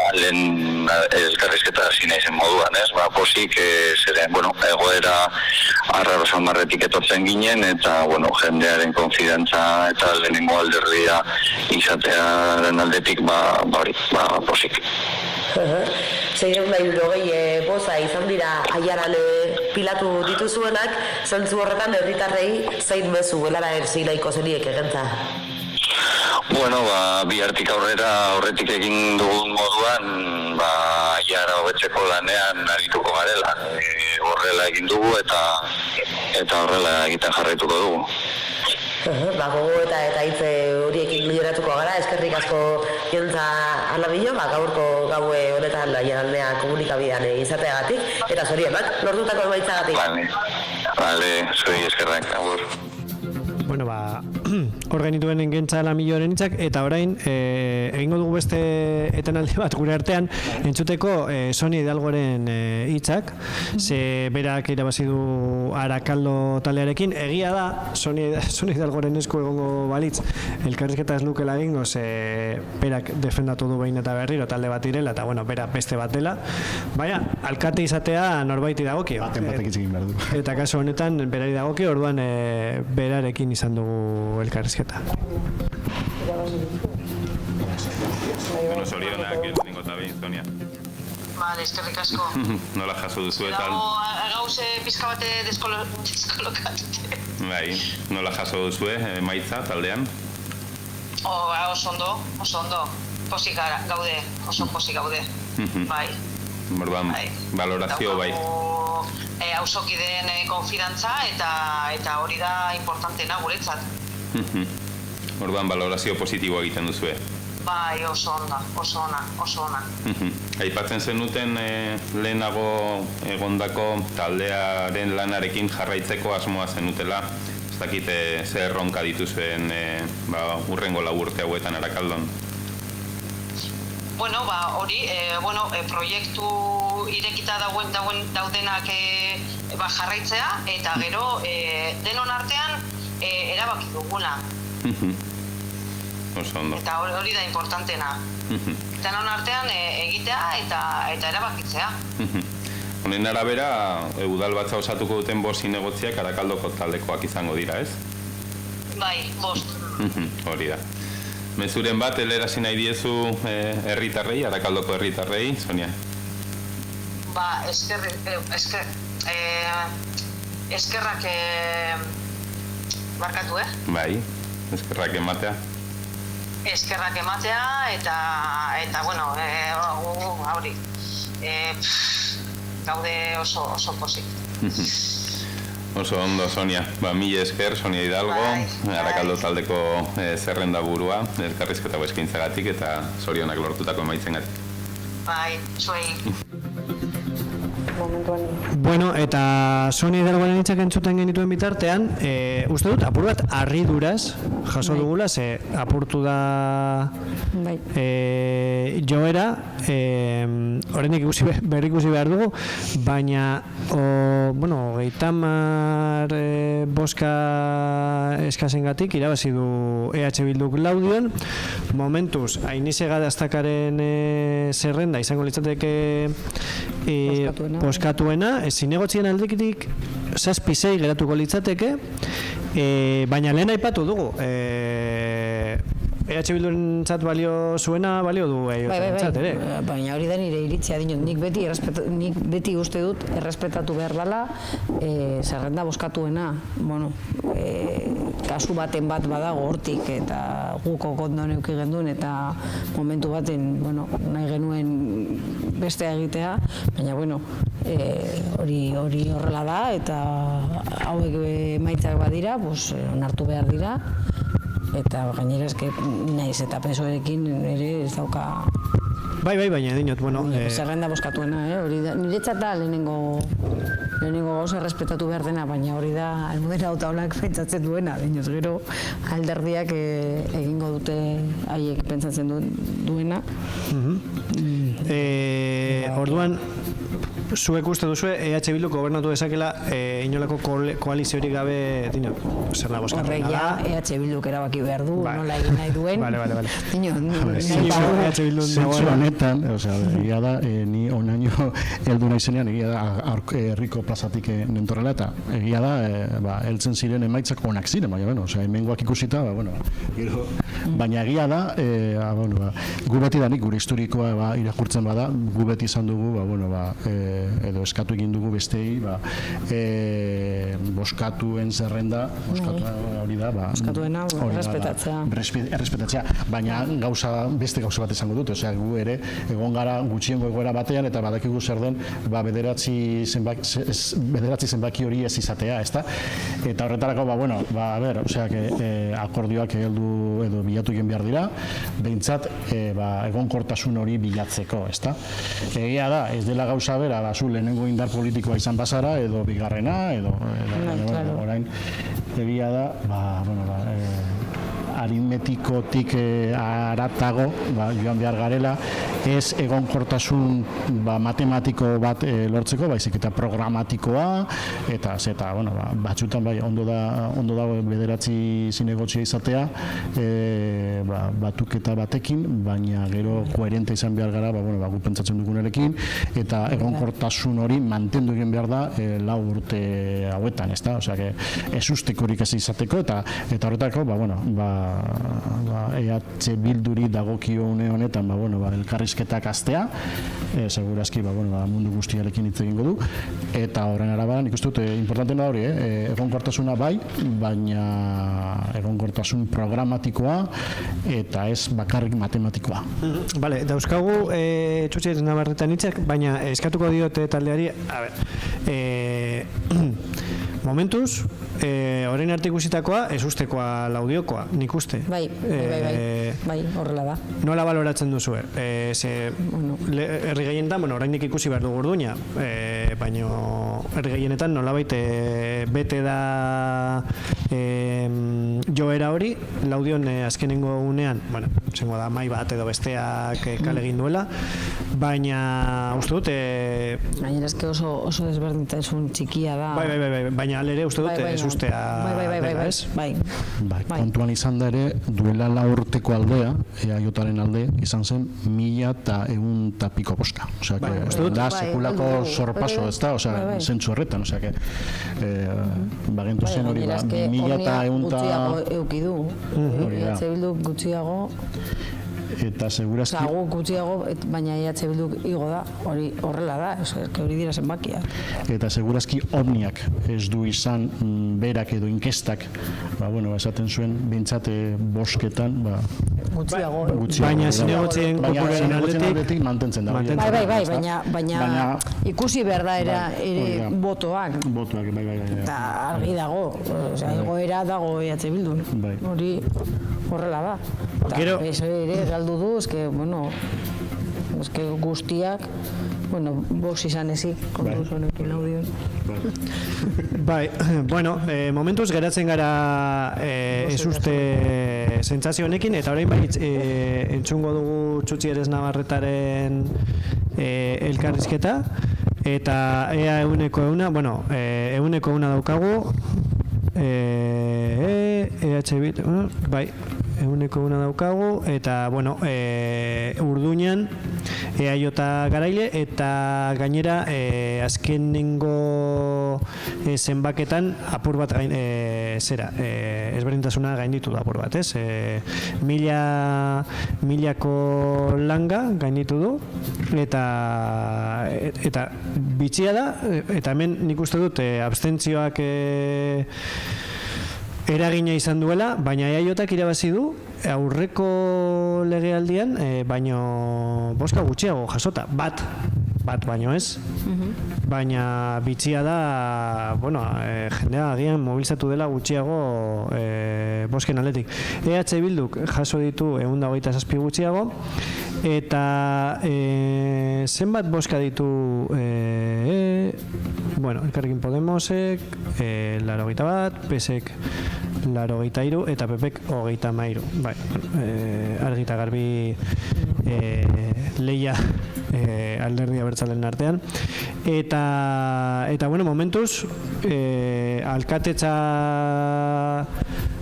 lehen elkarrizketa hasi naizen moduan, posik zeren, egoera arraro samarretik etortzen ginen, eta, jendearen konfidantza eta lehenengo alderdia izatearen aldetik, posik. 660 boza izan dira Aiaran pilatu dituzuenak, zentzu horretan herritarrei zein mezu belara erzi nahiko zeniek egentza? Bihartik aurrera horretik egin dugun moduan, Aiara hobetzeko lanean arituko garela. Horrela egin dugu eta horrela egiten jarraituko dugu. Gogo eta hitze horiekin lideratuko gara, eskerrik asko jontza Alabilo, gaurko gaue honetan Aiaraldea komunikabidean izateagatik, eta zorionak, lortutako emaitzagatik. Bale, zuri eskerrak, agur. Hor genituen engentza Alabioren hitzak, eta orain egingo dugu beste etenaldi bat gure artean entzuteko Sonia Hidalgoren hitzak, ze berak irabazi du Arakaldo taldearekin. Egia da, Sonia Hidalgoren esku egongo balitz, elkarrizketa ez lukela egingo, ze berak defendatu du behin eta berriro talde bat direla, eta bera beste bat dela, alkate izatea norbaiti dagokio. Batek itzikin behar du. Eta kasu honetan berari dagokio, orduan berarekin izan dugu elkarrizketa. Zorionak, lehenengo eta behin, Sonia. Eskerrik asko. Nola jaso duzu eta... Gauze pizka bate deskolokatute. Nola jaso duzu, emaitza taldean? Oso ondo. Posik gaude, oso posik gaude. Orduan, valorazio bai. Hauzokideen konfidantza eta hori da importantena guretzat. Orduan, valorazio positiboa egiten duzue. Oso ona. Aipatzen zenuten lehenago egondako taldearen lanarekin jarraitzeko asmoa zenutela. Ez dakite zer erronka dituzuen hurrengo 4 urte hauetan Arakaldon. Hori, proiektu irekita daudenak jarraitzea, eta gero denon artean erabaki dugula. Eta hori da importantena. Denon artean egitea eta erabakitzea. Honen arabera, udal batza osatuko duten 5 zinegotziak Arakaldoko taldekoak izango dira, ez? 5. Hori da. Mezuren bat, helarazi nahi diezu herritarrei, Arakaldoko herritarrei, Sonia? Eskerrak barkatu, eskerrak ematea. Eskerrak ematea, eta hori, gaude oso posik. Oso ondo, Sonia. Mila esker, Sonia Hidalgo, Arakaldo taldeko zerrenda burua, elkarrizketa eskintzagatik eta zorionak lortutako emaitzengatik. Zuei. Eta Sonia Hidalgoren hitzak entzuten genituen bitartean, uste dut, apur bat harriduraz jaso dugula, ze apurtu da joera, horrenik berrikusi behar dugu, baina 30 boska eskasengatik irabazi du EH Bilduk Laudion. Momentuz, Ainize Gadaztakaren zerrenda izango litzateke boskatuena, zinegotzien aldekitik 7-6 geratuko litzateke, baina lehen aipatu dugu, EH Bilduren txat balio zuena, balio du txat ere. Baina hori da nire iritzia dinot, nik beti uste dut errespetatu behar dela zerrenda boskatuena. Kasu baten bat badago hortik eta guko kondon euki genduen eta momentu baten nahi genuen beste egitea, baina hori horrela da eta hauek emaitzak badira, onartu behar dira eta gainera eske naiz eta PSOErekin ere ez dauka Bai, baina dinot, bueno... Zerrenda boskatuena, hori da, niretzat da lehenengo gauza errespetatu behar dena, baina hori da almudena hautaolak pentsatzen duena, dinot, gero alderdiak egingo dute haiek pentsatzen duena. Orduan, zuek uste duzue, EH Bildu gobernatu dezakela inolako koaliziorik gabe, dino, zer da boskatu horrek ja, EH Bilduk erabaki behar du, nola egin nahi duen. Zentzu honetan, egia da, ni onaino heldu naizenean, egia da, herriko plazatik nentorrela, eta egia da, heltzen ziren emaitzak onak ziren, baina, hemengoak ikusita, baina egia da, gu beti danik, gure historikoa irakurtzen bada, gu beti izan dugu, edo eskatu egin dugu bestei, boskatuen zerrenda, hori da, boskatuena, errespetatzea, baina beste gauza bat izango dut, gu ere, egon gara gutxiengo egoera batean, eta badakigu zer den, bederatzi zenbaki hori ez izatea, ezta? Eta horretarako, akordioak heldu edo bilatu egin behar dira, behintzat, egonkortasun hori bilatzeko, ezta? Egia da, ez dela gauza bera, zu lehenengo indar politikoa izan bazara, edo bigarrena, edo orain, egia da, aritmetikotik aratago joan behar garela, ez egonkortasun matematiko bat lortzeko, baizik eta programatikoa, eta batzutan ondo dago bederatzi zinegotzia izatea, batuketa batekin, baina gero koherente izan behar gara, gu pentsatzen dugunerekin, eta egonkortasun hori mantendu egin behar da 4 urte hauetan, ez da? Ez ustekorik ez izateko, eta horretako, EH Bilduri dagokio une honetan, elkarrizketak aztea, segurazki mundu guztiarekin hitz egingo du, eta horren arabera nik uste dut importantena hori, egonkortasuna bai, baina egonkortasun programatikoa eta ez bakarrik matematikoa. Bale, dauzkagu Txutxez Navarretan hitzak, baina eskatuko diote taldeari, momentuz, orain arte ikusitakoa, ez ustekoa laudiokoa, nik uste. Bai, horrela da. Nola baloratzen duzue? Herri gehienetan, oraindik ikusi behar dugu Orduña, baina herri gehienetan nolabait bete da joera hori, laudion azkenengo unean, zengo da mai bat edo besteak kale egin duela, baina uste dut... Gainera eske oso desberdintasun txikia da. Bai, baina alere uste dut ez ustea... Bai. Kontuan izan da ere, duela 4 urteko aldea, EAJaren alde, izan zen 1.100 eta piko boska. Da sekulako sorpaso, ez da, zentzu horretan, bagentu zen hori, 1.100 gutxiago eukidu, EH Bildu gutxiago, eta segurazki... gutxiago, baina EH Bildu igo da, hori horrela da, hori dira zenbakia. Eta segurazki omniak ez du izan berak edo inkestak, esaten zuen, bintzate bosketan, gutxiago. Baina zinegotzien kopuruaren aldetik mantentzen da. Bai, baina ikusi behar da ere botoak. Botoak, bai. Eta argi dago, egoera dago EH Bildun, hori horrela da. Eta ere galdu du, guztiak, box izan ezik, kontu zonekin laudion. Bai, momentuz geratzen gara ez uste sentsazio honekin, eta orain bai entzungo dugu Txutxez Navarretaren elkarrizketa, eta ea euneko euna daukagu, EH Bildu, bai, euneko una daukagu, eta, Urduñan EAJ garaile, eta gainera azkenengo zenbaketan apur bat ezberdintasuna gainditu da apur bat, ez? Milako langa gainditu du, eta bitxia da, eta hemen nik uste dut abstentzioak eragina izan duela, baina EAJak irabazi du aurreko legealdian, baino boska gutxiago jasota, bat bat baino ez, baina bitxia da, bueno, jendea agian mobilizatu dela gutxiago bosken aldetik. EH Bilduk jaso ditu 127 gutxiago, eta zenbat boska ditu bueno, Elkarrekin Podemosek 81, PSek 83 eta PPek 33. Bai, argi eta garbi leia alderdi abertzalen artean. Eta bueno, momentuz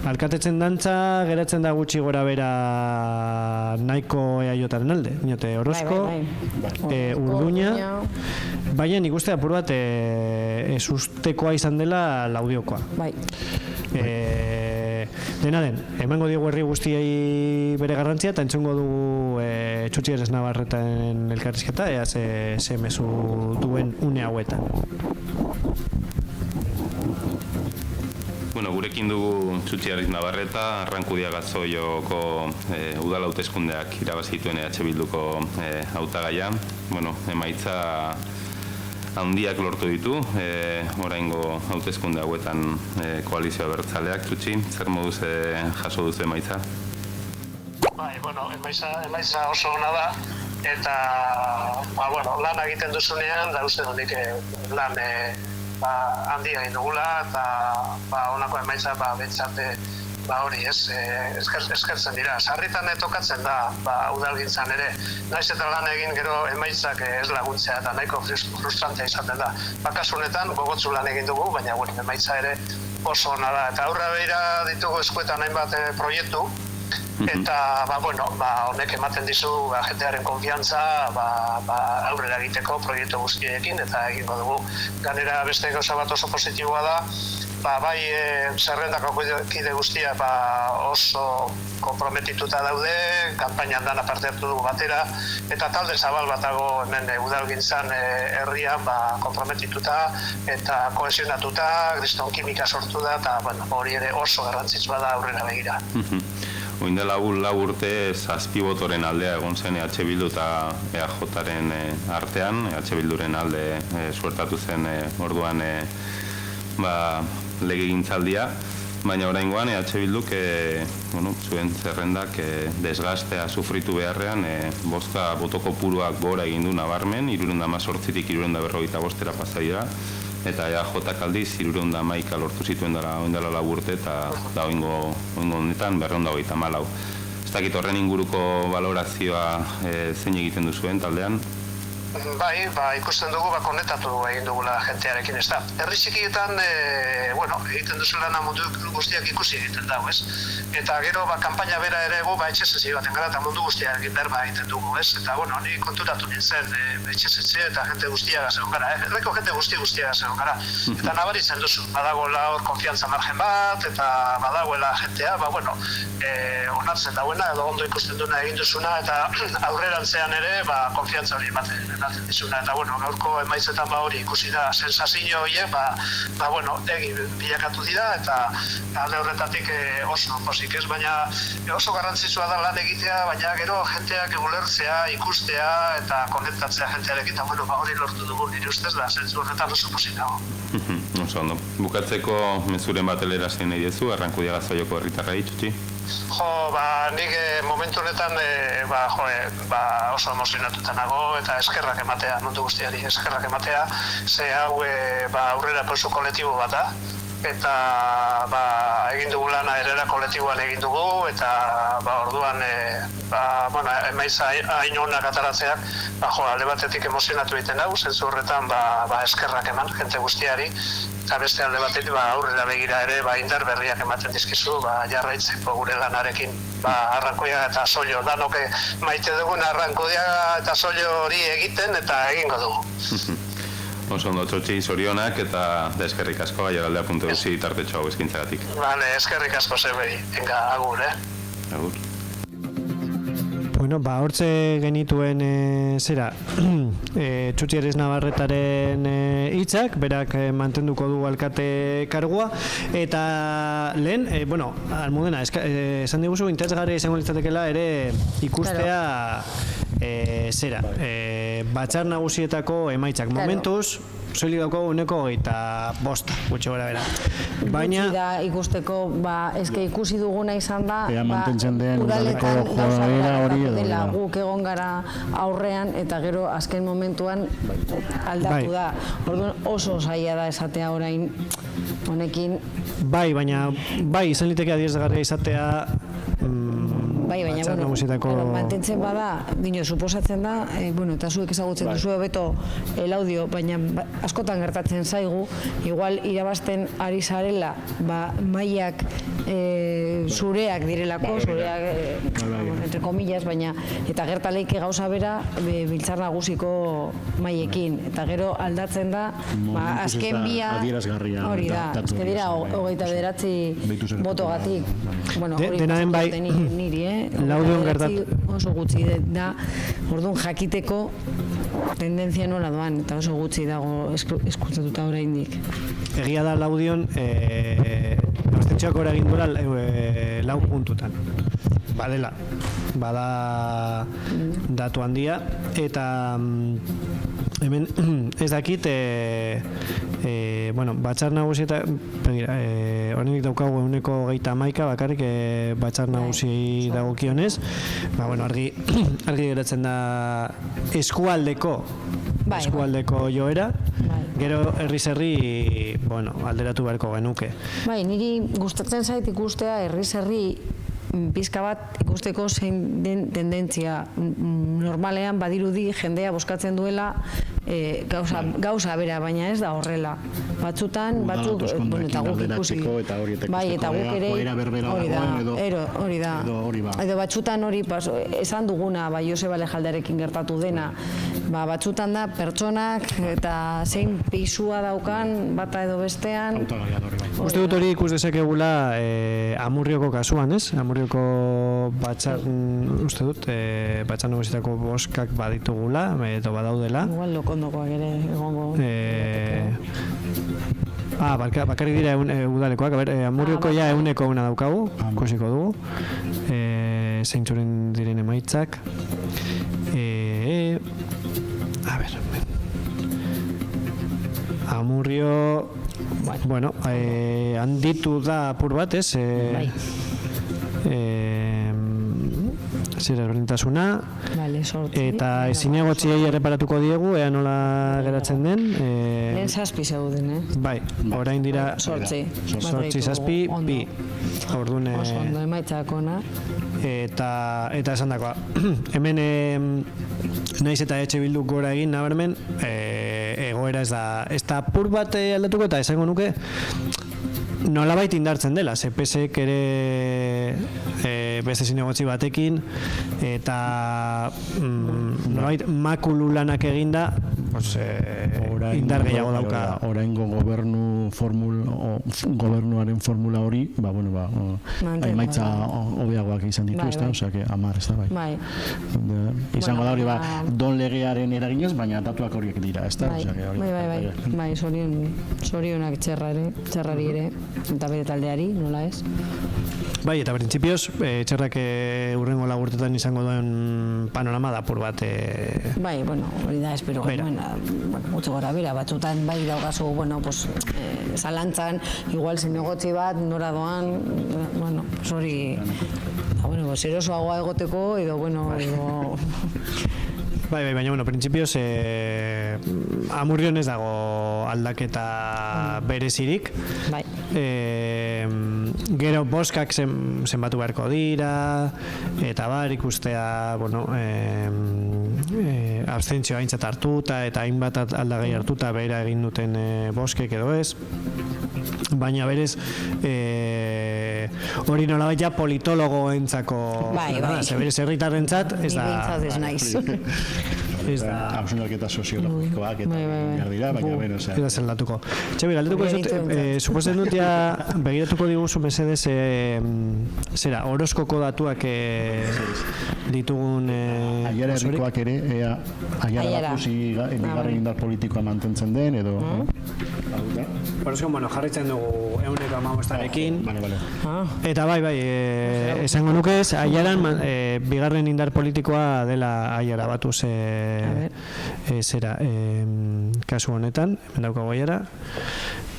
alkatetzen dantza geratzen da gutxi gora bera nahiko eaiotaren alde. Inote Orozko, Urduña, baina nik uste apur bat ezustekoa izan dela Laudiokoa. Bai. Dena den, emango diogu herri guztiei bere garrantzia eta entzungo dugu Txutxi Eres Navarreten elkarrizketa, ea ze mezu duen une hauetan. Bueno, gurekin dugu Txutxi Eres Navarreta, Arrankudia Gazoioko udal hauteskundeak irabazituen EH Bilduko hautagaia. Bueno, emaitza handiak lortu ditu, oraingo hauteskunde hauetan koalizio abertzaleak. Txutxi, zer moduz jaso duzu emaitza? Bai, bueno, emaitza oso ona da, eta bueno, lan egiten duzunean, da uste honik lan handia egin dugula, eta honako emaitza bentsate hori eskertzen dira. Sarritan tokatzen da udalgintzan ere, naiz eta lan egin gero emaitzak ez laguntzea eta nahiko frustrantea izaten da. Kasu honetan gogotsu lan egin dugu, baina emaitza ere oso ona da. Eta aurra begira ditugu eskuetan hainbat proiektu, eta honek ematen dizu jendearen konfiantza aurrera egiteko proiektu guztiekin eta egingo dugu. Gainera beste gauza bat oso positiboa da, bai zerrendako kide guztia oso konprometituta daude, kanpainan dana parte hartu dugu batera, eta talde zabal batago hemen udalgintzan herrian konprometituta eta kohesionatuta, kriston kimika sortu da, eta hori ere oso garrantzitsua da aurrera begira. Oindela lau urte zazpibotoren aldea egon zen EH Bildu eta EAJaren artean, EH Bilduren alde suertatu zen orduan legegintzaldia, baina oraingoan EH Bilduk zuen zerrendak desgastea sufritu beharrean bozka botoko puruak gora egin du nabarmen, 318tik 345 pasa dira, eta EAJak aldiz 311 lortu zituen oindela lau urte eta oingo honetan 234. Ez dakit horren inguruko valorazioa zein egiten duzuen taldean? Bai, ikusten dugu konektatu egin dugula jentearekin, ez da. Herri txikietan, egiten duzu lana mundu guztiak ikusi egiten dago, ez? Eta gero, kanpaina bera ere gu, etxezetxe baten gara eta mundu guztiarekin berba egiten dugu, ez? Eta, ni konturatu nintzen etxezetxe eta jente guztiaga zegoen gara, herriko jente guztiaga zegoen gara. Eta nabaritzen duzu, badagoela hor konfiantza margen bat, eta badagoela jentea, onartzen dauena, edo ondo ikusten duena egin duzuna, eta aurrerantzean ere, konfiantza hori ematen dizuna, eta gaurko emaitzetan hori ikusi da sensazio horiek, egi bilakatu dira, eta alde horretatik oso pozik ez, baina oso garrantzitsua da lan egitea, baina gero jenteak ulertzea, ikustea, eta konektatzea jentearekin, eta hori lortu dugu nire ustez da, zentzu horretan oso pozik dago. Oso ondo. Bukatzeko mezuren bat helarazi nahi diezu, Arrankudia Gazoioko herritarrei, Txutxi? Nik momentu honetan oso emozionatuta nago eta eskerrak ematea, mundu guztiari eskerrak ematea, ze hau aurrera pauso kolektibo bat da, eta egin dugu lana erera kolektiboan egin dugu, eta orduan emaitza hain honak ataratzeak, alde batetik emozionatu egiten dago, zentzu horretan eskerrak eman, jente guztiari, eta beste alde batetik aurrera begira ere indar berriak ematen dizkizu jarraitzeko gure lanarekin. Arrankudia eta Soilo, danok maite dugun Arrankudia eta Soilo hori egiten eta egingo dugu. Oso ondo, Txotxi, zorionak eta eskerrik asko aiaraldea.eus tartetxo hau eskintzagatik. Vale, eskerrik asko zerbei, agur, Agur. Bueno, hortze genituen Txutxi Eres Navarretaren hitzak, berak mantenduko du alkate kargua, eta lehen, Almudena, esan diguzu interesgarria izango litzatekeela ere ikustea zera, batzar nagusietako emaitzak momentuz, soilik daukagu 125 gutxi gora bera. Baina da ikusteko, eske ikusi duguna izan da, Ea mantentzen den udaletan udaleko gauza joera bera hori gertatu edo, dela, ja. guk egon gara aurrean eta gero azken momentuan aldatu da. Orduan oso zaila da esatea orain honekin. bai, baina bai, izan liteke adierazgarria izatea Bai, baina, batzar nagusietako mantentzen bada, suposatzen da, eta zuek ezagutzen duzu hobeto elaudio, baina askotan gertatzen zaigu, igual irabazten ari zarela, mailak zureak direlako, zureak, entre comillas, baina, eta gertaleike gauza bera biltzar nagusiko mailekin, eta gero aldatzen da, azken bia, hori da, azken dira, 29 botogatik, dena den bai, niri, Laudion gertatu. Oso gutxi da, orduan jakiteko tendentzia nola doan, eta oso gutxi dago eskutzatuta oraindik. Egia da Laudion, abstentxoak ora egin duela 4 puntutan. Badela, bada datu handia, eta hemen ez dakit, batzar nagusieta, horrenik daukagu 121 bakarrik batzar nagusi dagokionez, argi geratzen da eskualdeko joera, gero herri alderatu beharko genuke. Bai, niri gustatzen zait ikustea herri pizka bat ikusteko zein den tendentzia. Normalean badirudi jendea boskatzen duela gauza bera, baina ez da horrela. Batzutan, eta guk ikusi. Bai, eta guk ere, hori da. Edo batzutan hori, esan duguna, Joseba Lejaldearekin gertatu dena, batzutan da pertsonak eta zein pisua daukan bata edo bestean. Uste dut hori ikus dezakegula Amurrioko kasuan, ez? Amurrioko batzar nagusietako boskak baditugula, edo badaudela. Igual lokondokoak ere egongo. Bakarrik dira udalekoak, Amurrioko ja 100 daukagu, ikusiko dugu. Zeintzuren diren emaitzak. Amurrio, handitu da apur bat, ez? Zera berdintasuna, eta ezinegotziei erreparatuko diegu, ea nola geratzen den. Lehen 7 zeuden, Bai, orain dira 8, 7, 2. Oso ondo emaitzak ona. Eta esan dakoa, hemen naiz eta Bilduk gora egin nabarmen, egoera ez da apur bat aldatuko, eta esango nuke nolabait indartzen dela, PSek ere beste zinegotzi batekin, eta nolabait makulu lanak eginda, indar gehiago dauka. Oraingo gobernuaren formula hori, emaitza hobeagoak izan ditu, ez da, osea, 10, ez da, bai. Izango da hori, don legearen eraginez, baina datuak horiek dira, ez da? Bai, zorionak txerrari ere, eta bere taldeari, nola ez? Bai, eta printzipioz, txerrak urrengo lagurtetan izango duen panorama da apur bat. Bai, hori da, espero genuen, gutxi gora bera, batzutan bai daukazu, zalantzan, igual zinegotzi bat, nora doan, hori, zerosoagoa egoteko, edo, Bai, baina, printzipioz, Amurrion ez dago aldaketa berezirik. Bai. Gero boskak zenbatu beharko dira, eta ikustea, abstentzioa aintzat hartuta, eta hainbat aldagai hartuta behera egin duten boskek edo ez. Baina berez, hori nolabait ja politologoentzako, berez herritarrentzat, ez da... Ni bintzat ez naiz. Ez da... Hausnarketa soziologikoak eta behar dira, baina beno, Ez da zelatuko. Txabi, galdetuko ez dut, suposten dut ja, begiratuko diguzu mesedez, zera, horoskoko datuak ditugun... Aiara herrikoak ere, aiara bakusi bigarren indar politikoa mantentzen den, edo... Horrezko, bueno, jarritzen dugu 115arekin. Eta bai, esango nukez, aiaran bigarren indar politikoa dela aiara batuz zera, kasu honetan, hemen daukago aiara.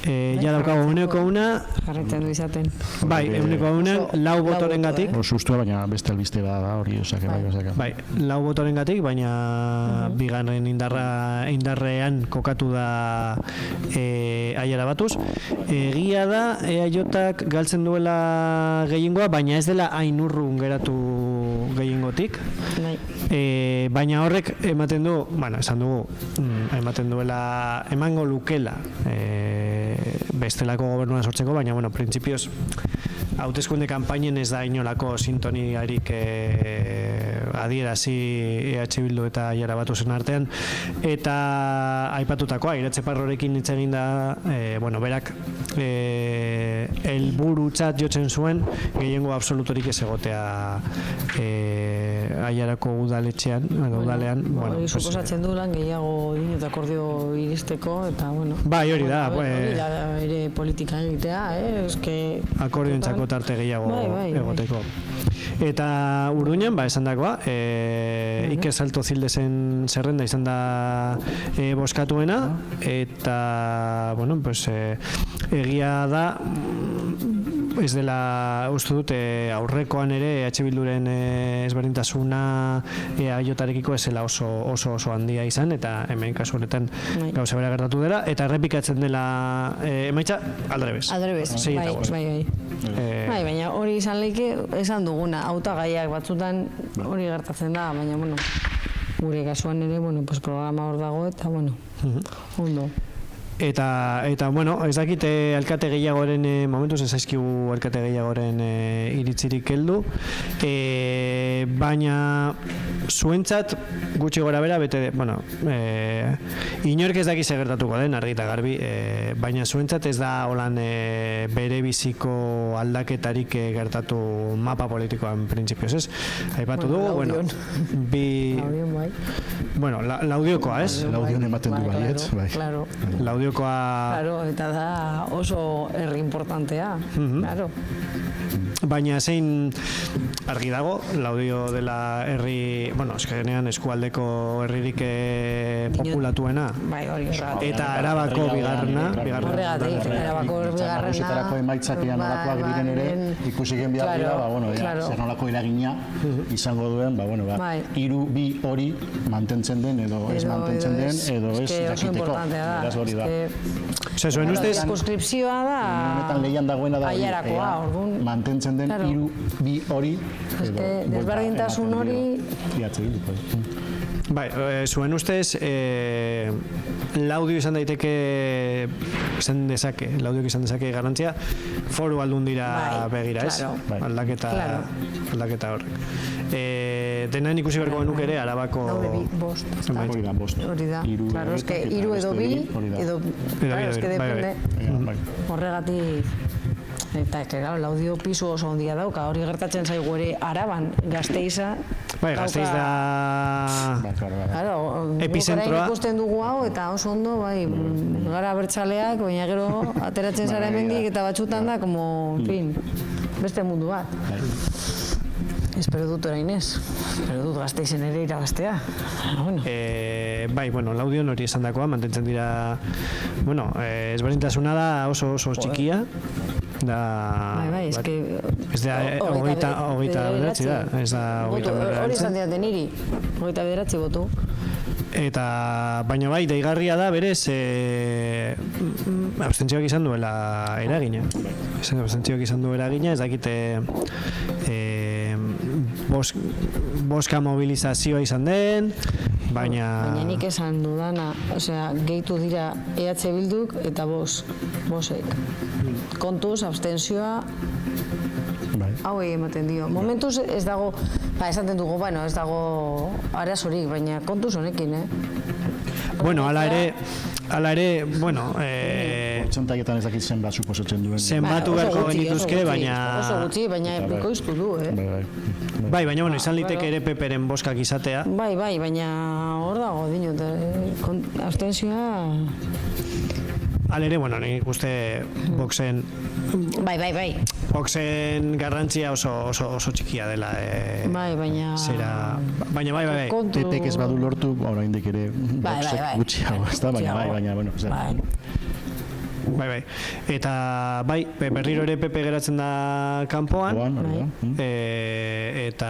Ja daukago 1,1. Jarritzen du izaten. Bai, 1,1, 4 botoren gatik. Sustua, baina beste albiste da hori, osake. Bai, 4 botoren gatik, baina bigarren indarrean kokatu da aiara batuz. Egia da, EAJak galtzen duela gehiengoa, baina ez dela hain urrun geratu gehiengotik. Baina horrek ematen du, bueno, esan dugu, ematen duela, emango lukela bestelako gobernua sortzeko, baina, bueno, printzipioz, hauteskunde kanpainen ez da inolako sintoniarik adierazi EH Bildu eta Aiara Batuzen artean, eta aipatutakoa, Iratxe Parrorekin hitz egin da, bueno, berak helburutzat jotzen zuen gehiengo absolutorik ez egotea Aiarako udaletxean, udalean. Hori suposatzen du lan gehiago eta akordio iristeko, eta, bueno... Bai, hori da. Hori da ere politika egitea, akordioentzako tarte gehiago egoteko. Eta Urduñan, esan dakoa, Iker Salto Zildezen zerrenda izan da boskatuena, eta, bueno, pues, egia da, ez dela, uste dut, aurrekoan ere EH Bilduren ezberdintasuna EAJarekiko ez zela oso handia izan, eta hemen kasu honetan gauza bera gertatu dela, eta errepikatzen dela emaitza aldrebez. Aldrebez, bai, baina hori izan leike esan duguna, hautagaiak batzutan hori gertatzen da, baina, bueno, gure kasuan ere, bueno, pues programa hor dago, eta, bueno, ondo. Eta, bueno, ez dakit alkate gehiagoren, momentuz ez zaizkigu alkate gehiagoren iritzirik heldu, baina zuentzat gutxi gora bera, bete, bueno, inork ez dakiz gertatuko den, argi eta garbi, baina zuentzat ez da holan bere biziko aldaketarik gertatu mapa politikoan printzipioz, ez? Aipatu dugu, bueno, bueno, laudiokoa, ez? Laudion ematen du baietz, bai. Laudiokoa... Claro, eta da oso herri importantea, claro. Baina zein argi dago, Laudio dela herri, bueno, eskenean eskualdeko herririk populatuena. Bai, hori horregatik. Eta Arabako bigarrena. Horregatik, Arabako bigarrena. Nagusetarako emaitzakean alakoak diren ere, ikusi gen behar dira, bueno, zer nolako eragina izango duen, bueno, 3-2 hori mantentzen den, edo ez mantentzen den, edo ez jakiteko. Beraz hori da. Zuen ustez... Deskuskripzioa da... Honetan lehian dagoena da Aiarakoa, orduan... mantentzen den 3-2 hori... Desberdintasun hori... Bai, zuen ustez, Laudio izan daiteke, izan dezake garantzia, foru aldundira begira, ez? Aldaketa horrek. Denain ikusi berko genuk ere, Arabako... Hori da, claro, es que 3 edo 2, edo... Claro, es que depende... Horregatik... Eta, Laudio pisu oso ondia dauka, hori gertatzen zaigu ere Araban, Gasteiza... Bai, Gasteiz da... Epizentroa. Ikusten dugu hau, eta oso ondo, bai, gara bertxaleak, baina gero ateratzen zara hemendik eta batzutan da, como, en fin, beste mundu bat. Espero dut orain ez. Espero dut Gasteizen ere irabaztea. Bai, bueno, Laudion hori esan dakoa, mantentzen dira... Bueno, ezberdintasuna da oso txikia. Bai, ez que... Ez da, hogeita bederatzi da. Ez da, hogeita bederatzi. Hori izan diaten niri, hogeita bederatzi botu. Eta, baina bai, deigarria da, berez, abstentzioak izan duela eragina. Abstentzioak izan duela eragina, ez dakite... boska mobilizazioa izan den, baina... Baina nik esan dudana, osea, gehitu dira EH Bilduk eta bosek. Kontuz, abstentzioa, hau ematen dio. Momentuz ez dago Esaten dugu, bueno, ez dago arazorik, baina kontuz honekin, Bueno, hala ere, bueno, Portzentaietan ez dakit zenbat suposatzen duen. zenbatu beharko genituzke, baina... Oso gutxi, baina bikoiztu du, Bai, baina, bueno, izan liteke ere peperen boskak izatea. Bai, baina hor dago, dinot, abstentzioa... Hala ere, bueno, nik uste Voxen... Bai. Voxen garrantzia oso txikia dela. Bai, baina... Baina, bai. Tetek ez badu lortu, oraindik ere Voxek gutxiago, ez da, baina, bueno, Bai. Eta, bai, berriro ere Pepe geratzen da kanpoan. Eta,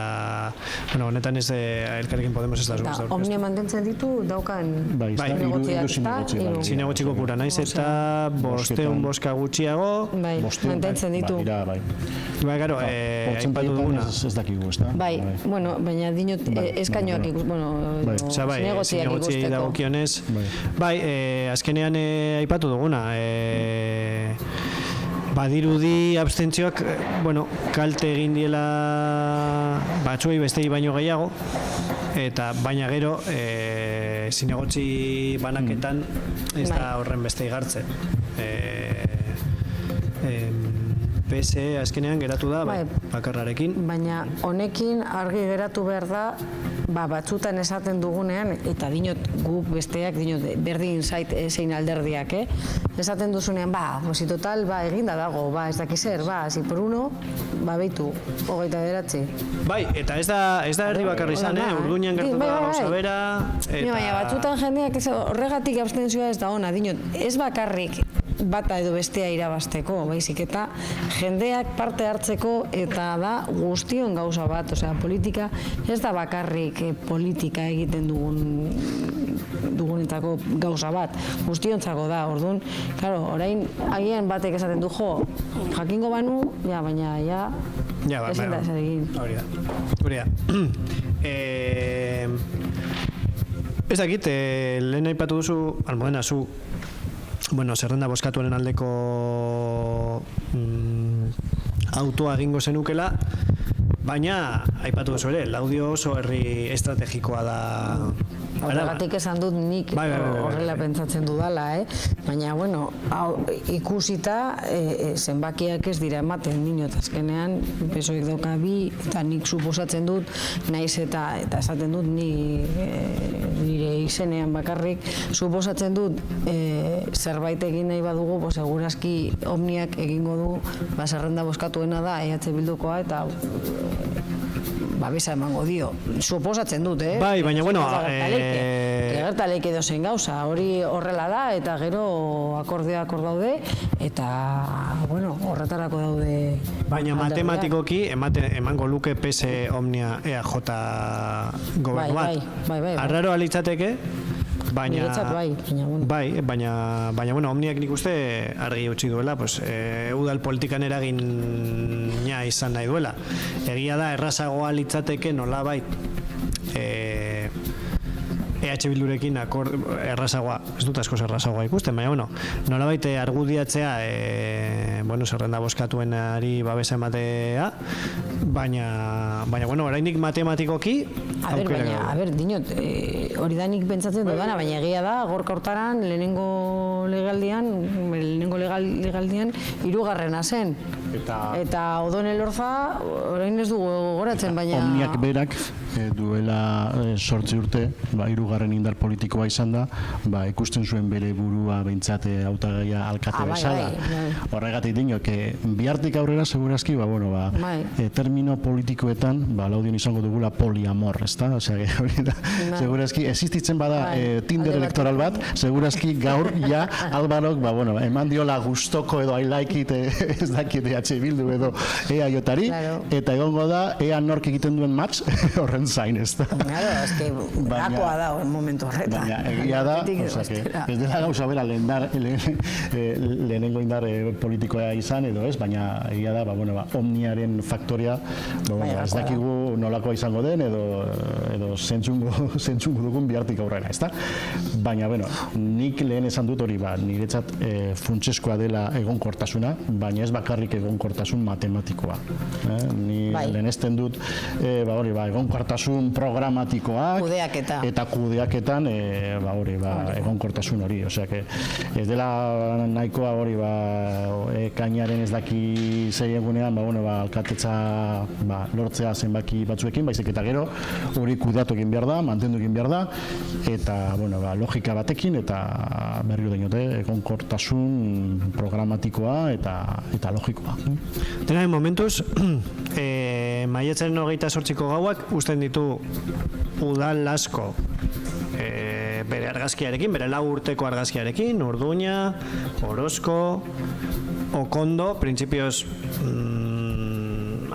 bueno, honetan ez Elkarrekin Podemos ez da zuzen. Eta Omnia mantentzen ditu daukan zinegotxiko pura naiz, eta 500 boska gutxiago. Bai, mantentzen ditu. Bai, gero, aipatu duguna. Ez dakigu, ez da? Bai, bueno, baina dinot eskainoak zinegotxi dagokionez. Bai, azkenean aipatu duguna. Badirudi abstentzioak, bueno, kalte egin diela batzuei bestei baino gehiago, eta baina gero zinegotzi banaketan ez da horren bestei gartzen. PSE azkenean geratu da bakarrarekin. Baina honekin argi geratu behar da, batzutan esaten dugunean, eta dinot guk besteak, dinot berdin zait zein alderdiak, esaten duzunean, total, eginda dago, ez dakiz zer, si por uno, beitu, 29. Bai, eta ez da herri bakarri izan, Urduñan gertatu da gauza bera. Baina batzutan jendeak horregatik abstentzioa ez da ona, dinot, ez bakarrik bata edo bestea irabazteko, baizik eta jendeak parte hartzeko eta da guztion gauza bat, osea, politika ez da bakarrik politika egiten dugunetako gauza bat, guztiontzako da, orduan, claro, orain agian batek esaten du, jakingo banu, baina, ezin da ezer egin. Hori da. Ez dakit, lehen aipatu duzu, Almudena, zu, bueno, zerrenda bozkatuaren aldeko autoa egingo zenukela, baina aipatu duzu ere, Laudio oso herri estrategikoa da. Horregatik esan dut nik horrela pentsatzen dudala, baina, bueno, ikusita zenbakiak ez dira ematen dinot azkenean, pesoek dauka bi, eta nik suposatzen dut, naiz eta esaten dut nire izenean bakarrik, suposatzen dut zerbait egin nahi badugu, segurazki Omniak egingo du, zerrenda bozkatuena da, EH Bildukoa, eta babesa emango dio. Suposatzen dut, Bai, baina, bueno... Gertaleik edo zen gauza, hori horrela da, eta gero akordioak hor daude, eta, bueno, horretarako daude... Baina matematikoki emango luke PSE Omnia EAJ gobernu bat. Bai. Arraro alitzateke, baina... Baina, bueno, Omniak nik uste argi utzi duela, udal politikan eragina izan nahi duela. Egia da, errazagoa litzateke nolabait EH Bildurekin errazagoa, ez dut askoz errazagoa ikusten, baina, bueno, nolabait argudiatzea, zerrenda bozkatuenari babesa ematea, baina, bueno, orainik matematikoki aukera. A ber, dinot, hori da nik pentsatzen dudana, baina egia da, Gorka Hortaran lehenengo legaldian 3. zen. Eta Odone Elorza, orain ez dugu goratzen, baina... Omniak berak duela 8 urte, 3. indar politikoa izan da, ikusten zuen bere burua behintzate hautagaia alkate bezala. Horregatik dinok, bihartik aurrera segurazki, termino politikoetan, Laudion izango dugula poliamor, ezta? Segurazki, existitzen bada Tinder elektoral bat, segurazki gaur, Albarok, eman diola gustoko edo I like it, ez dakit EH Bildu edo EAJ-ari, eta egongo da, ea nork egiten duen match horren zain, ez da? Claro, ez que gakoa da momentu horretan. Baina egia da, ez dela gauza bera lehenengo indar politikoa izan edo ez, baina egia da, Omniaren faktoria, ez dakigu nolakoa izango den edo zentzungo dugun bihartik aurrera, ez da? Baina, nik lehen esan dut hori, niretzat funtseskoa dela egonkortasuna, baina ez bakarrik egonkortasun matematikoa. Ni lehenesten dut egonkortasun programatikoak eta kudeaketan egonkortasun hori. Osea, ez dela nahikoa hori ekainaren ez daki zei egunean alkatetza lortzea zenbaki batzuekin, baizik eta gero hori kudeatu egin behar da, mantendu egin behar da, eta logika batekin eta berriro denote egonkortasun programatikoa eta logikoa. Tenaren momentuz, maiatzaren 28ko gauak usten ditu udal asko bere argazkiarekin, bere 4 urteko argazkiarekin, Orduña, Orozko, Okondo, printzipioz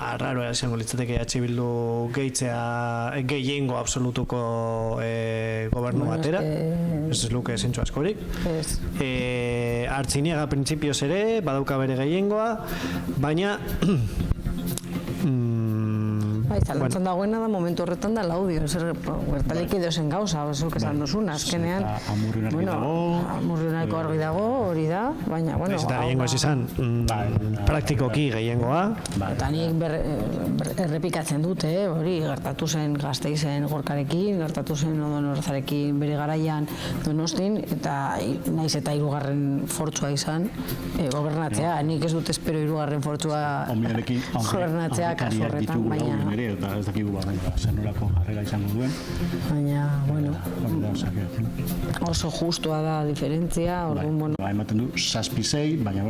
arraroa esango litzateke Bildu gehiengo absolutuko gobernu batera, ez luke zentzu askorik. Artziniaga printzipioz ere, badauka bere gehiengoa, baina zalantzan dagoena da momentu horretan da Laudio, gertalik edozen gauza, zuk esan duzun, azkenean amurrionako argi dago, hori da, baina, bueno... Eta gehiengoa ez izan, praktikoki gehiengoa. Eta nik errepikatzen dute, hori, gertatu zen Gasteizen Gorkarekin, gertatu zen Odonorzarekin bere garaian Donostin, eta naiz eta 3. fortzua izan gobernatzea, nik ez dut espero 3. fortzua gobernatzea kasu horretan, baina... eta ez dakigu zer nolako jarrera izango duen. Baina, bueno, oso justua da diferentzia, orduan, bueno... Ematen du 7-6, baina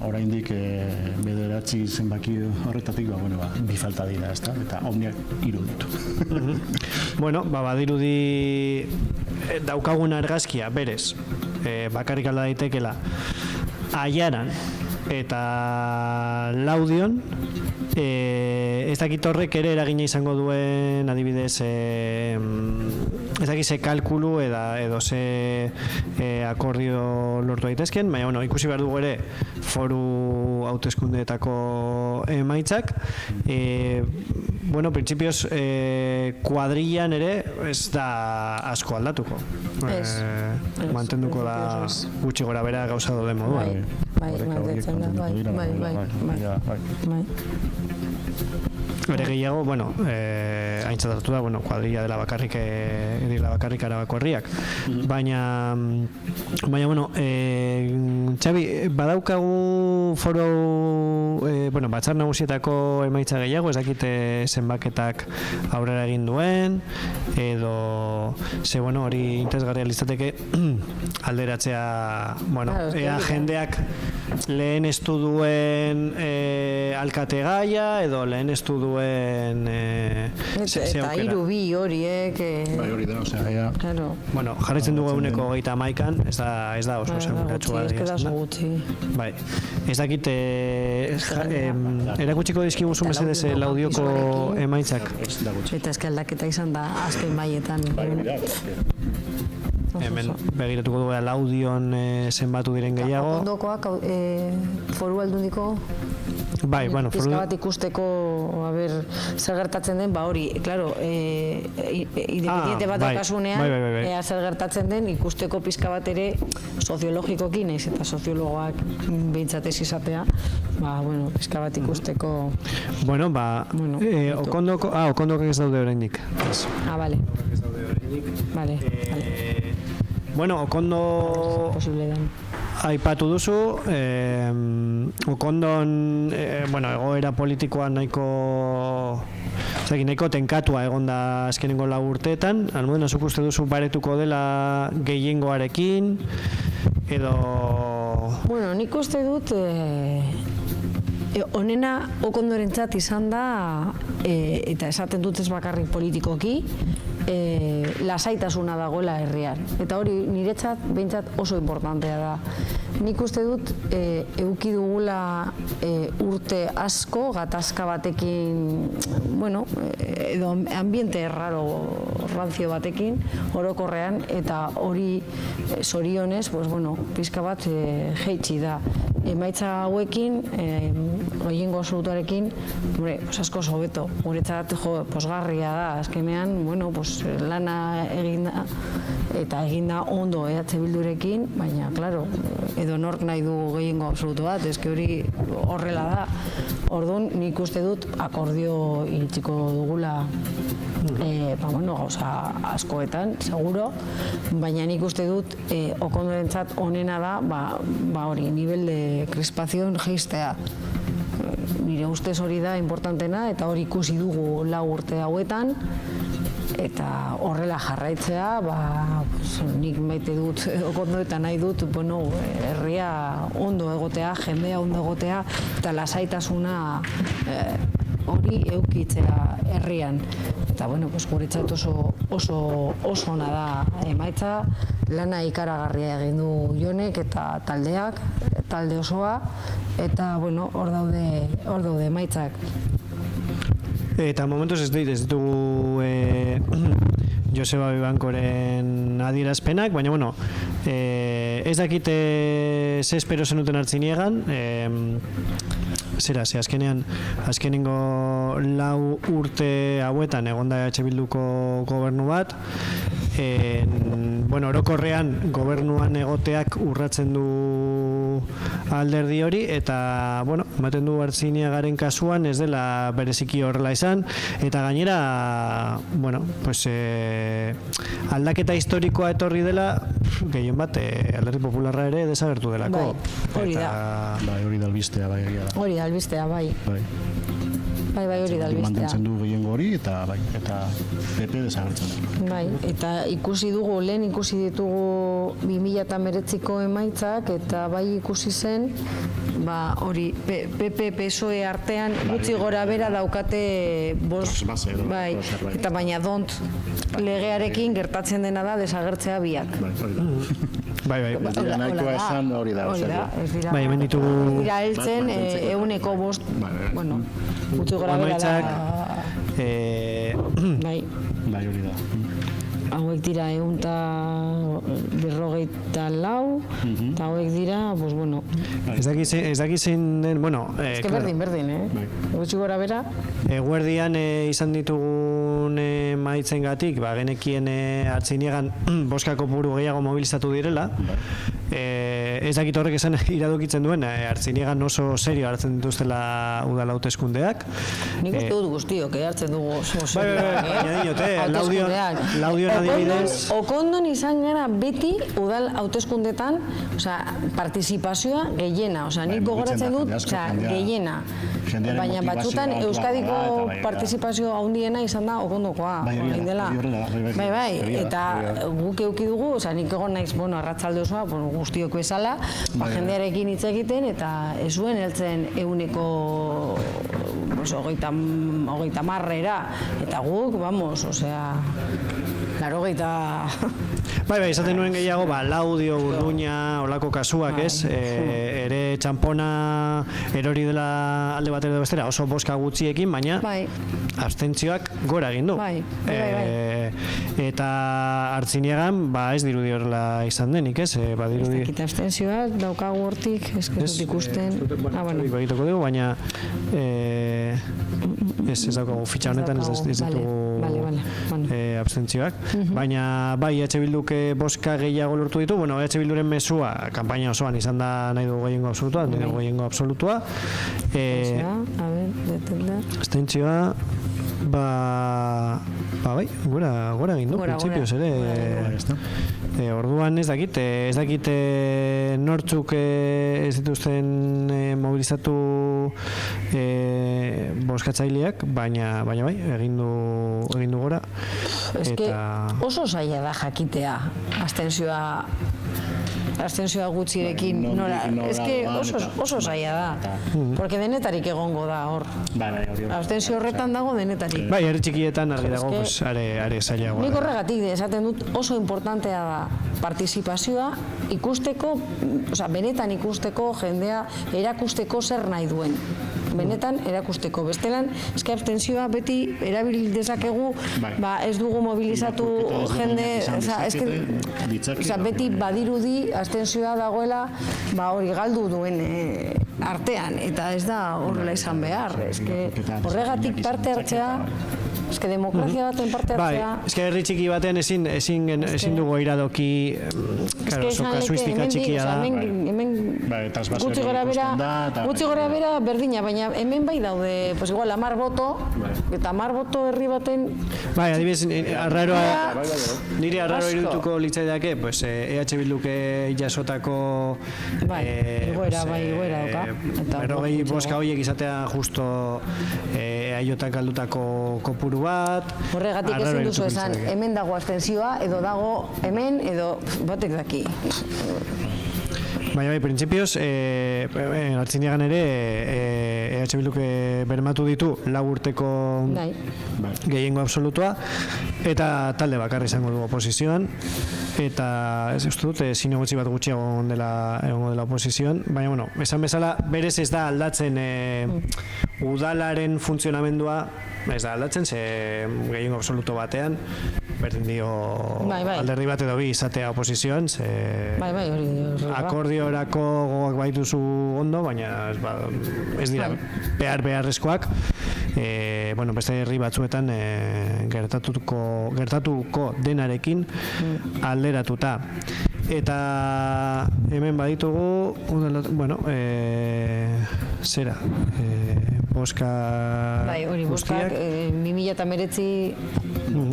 oraindik bederatzi zenbaki horretatik, bi falta dira, ezta? Eta omniak 3 ditu. Bueno, badirudi daukagun argazkia, berez, bakarrik alda daitekela, Aiaran eta Laudion, ez dakit horrek ere eragina izango duen, adibidez, ez dakit ze kalkulu edo ze akordio lortu daitezken, baina ikusi behar dugu ere foru hauteskundeetako emaitzak. Printzipioz, kuadrillan ere ez da asko aldatuko. Mantenduko da gutxi gora bera gauza doden moduan. Mantentzen da, bai. Bere gehiago, aintzat hartu da, kuadrilla dela bakarrik Arabako herriak. Baina, Xabi, badaukagu foro, batzar nagusietako emaitza gehiago, ez dakite zenbaketak aurrera egin duen, edo, hori interesgarria litzateke alderatzea, ea jendeak lehen estu duen alkate gaia, edo lehen estu duen eta 3 horiek hori da, osea, jarraitzen dugu 131 ez da oso seguratxua bai, ez dakit erakutsiko dizkiguzu mesedez Laudioko emaitzak eta eske aldaketa izan da azken maietan hemen begiratuko dugu Laudion zenbatu diren gehiago Okondokoak foru aldundiko pizka bat ikusteko zer gertatzen den, hori, klaro, independiente bat daukasunean, zer gertatzen den ikusteko pizka bat ere soziologikoki, naiz eta soziologoak behintzatez izatea, pizka bat ikusteko... Okondok ez daude oraindik. Bale. Okondo... aipatu duzu, Okondon, egoera politikoa nahiko tenkatua egon da azkenengo 4 urteetan, almudena zuk uste duzu baretuko dela gehiengoarekin, edo... Nik uste dut, honena Okondorentzat izan da, eta esaten dut ez bakarrik politikoki, lasaitasuna dagoela herrian. Eta hori niretzat behintzat oso importantea da. Nik uste dut eduki dugula urte asko gatazka batekin, edo ambiente ranzio batekin orokorrean, eta hori zorionez, pizka bat jeitsi da. emaitza hauekin, gehiengo absolutuarekin, asko hobeto. Guretzat posgarria da, azkenean, lana eginda, eta eginda ondo EH Bildurekin, baina, klaro, edo nork nahi du gehiengo absolutu bat, eske hori horrela da. Orduan, nik uste dut akordio iritsiko dugula gauza askoetan, seguro, baina nik uste dut Okondorentzat onena da, hori, nivel de crispazion geistea. Nire ustez hori da importantena, eta hori ikusi dugu 4 urte hauetan, eta horrela jarraitzea, nik maite dut Okondo eta nahi dut, herria ondo egotea, jendea ondo egotea, eta lasaitasuna hori eukitzea herrian. Eta, guretzat oso ona da emaitza, lana ikaragarria egin du Jonek eta taldeak, talde osoa, eta, hor daude emaitzak. Eta momentuz ez ditugu Joseba Bibankoren adierazpenak, baina, ez dakite ze espero zenuten Artziniegan, azkenengo 4 urte hauetan egonda EH Bilduko gobernu bat, orokorrean gobernuan egoteak urratzen du alderdi hori, eta, ematen du Artziniegaren kasuan ez dela bereziki horrela izan, eta gainera, aldaketa historikoa etorri dela, gehien bat, alderdi popularra ere desagertu delako. Hori da. Hori da albistea, bai. Hori da albistea, bai. Bai, hori da albistea. Mantentzen du gehiengo hori, eta PP desagertzen da. Bai, eta lehen ikusi ditugu 2019ko emaitzak, eta bai ikusi zen, hori, PP PSOE artean gutxi gora bera daukate bai, eta baina dont legearekin gertatzen dena da desagertzea biak. Bai. Nahikoa esan hori da. Bai, hemen ditugu... Dira heltzen, 100%, gutxi gora bera da... Bai, hori da. Hauek dira 154, eta hauek dira, Ez daki zein den, Ez que berdin, gutxi gora bera. Eguerdian izan ditugun maitzen gatik, genekien Artziniegan boska kopuru gehiago mobilizatu direla. Ez dakit horrek esan iradokitzen duen, Artziniegan oso serio hartzen dituztela udal hauteskundeak. Nik uste dut guztiok, hartzen dugu oso serio. Laudion adibidez. Okondon izan gara beti udal hauteskundetan, partizipazioa gehiena, nik gogoratzen dut, gehiena. Baina batzutan Euskadiko partizipazio handiena izan da Okondokoa. Bai, eta guk euki dugu, nik egon naiz, arratsalde osoa, guztiok bezala, jendearekin hitz egiten, eta ez zuen heltzen 30-marrera, eta guk, Bai, izaten nuen gehiago, Laudio, Urduña, olako kasuak, ez? Ere txampona erori dela alde batera bestera, oso boska gutxiekin, baina abstentzioak gora egin du. Eta Artziniegan, ez dirudi horrela izan denik, ez? Ez dakit abstentzioak, daukagu hortik, ez dut ikusten. Bagituko dugu, baina ez daukagu fitxa honetan, ez ditugu abstentzioak. Baina EH Bilduk boska gehiago lortu ditu, EH Bilduren mesua kanpaina osoan izan da nahi dugu gehiengo absolutua. Abstentzioa, gora egin du, prinsipioz ere. Orduan ez dakit nortzuk ez dituzten mobilizatu boskatzaileak, baina bai, egin du gora. Oso zaila da jakitea abstentzioa gutxirekin oso zaila da, porque denetarik egongo da hor. Abstentzio horretan dago denetarik. Bai, herri txikietan argi dago, are zailagoa. Nik horregatik esaten dut oso importantea da partizipazioa ikusteko, benetan ikusteko jendea erakusteko zer nahi duen. benetan erakusteko. Bestelan, eske abstentzioa beti erabil dezakegu, ez dugu mobilizatu jende, beti badirudi abstentzioa dagoela hori galdu duen artean, eta ez da horrela izan behar. Horregatik parte hartzea, demokrazia baten parte hartzea... Herri txiki baten ezin dugu iradoki, kasuistika txikia da. Gutxi gora bera berdina, baina hemen bai daude, igual, 10 boto, eta 10 boto herri baten... Bai, adibidez, nire arraro irutuko litzaidake, EH Bilduke jasotako... Igoera doka. 40 boska horiek izatea justo EAJak galdutako kopuru bat... Horregatik ezin duzu esan, hemen dago abstentzioa, edo dago hemen, edo batek daki. Baina, printzipioz, hartzen diagan ere, EH Bilduk bermatu ditu 4 urteko gehiengo absolutua, eta talde bakarri izango du oposizioan, eta ez dut, zinegotzi bat gutxiago egongo dela oposizioan, baina, bueno, esan bezala, berez ez da aldatzen udalaren funtzionamendua, ez da aldatzen, ze gehiengo absoluto batean, berdin dio alderdi bat edo bi izatea oposizioan, ze akordiorako gogoak baituzu ondo, baina ez dira beharrezkoak, beste herri batzuetan gertatuko denarekin alderatuta. Eta hemen baditugu, zera, boska guztiak. 2019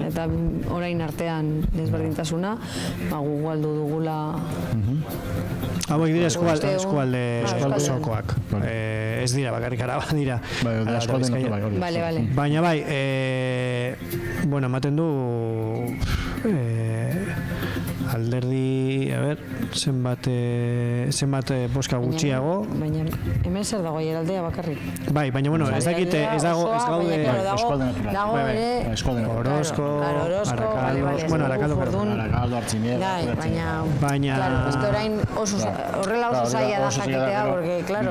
eta orain artean desberdintasuna, gu galdu dugula... Hauek dira eskualde osokoak. Ez dira, bakarrik araba dira. Baina bai, ematen du alderdi, zenbat boska gutxiago. Baina hemen zer dago aiaraldea bakarrik. Bai, baina ez dakite, ez gaude... Dago ere... Orozko, Arakaldo, Artziniega... Baina... Horrela oso zaila da jakitea, porque, claro,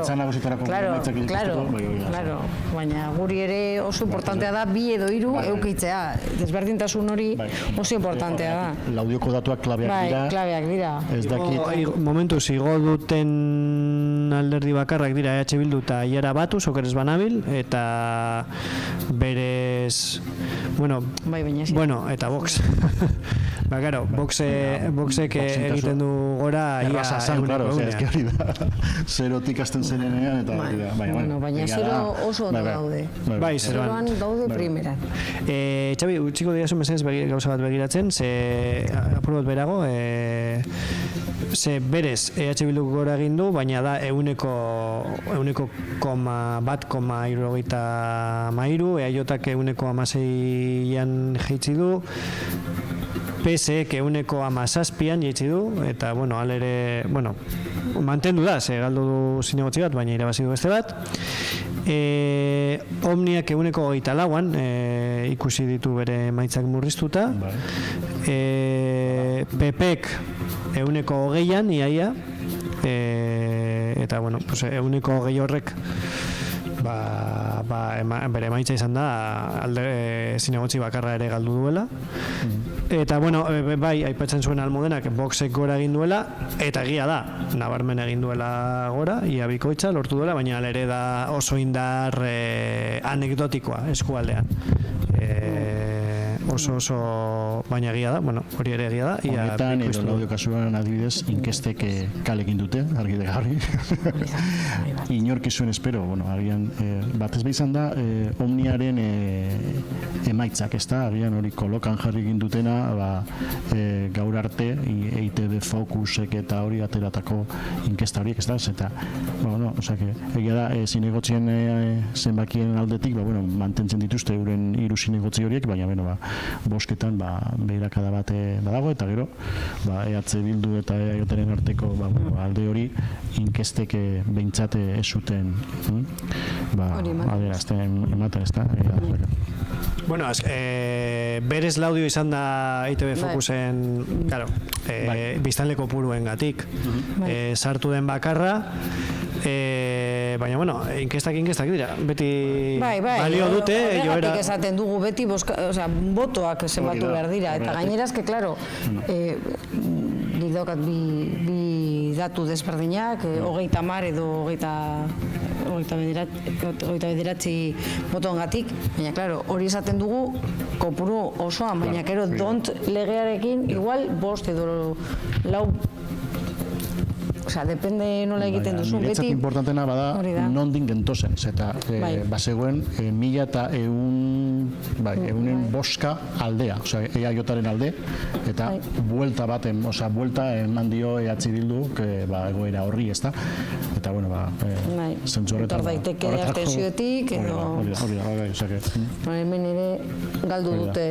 baina guri ere oso importantea da, 2 edo 3 eukitzea. Desberdintasun hori oso importantea da. Laudioko datuak klabeak dira. Ez dakit. Momentuz, igo duten alderdi bakarrak dira EH Bildu eta Iara Batuz, okerez banabil, eta berez... eta Vox. Bakaro, Voxek egiten du gora... Errazazan, claro, ez que hori da. Zerotik azten zenean, eta... Baina zero oso ondo daude. Bai, zeroan daude primeran. Txabi, utxiko diazu mesenez gauza bat begiratzen, ze apur bat berago, ze berez EH Bildu gora egin du, baina da 1,1,3, EAJak 1,6an jaitsi du, PSek 1,7an jaitsi du, eta, alere, mantendu da, ze galdu du zinegotzi bat, baina irabazi du beste bat. Omniak 1,24an ikusi ditu bere emaitzak murriztuta. PPek 1,20an iaia, eta, 1,20 horrek bere emaitza izan da zinegotzi bakarra ere galdu duela. Eta, bai, aipatzen zuen Almudenak Voxek gora egin duela, eta egia da, nabarmen egin duela gora, ia bikoitza lortu duela, baina alere da oso indar anekdotikoa eskualdean. Oso, baina egia da, hori ere egia da. Honetan, edo laudio kasuan adibidez, inkestek kalekin dute, argi de garri. Inork izuen espero, agian, batez behizan da, Omniaren emaitzak, ez da, agian hori kolokan jarri egin dutena, gaur arte, EITB Focusek eta hori ateratako inkesta horiek, ez da, eta, egia da, zinegotzien zenbakien aldetik, mantentzen dituzte euren 3 zinegotzi horiek, baina, bosketan behirakada bat badago, eta gero EH Bildu eta EAJaren arteko alde hori inkestek behintzat ez zuten adierazten ematen, ez da? Berez laudio izan da EITB Focusen, biztanleko puruen gatik. Sartu den bakarra, baina, bueno, inkestak dira, beti balio dute, joera... Horregatik esaten dugu beti botoak zenbatu behar dira, eta gainera eske, klaro, nik daukat bi datu desberdinak, 30 edo 29 botoengatik, baina, klaro, hori esaten dugu kopuru osoan, baina, kero, dont legearekin, igual, 5 edo 4, depende nola egiten duzu. Niretzat importantena bada nondin gentozen, eta bazegoen 1.100 boska aldea, EAJaren alde, eta buelta eman dio EH Bilduk egoera horri, ezta? Eta, bueno, zentzu horretan... Etor daiteke abstentzioetik, edo... Hemen ere galdu dute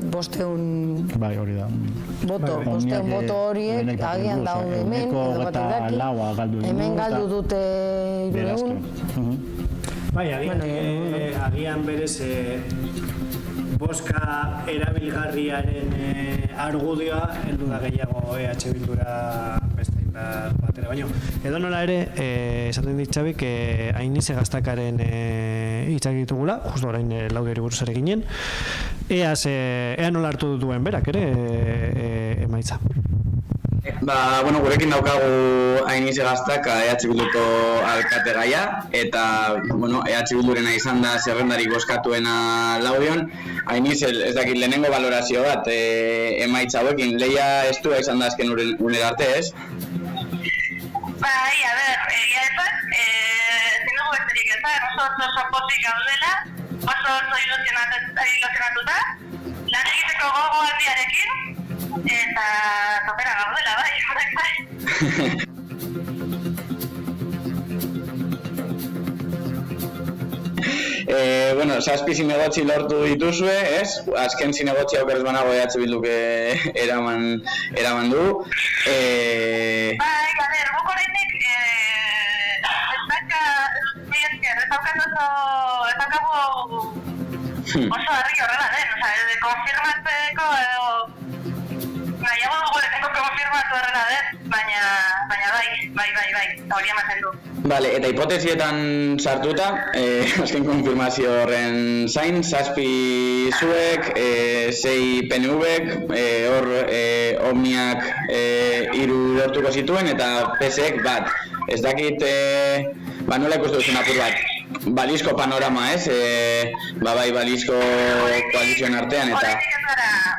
500 boto horiek, agian daude hemen, edo batek daki. Hemen galdu dute 300. Bai, agian berez boska erabilgarriaren argudioa heldu da gehiago EH Bildura beste batera, baino. Edo nola ere, esaten dit Xabik, Ainize Gaztakaren hitzak ditugula, justu orain Laudiori buruz ere ginen, ea nola hartu duen berak ere emaitza. Gurekin daukagu Ainize Gaztaka EH Bilduko alkate gaia, eta EH Bildurena izan da zerrendarik bozkatuena Laudion. Ainize, ez dakit lehenengo valorazio bat emaitza hauekin, lehia estua izan da azken unera arte, ez? Bai, a ber, egia esan, zinugu besterik esan, oso pozik gaudela, oso ilusionatuta, lan egiteko gogo handiarekin, eta topera gaudela, bai, horrek bai. Zazpi zinegotzi lortu dituzue, ez? Azken zinegotzi aukeraz banago EH Bilduk eraman du. Bai, gader, guk horretik ez daukagu oso harri horrela den, konfirmatzeko edo nahiago dugu lezeko konfirmatu horrela den, baina bai, hori ematen du. Bale, eta hipotezietan sartuta, azken konfirmazio horren zain, 7 zuek, 6 PNV-ek, hor Omniak 3 lortuko zituen, eta PSek bat. Ez dakit, nola ikustu duzun apur bat, balizko panorama, ez? Bai, balizko koalizioen artean, eta...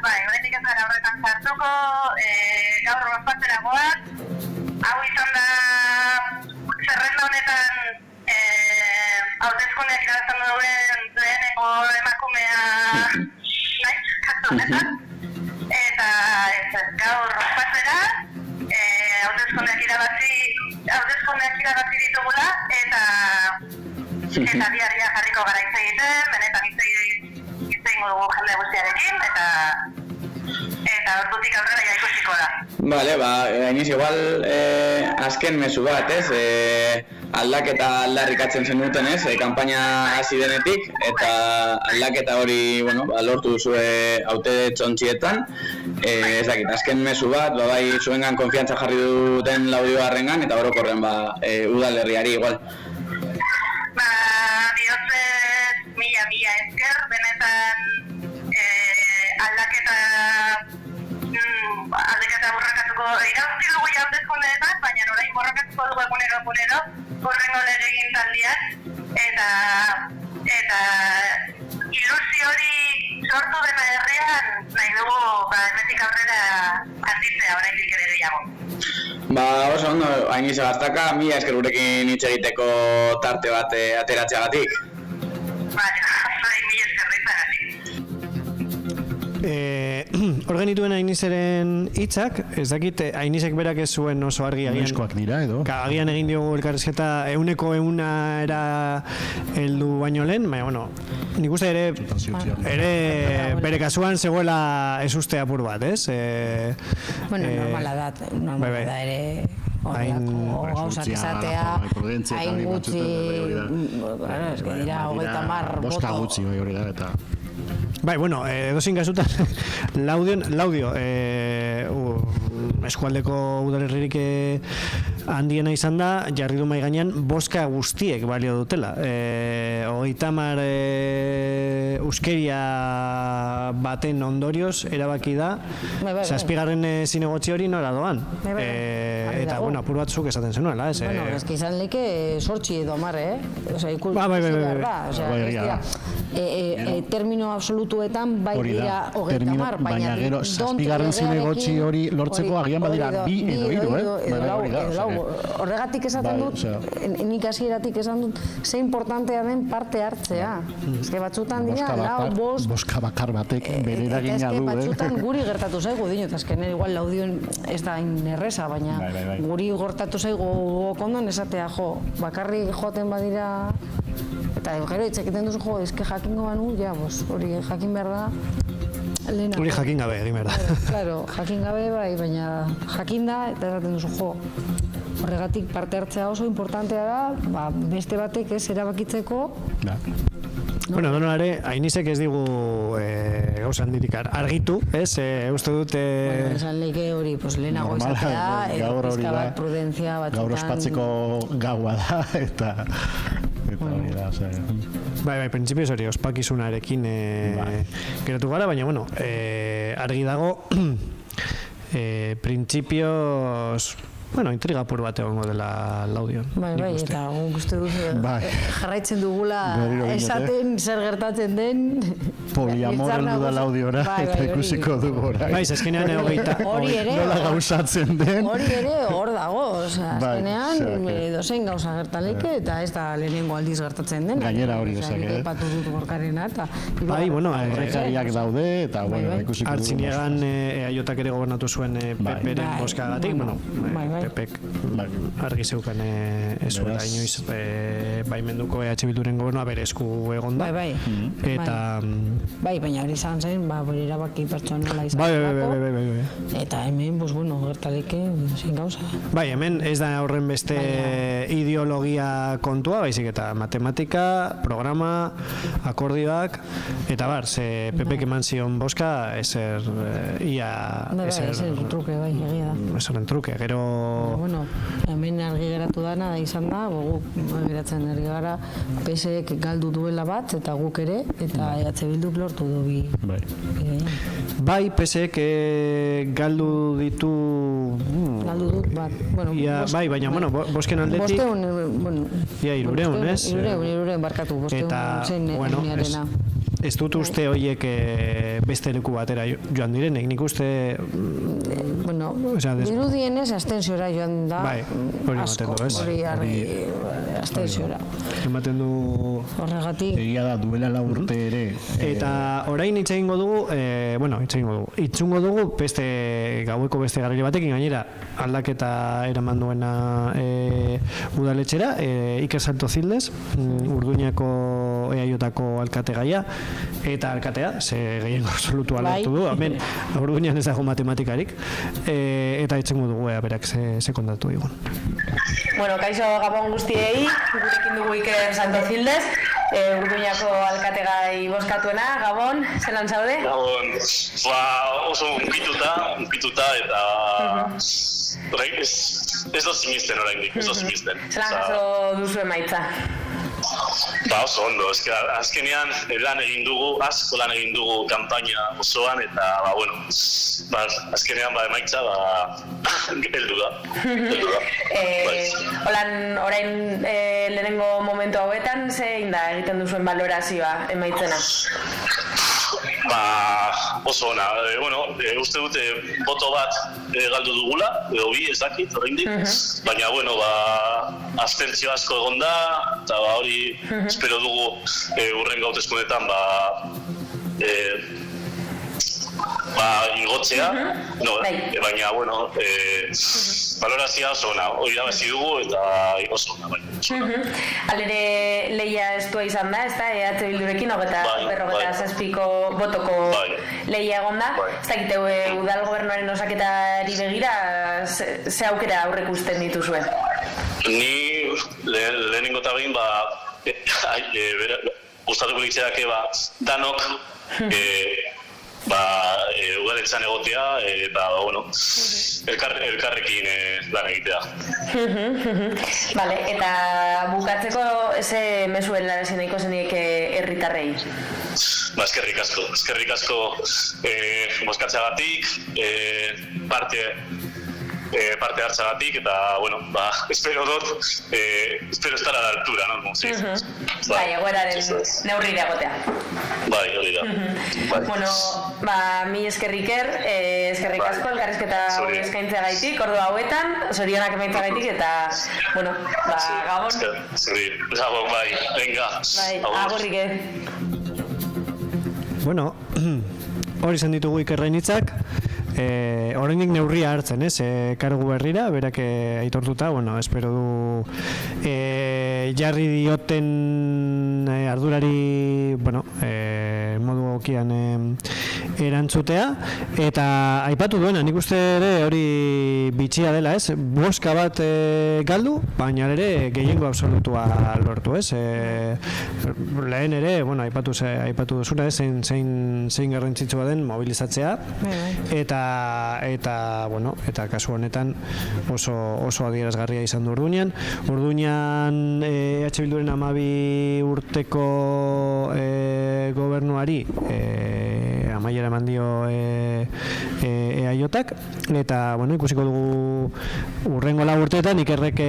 Horretik ez gara horretan sartuko, gaur bazpatzera goaz, hau izan da zerrenda honetan hauteskundeak irabazten duen lehenengo emakumea naiz, kasu honetan, eta gaur bazpatzera, hauteskundeak irabazi ditugula, eta diaria jarriko gara hitz egiten, benetan hitz egingo dugu jende guztiarekin, eta ordutik aurrera ja ikusiko da. Bale, Ainiz, igual azken mezu bat, ez? Aldaketa aldarrikatzen zenuten, ez? Kanpaina hasi denetik, eta aldaketa hori, lortu duzue haute txontzietan. Ez dakit, azken mezu bat, bai zuengan konfiantza jarri duten Laudioarrengan, eta orokorren udalerriari igual. Bihotzez, mila esker, benetan aldaketa borrakatuko irauzti dugu hauteskundeetan, baina orain borrakatuko dugu egunero horrengo legegin taldian, eta ilusio hori sortu dena herrian nahi dugu hemendik aurrera handitzea oraindik ere gehiago. Oso ondo, Ainize Gaztaka, mila esker gurekin hitz egiteko tarte bat ateratzeagatik. Mila esker izagatik. Hor genituen Ainizeren hitzak, ez dakit Ainizek berak ez zuen oso argi agian. Neskoak dira edo? Agian egin diogu elkarrizketa 100% era heldu baino lehen, baina, nik uste ere bere kasuan zegoela ez uste apur bat, ez? Normala da ere horrelako gauzak izatea, hain gutxi, ez dira 30 boska gutxi hori da, eta... Bai, edozin kasutan, Laudio eskualdeko udalerririk handiena izan da, jarri du mahai gainean bozka guztiek balio dutela. 30 euskeria baten ondorioz erabaki da, 7. zinegotzi hori nora doan. Eta, bueno, apur batzuk esaten zenuela, ez? Bueno, ez que izan leke 8 edo 10, Osa, termino absolutuetan bai dira 30, baina gero 7. zinegotzi hori lortzeko agian badira 2 edo 3, horregatik esaten dut, nik hasieratik esan dut, ze importantea den parte hartzea. Eske batzutan dira, boska bakar batek bere eragina du, batzutan guri gertatu zaigu, dinot, azkenen igual laudioen ez da erresa, baina guri gertatu zaigu kondon esatea, bakarrik joaten badira, eta gero itzekiten duzu, eske jakingo banu, hori jakin behar da, hori jakin gabe, egin behar da. Claro, jakin gabe bai, baina jakin da, eta eraten duzu, horregatik parte hartzea oso importantea da, beste batek ez erabakitzeko. Bueno, donore, Ainizek ez digu gauza handirik argitu, ez? Uste dut... Bueno, esan leike hori, lehenago izatea, pizka bat prudentzia batzutan... Gaur ospatzeko gaua da, eta hori da, Bai, printzipioz hori, ospakizunarekin geratu gara, baina, bueno, argi dago, printzipioz... Bueno, intriga pur bat egongo dela Laudion. Bai, eta guk uste dut jarraitzen dugula esaten zer gertatzen den. Poliamor heldu da Laudiora eta ikusiko dugu orain. Bai, azkenean nola gauzatzen den. Hori ere hor dago, azkenean dozen gauza gertaleke eta ez da lehenengo aldiz gertatzen den. Gainera hori dezake. Epatu dut gorkarena eta... Bai, bueno, errekariak daude eta ikusiko dugu. Artziniegan eaiotak ere gobernatu zuen PP-ren boskagatik, bueno, Pepek argi zeukan ez zuela inoiz baimenduko EH Bilduren gobernua bere esku egon da. Eta... Bai, baina hori izan zen, hori erabaki pertsonala izan bai. Eta hemen, bueno, gertaleke zein gauza. Bai, hemen ez da horren beste ideologia kontua, baizik eta matematika, programa, akordioak, eta bar, ze Pepek eman zion boska, ezer truke, bai, egia da. Ezer truke, gero... Bueno, hemen argi geratu dana da izan da, guk geratzen ari gara, PSek galdu duela bat, eta guk ere, eta EH Bilduk lortu du bi. Bai, PSek galdu ditu... Galdu dut bat. Bai, baina, bosken aldetik... Ia, 300, ez? 300 barkatu, 500 zen uniarena. Ez dut uste horiek beste leku batera joan direnek, nik uste... Bueno, dirudienez astensiora joan da asko, hori astensiora. Ematen du... Horregatik... Egia da, duela 4 urte ere. Eta orain itxegingo dugu, itzungo dugu gaueko beste garrili batekin, gainera aldaketa eraman duena udaletxera, Iker Salto Zildes, Urduñako eaiotako alkate gaia, eta alkatea, ze gehiengo absolutua lortu du, hemen Urduñan ez dago matematikarik, eta itxengo dugu berak ze kontatu digun. Bueno, kaixo Gabon guztiei, gurekin dugu Iker Salto Zildes, Urduñako alkategai bozkatuena, Gabon, zelan zaude? Gabon, oso unkituta eta ez da sinisten oraindik, ez da sinisten. Zelan jaso duzu emaitza? Oso ondo, azkenean asko lan egin dugu kanpaina osoan eta, azkenean emaitza heldu da. Orain lehenengo momentu hauetan, zein da egiten duzuen balorazioa emaitzena? Oso ona, uste dute boto bat galdu dugula, edo bi ezakit oraindik, baina abstentzio asko egon da, eta hori espero dugu hurrengo hauteskundeetan igotzea, baina balorazioa oso ona, hori irabazi dugu eta oso ona. Halere lehia estua izan da, ez da, EH Bildurekin, 57ko botoko lehia egon da. Ez dakite udal gobernuaren osaketari begira, ze aukera aurrekusten dituzue? Ni lehenengo eta behin, gustatuko litzeake danok udaletxan egotea, eta, bueno, elkarrekin lan egitea. Vale, eta bukatzeko, ze mezu helarazi nahiko zenik herritarrei? Eskerrik asko bozkatzeagatik, parte hartzagatik, eta, bueno, espero estar a la altura, ¿no? Bai, egoeraren neurrira egotea. Bai, hori da. Bueno, mi eskerrik asko, elkarrizketa hori eskaintzeagaitik, ordu hauetan, zorionak emaitzeagaitik, eta, bueno, Gabon. Gabon, bai, venga. Bai, agurrike. Bueno, hori izan ditugu Ikerren hitzak. Oraindik neurria hartzen, kargu berrira, berak aitortuta, bueno, espero du jarri dioten ardurari, bueno, modu okian erantzutea, eta aipatu duena, nik uste ere hori bitxia dela, boska bat galdu, baina ere gehiengo absolutua lortu, lehen ere, bueno, aipatu duzuna, zein garrantzitsua den mobilizatzea, eta bueno, eta kasu honetan oso adierazgarria izan du Urduñan. Urduñan EH Bilduren 12 urteko gobernuari amaiera eman dio EAJak, eta bueno, ikusiko dugu urrengo 4 urteetan Ikerrek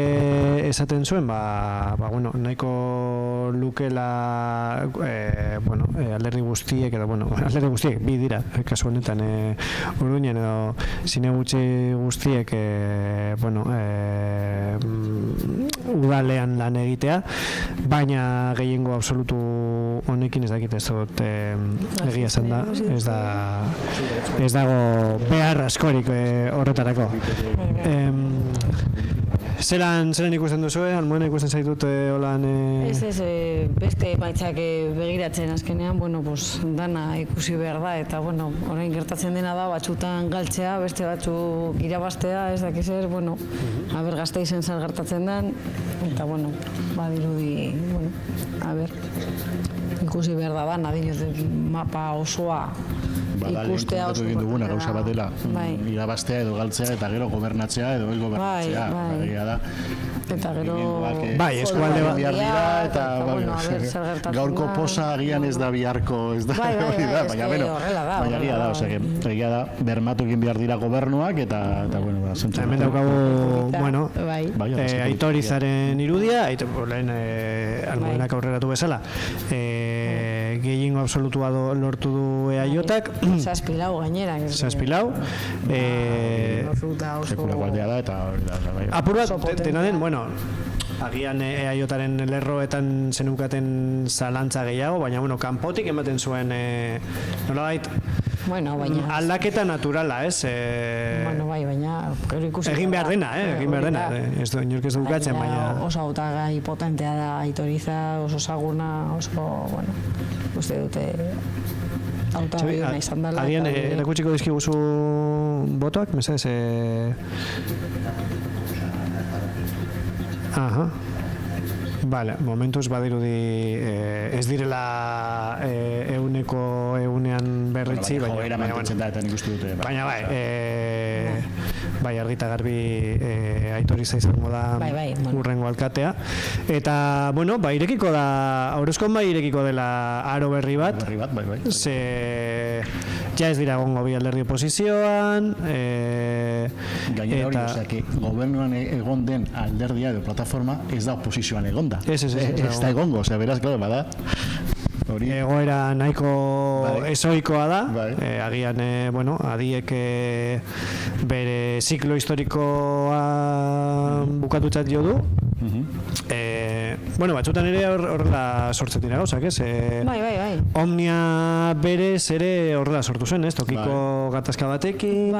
esaten zuen, bueno, nahiko lukela bueno, alderdi guztiek, edo bueno, alderdi guztiek bi dira kasu honetan Urduñan edo zinegutxi guztiek bueno, udalean lan egitea, baina gehiengo absolutu honekin ez dakit ez dut egia esan da, ez dago behar askorik horretarako. Zeran ikusten duzu, Almudena ikusten zaitut holan... beste emaitzak begiratzen azkenean, bueno, dana ikusi behar da, eta, bueno, orain gertatzen dena da, batzutan galtzea, beste batzuk irabaztea, ez dakiz bueno, aber Gasteizen zer gertatzen den, eta, bueno, badirudi, bueno, aber, ikusi behar da dana, mapa osoa, ikustea oso egin duguna gauza bat dela, irabaztea edo galtzea eta gero gobernatzea edo gobernatzea, eta gero eskualde bat eta gaurko posa agian ez da biharko, ez da hori da, baina egia da, egia da, bermatu egin behar dira gobernuak eta bueno, zentzu. Hemen daukagu, bueno, Aitor Izaren irudia, lehen Almudenak aurreratu bezala, gehiengo absolutua lortu du EAJak, Zazpilau gainera. Zazpilau. Sekula guardia da eta... Apur bat, dena den, bueno, agian EAJaren lerroetan zeneukaten zalantza gehiago, baina, bueno, kanpotik ematen zuen, nolabait, aldaketa naturala, baina... Egin behar dena, ez du bukatzen, baina... Oso hautagai potentea da Aitor Iza, oso saguna, oso, bueno, uste dute... Agian, erakutsiko dizkiguzu botoak, mesedez? Aha. Bale, momentuz badirudi ez direla egunean berritzi, baina bai, argita garbi Aitor Iza izango da urrengo alkatea. Eta, bueno, irekiko da, Haurrezkon irekiko dela aro berri bat, ze ja ez dira egongo bi alderdi oposizioan, gainera hori, osea, gobernuan egon den alderdia edo plataforma ez da oposizioan egonda. Ez da egongo, osea, beraz, claro, bada. Egoera nahiko ezoikoa da, agian, bueno, adiek bere ziklo historikoa bukatutzat jo du. Bueno, batzutan ere horrela sortzen dira gauzak, ez? Bai. Omnia berez ere horrela sortu zen, ez? Tokiko gatazka batekin,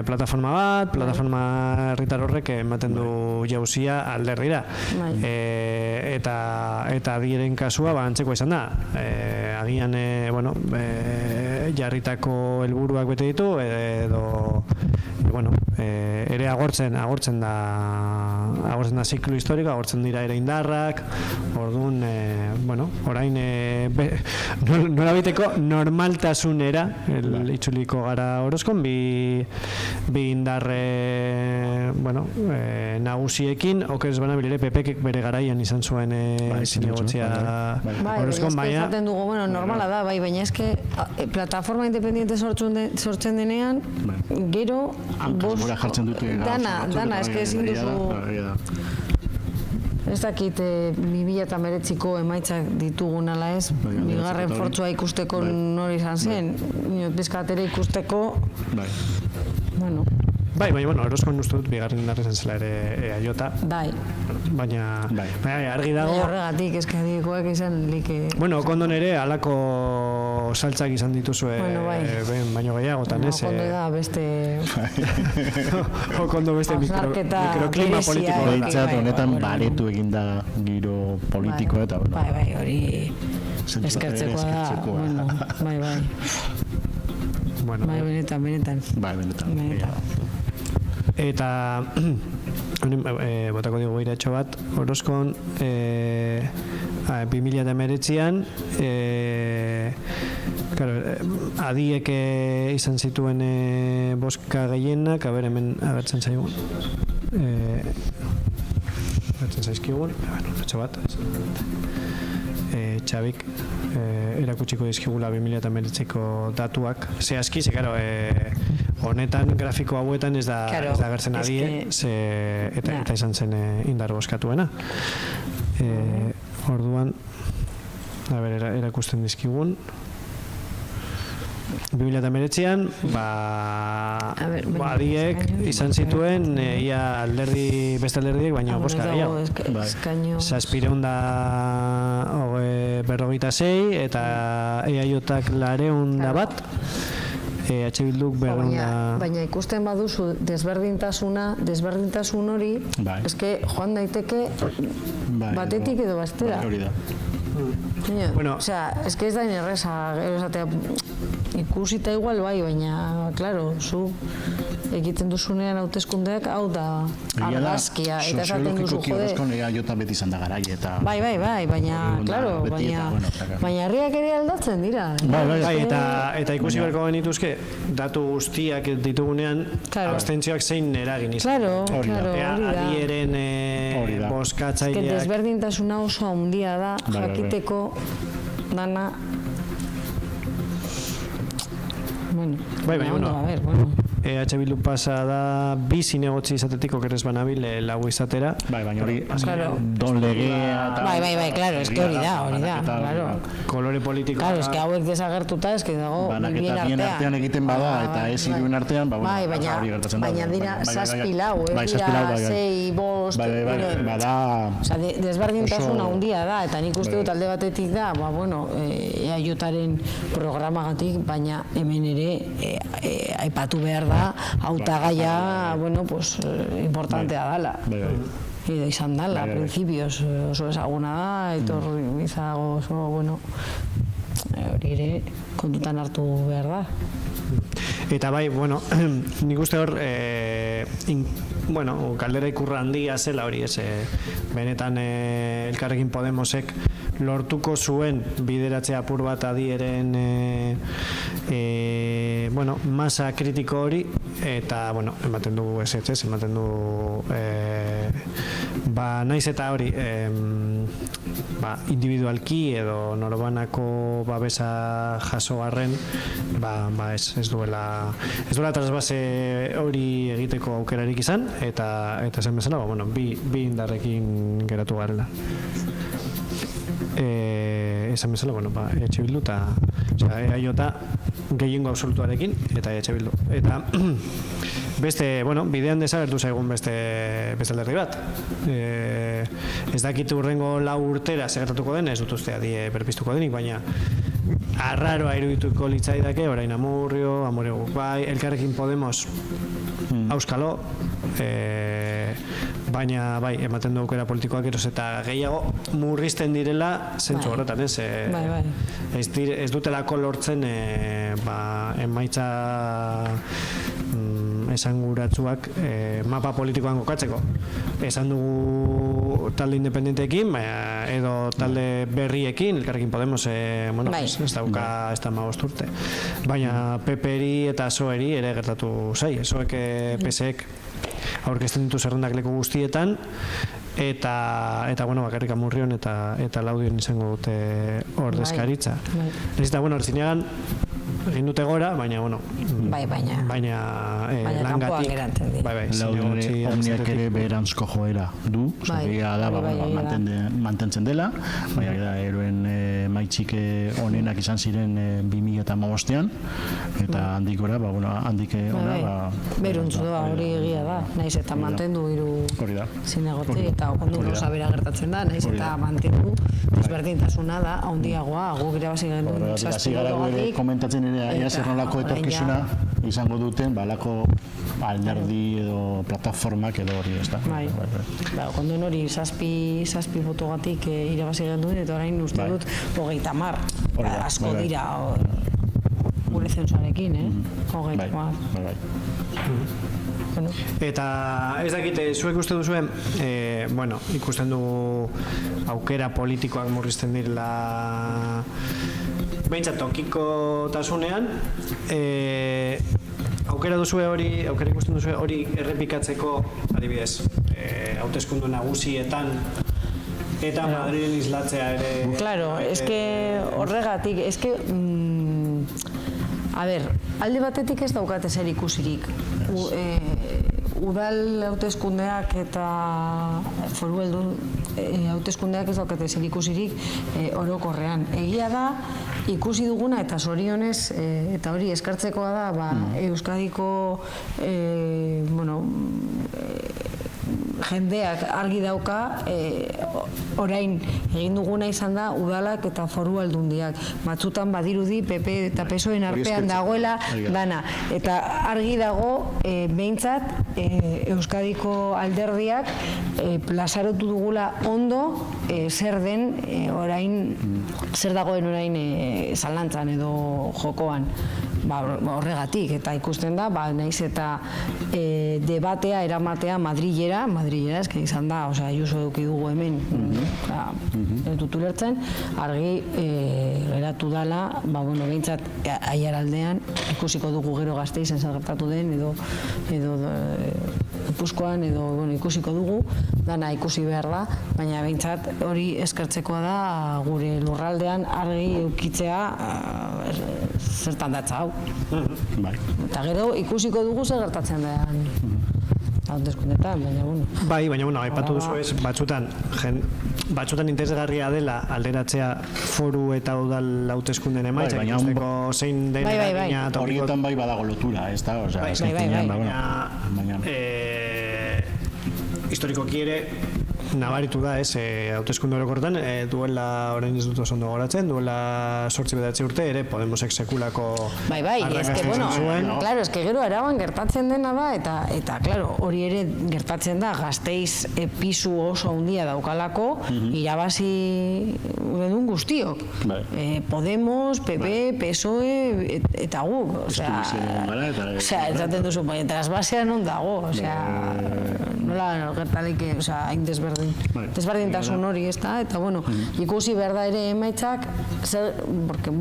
plataforma bat, plataforma herritar horrek ematen du jauzia alderdira. Eta adieren kasua antzeko izan da. Agian, bueno, jarritako helburuak bete ditu, edo, bueno, ere hori agortzen da ziklo historiko, agortzen dira ere indarrak, orduan, orain nola biteko normaltasunera itzuliko gara Orozkon, bi indarre nagusiekin, okerez banabil ere PPek bere garaian izan zuen zinegotzia Orozkon, baina esaten dugu, normala da, baina eske plataforma independiente sortzen denean, gero dana, eske ezin duzu ez dakit 2019ko emaitzak ditugun ala ez, bigarren fortzua ikusteko nori izan zen, bizkatera ikusteko baina, Orozkon uste dut bigarren indarra izan zela ere aiota. Baina argi dago... Horregatik, eskadikoak izan like... Okondon ere halako saltzak izan dituzue baino gehiagotan, ez? Okondo da beste... Okondo beste mikroklima politiko. Baitzat honetan baretu eginda giro politiko eta... Bai, hori eskertzekoa da. Bai, benetan. Eta botako digu iratxo bat Orozkon 2019an adiek izan zituen boska gehienak, hemen agertzen zaigun agertzen zaizkigun iratxo bat Txabik erakutsiko dizkigula 2019ko datuak zehazki, honetan grafiko hauetan ez da agertzen adie eta izan zen indar boskatuena orduan erakusten dizkigun 2019an adiek izan zituen ia beste alderdiek baina boska gehiago 756 eta EAJak 401 Bilduk baina ikusten baduzu desberdintasun hori eske joan daiteke batetik edo bestera eske ez da inerreza ikusita igual baina claro, zu egiten duzunean hauteskundeak hau da argazkia eta esaten duzu jota beti izan da garai eta bai, baina herriak ere aldatzen dira eta ikusi beharko genituzke datu guztiak ditugunean abstentzioak zein eragin izan adieren boskatzaileak desberdintasuna oso handia da jakiteko dana EH Bildu pasa da bi zinegotzi izatetik okerrez banabil lau izatera baina hori don legea bai, claro, eske hori da kolore politiko claro, eske hauek desagertuta eske dago bien artean egiten bada eta ez iruen artean baina dira 7 lau dira 6, 5 bada desberdintasun handia da eta nik uste dut alde batetik da EAJaren programagatik baina hemen ere aipatu behar da hautagaia importantea dala edo izan dala principios oso ezaguna da etorri izago hori ere kontutan hartu behar da eta bai, nik uste hor kaldera ikurra handia zela hori benetan Elkarrekin Podemosek lortuko zuen bideratzea apur bat adieren masa kritiko hori eta ematen du ematen du naiz eta hori individualki edo norbanako babesa jaso arren ez duela trasbase hori egiteko aukerarik izan eta esan bezala bi indarrekin geratu garela esan bezala EH Bildu eta EAJ gehiengo absolutuarekin eta EH Bildu eta beste, bidean desagertu zaigun beste alderdi bat ez dakit urrengo 4 urtera segertatuko den, ez dut uste adie berpiztuko denik, baina arraroa irudituko litzaidake orain Amurrio bai, Elkarrekin Podemos auskalo baina bai, ematen du aukera politikoak eros eta gehiago murrizten direla zentzu horretan, ez dutelako lortzen emaitza esanguratsuak mapa politikoan kokatzeko. Esan dugu talde independenteekin, edo talde berriekin, Elkarrekin Podemos, ez dauka ez da 15 urte. Baina PP-eri eta PSOE-eri ere gertatu zai. PSOEk, PSek aurkezten ditu zerrendak leku guztietan, eta bakarrik Amurrion eta Laudion izango dute ordezkaritza. Ez eta, Artziniagan egin dute gora, baina, baina langatik. Laudion omniak ere beherantzko joera du, zaila da, mantentzen dela, baina da, eroen maitxik onenak izan ziren 2015ean, eta handik gora, handik ona, beruntzu da, hori egia da, naiz eta mantendu hiru zinegotzi, eta okondu gauza bera gertatzen da, naiz eta mantendu desberdintasuna da, handiagoa, guk irabazi genuen zazpigogatik. Komentatzen ere, ea zer nolako etorkizuna izango duten, balako alderdi edo plataformak edo hori, ez da? Okondu hori zazpi botogatik irabazi genuen, eta orain uste dut 30, asko dira gure zensuarekin, Eta ez dakite, zuek uste duzuen, ikusten du aukera politikoak murrizten direla behintzat tokiko tasunean, aukera ikusten duzue hori errepikatzeko, adibidez, hauteskundu nagusietan eta Madrilen islatzea ere... Claro, horregatik, alde batetik ez daukate zer ikusirik. Udal hauteskundeak eta foru hauteskundeak ez daukate zer ikusirik orokorrean. Egia da, ikusi duguna eta zorionez, eta hori eskartzekoa da, Euskadiko jendeak argi dauka, orain egin duguna izan da udalak eta foru aldundiak. Batzutan badirudi PP eta PSOEen artean dagoela dana. Eta argi dago, behintzat, Euskadiko alderdiak plazarotu dugula ondo zer den orain, zer dagoen orain zalantzan edo jokoan. Horregatik, eta ikusten da, naiz eta debatea eramatea Madrilera, eske izan da, Ayuso eduki dugu hemen, ez dut ulertzen, argi geratu dala, behintzat Aiaraldean ikusiko dugu gero Gasteizen zer gertatu den, edo Gipuzkoan, edo ikusiko dugu, dana ikusi behar da, baina behintzat hori eskertzekoa da gure lurraldean argi eukitzea zertan datza hau. Eta gero ikusiko dugu zer gertatzen da hauteskundetan, baina aipatu duzu ez, batzutan interesgarria dela alderatzea foru eta udal hauteskunden emaitzak, ikusteko zein den eragina tokiko. Horietan bai badago lotura, ez da? Baina historikoki ere nabaritu da, hauteskunde orokorretan, duela, orain ez dut oso ondo goratzen, duela 8-9 urte ere Podemosek sekulako arrakatzen zuen. Claro, gero Araban gertatzen dena da, eta hori ere gertatzen da, Gasteiz pisu oso handia daukalako, irabazi duen guztiok. Podemos, PP, PSOE, eta guk. Ezaten duzu, trasbasean non dago, nola gertalik, hain desberdintasun hori, ez da, eta ikusi behar da ere emaitzak, porque,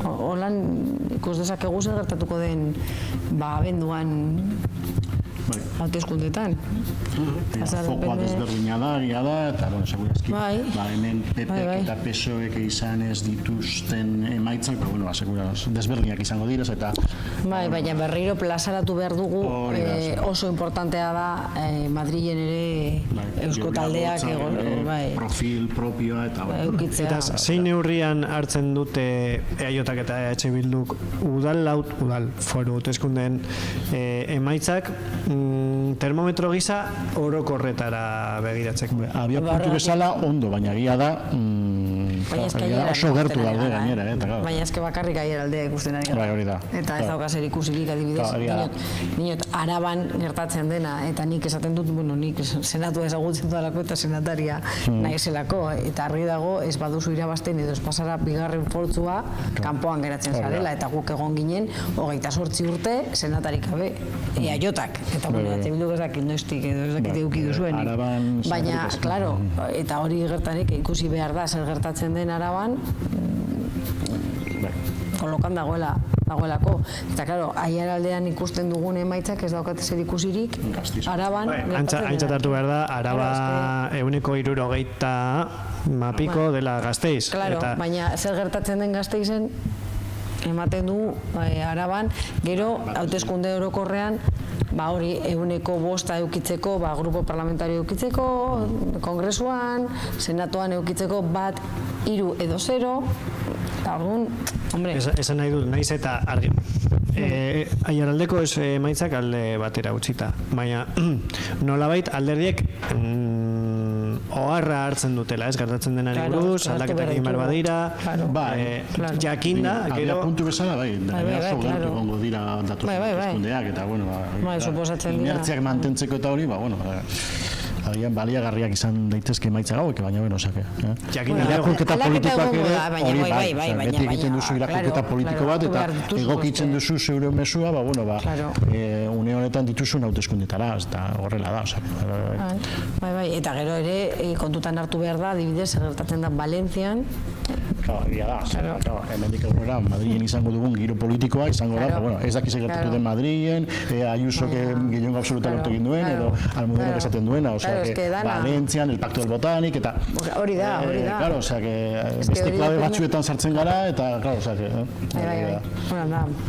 holan ikus dezakegu zer gertatuko den abenduan hauteskundetan. Fokoa desberdina da, eta, segurazki, hemen PP eta PSOEk izan ez dituzten emaitzak, desberdinak izango direz, eta... Baina berriro plazaratu behar dugu, oso importantea da Madrilen ere eusko taldeak profil propioa eta... Eta zein neurrian hartzen dute EAJak eta EH Bilduk udal foru hauteskundeen emaitzak termometro gisa orokorretara begiratzeko. Abia puntu bezala ondo, baina egia da Oso gertu daude gainera, baina eske bakarrik aiaraldea ikusten ari gara. Hori da. Eta ez dauka zer ikusirik adibidez. Dinot, Araban gertatzen dena, eta nik esaten dut, nik senatua ezagutzen dudalako eta senataria naizelako, eta argi dago ez baduzu irabazten edo ez pasara bigarren fortzua kanpoan geratzen zarela, eta guk egon ginen 28 urte senatarik gabe, eaiotak, eta bilduk ez dakit noiztik edo ez dakit eduki duzuen. Baina, klaro, eta hori gertarik ikusi behar da zer gertatzen den Araban, kolokan dagoelako. Eta, klaro, aiaraldean ikusten dugun emaitzak ez daukate zer ikusirik, Araban gertatzen Aintzat hartu behar da, Araba 160 mapiko dela Gasteiz. Claro, baina zer gertatzen den Gasteizen, ematen du Araban, gero, hauteskunde orokorrean, hori 105 eukitzeko, grupo parlamentario eukitzeko, kongresuan, senatuan eukitzeko 1, 3 edo 0, eta orduan, hombre... Esan nahi dut, nahiz eta argi. Aiaraldeko ez emaitzak alde batera utzita, baina nolabait alderdiek oharra hartzen dutela, ez gertatzen denari buruz, aldaketak egin behar badira, jakinda, gero... Puntu bezala, oso gertu egongo dira datozen hauteskundeak, eta, inertziak mantentzeko eta hori, agian baliagarriak izan daitezke emaitza gauek, baina osake. Irakurketa politikoak ere, hori beti egiten duzu irakurketa politiko bat, eta egokitzen duzu zeure mesua, une honetan dituzun hauteskundetara, eta horrela da, osake. Eta gero ere, kontutan hartu behar da, adibidez, gertatzen da Valentzian, hemendik aurrera Madrilen izango dugun giro politikoa izango da, ez dakiz gertatu den Madrilen, Ayusok gehiengo absoluta lortu egin duen, edo Almudenak esaten duena, Valentzian, el Pacto del Botánic, eta... Hori da. Claro, beste klabe batzuetan sartzen gara, eta, claro,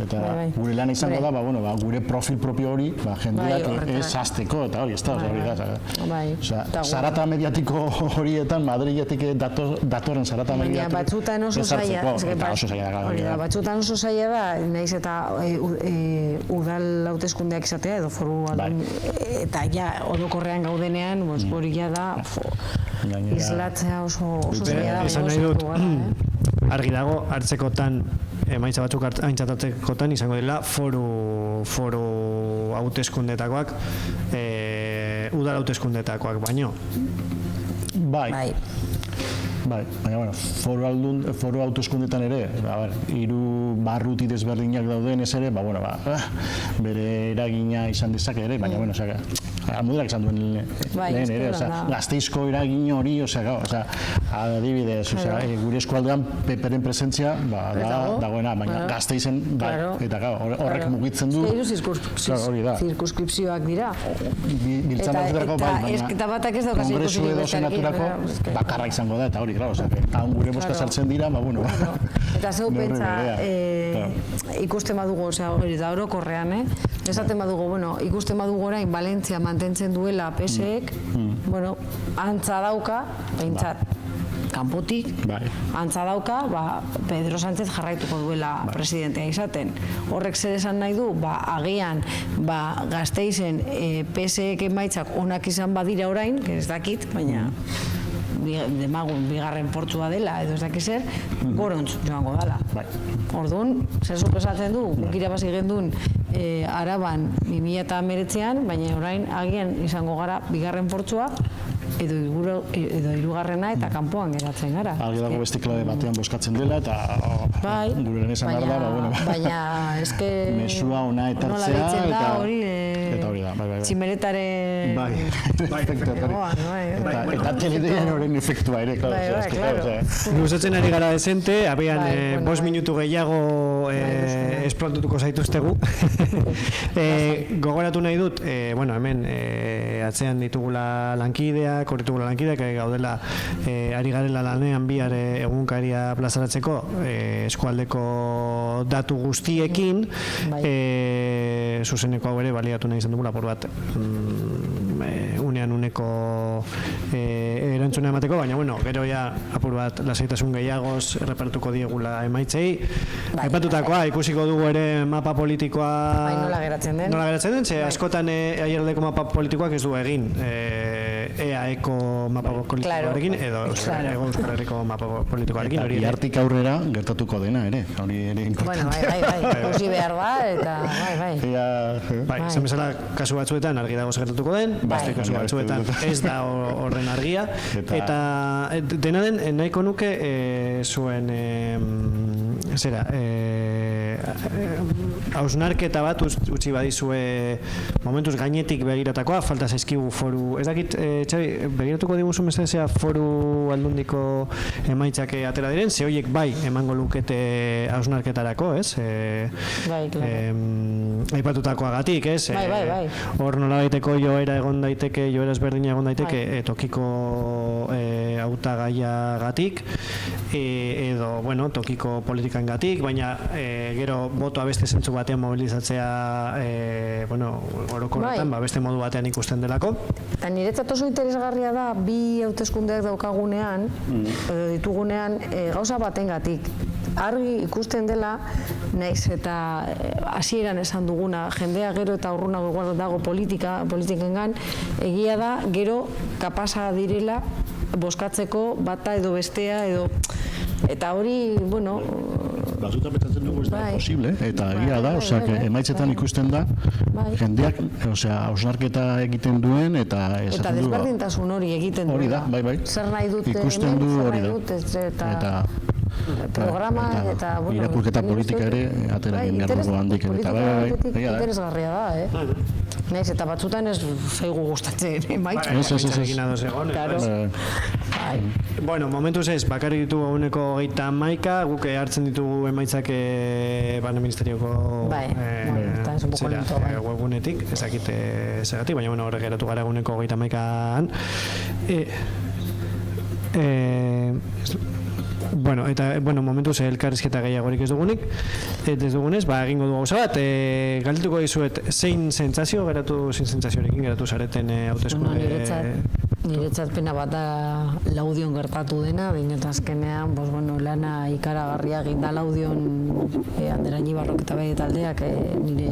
eta gure lan izango da, gure profil propio hori, jendeak ez hasteko, eta hori, ez da, hori da. Zarata mediatiko horietan, Madriletik datorren zarata mediatiko batzutan oso zaila da, nahiz eta udal hauteskundeak izatea edo foru eta ja orokorrean gaudenean hori ja da islatzea oso zaila da. Esan nahi dut, argi dago, hartzekotan emaitza batzuk aintzatatzekotan izango dela foru hauteskundetakoak, udal hauteskundetakoak baino. Baina, foru hauteskundetan ere, hiru barruti desberdinak dauden ez ere, bere eragina izan dezake ere, baina, Almudenak izan duen lehen ere, Gasteizko eragin hori, adibidez, gure eskualdean peperen presentzia dagoena, baina Gasteizen, eta horrek mugitzen du. Zirkuskripzioak dira. Biltzan batzutarako, baina kongresu edo senaturako bakarra izango da, eta hori, haun gure boska saltzen dira, eta zeu pentsa ikusten badugu, hori da orokorrean, esaten badugu, ikusten badugu orain Valentzia mantentzen duela PSek, antza dauka, behintzat, kanpotik, antza dauka, Pedro Sánchez jarraituko duela presidentea izaten. Horrek zer esan nahi du, agian, Gasteizen PSek emaitzak onak izan badira orain, ez dakit, baina demagun bigarren portzua dela edo ez dakiz zer, gorontz joango dela. Orduan, zer suposatzen du, guk irabazi gendun Araban 2019an, baina orain agian izango gara bigarren portzua edo hirugarrena eta kanpoan geratzen gara. Argi dago beste klabe batean boskatzen dela eta gure lehen esan behar da, baina eske mesua ona etartzea eta hori da, tximeretaren eta teledean horren efektua ere, Luzatzen ari gara desente, abian 5 minutu gehiago esplotutuko zaituztegu. Gogoratu nahi dut, hemen atzean ditugula lankideak, horretugula lankideak, gaudela ari garela lanean bihar egunkaria plazaratzeko eskualdeko datu guztiekin, zuzeneko hau ere baliatu nahi izan dugula, por bat, unean uneko erantzuna emateko, baina, bueno, gero ja apur bat lasaitasun gehiagoz errepartuko diegula emaitzei. Aipatutakoa, ikusiko dugu ere mapa politikoa... Bai, nola geratzen den? Ze askotan aiaraldeko mapa politikoak ez du egin EAeko mapa politikoarekin edo Ego Euskal Herriko mapa politikoarekin. Iartik aurrera gertatuko dena ere, hori ere importante. Bueno, bai, ikusi behar da, eta bai. Bai, zen bezala kasu batzuetan argi dago gertatuko den, beste kasu batzuetan ez da horren argia, eta dena den nahiko nuke zuen hausnarketa bat utzi badizue momentuz gainetik begiratakoa, falta zaizkigu foru, ez dakit, Txabi, begiratuko diguzu mesezea foru aldundiko emaitzak atera diren, ze horiek bai emango lukete hausnarketarako, ez? Bai, claro. Aipatutakoagatik, ez? Bai. Hor nola daiteko joera egon daiteke, joera ezberdina egon daiteke, tokiko hautagaiagatik, edo, bueno, tokiko politikangatik, baina gero botoa beste zentzu batean mobilizatzea, bueno, orokorretan, beste modu batean ikusten delako. Eta niretzat oso interesgarria da, bi hauteskundeak daukagunean, ditugunean, gauza batengatik. Argi ikusten dela, naiz eta hasieran esan duguna, jendea gero eta urrunago igual dago politikengan, egia da, gero kapasa direla boskatzeko bata edo bestea edo eta hori, bueno, batzutan pentsatzen dugu ez da posible, eta egia da, emaitzetan ikusten da, jendeak, hausnarketa egiten duen, eta eta desberdintasun hori egiten duen. Hori da, bai. Zer nahi dut ikusten du hori da. Eta programa eta irakurketa politika ere atera egin behar dugu handik eta interesgarria da, Naiz eta batzutan ez zaigu gustatzen emaitza. Bueno, momentuz ez, bakarrik ditugu eguneko 31, guk hartzen ditugu emaitzak Barne Ministerioko webgunetik, ezakite zagatik, baina horrek geratu gara eguneko 31an. Bueno, momentuz elkarrizketa gehiagorik ez dugunik, ez dugunez, egingo dugu gauza bat, galdetuko dizuet, zein sentsazioarekin geratu zareten hauteskunde? Niretzat pena bat da Laudion gertatu dena, eta azkenean, lana ikaragarria egin da Laudion Ander Añibarrok eta bai taldeak nire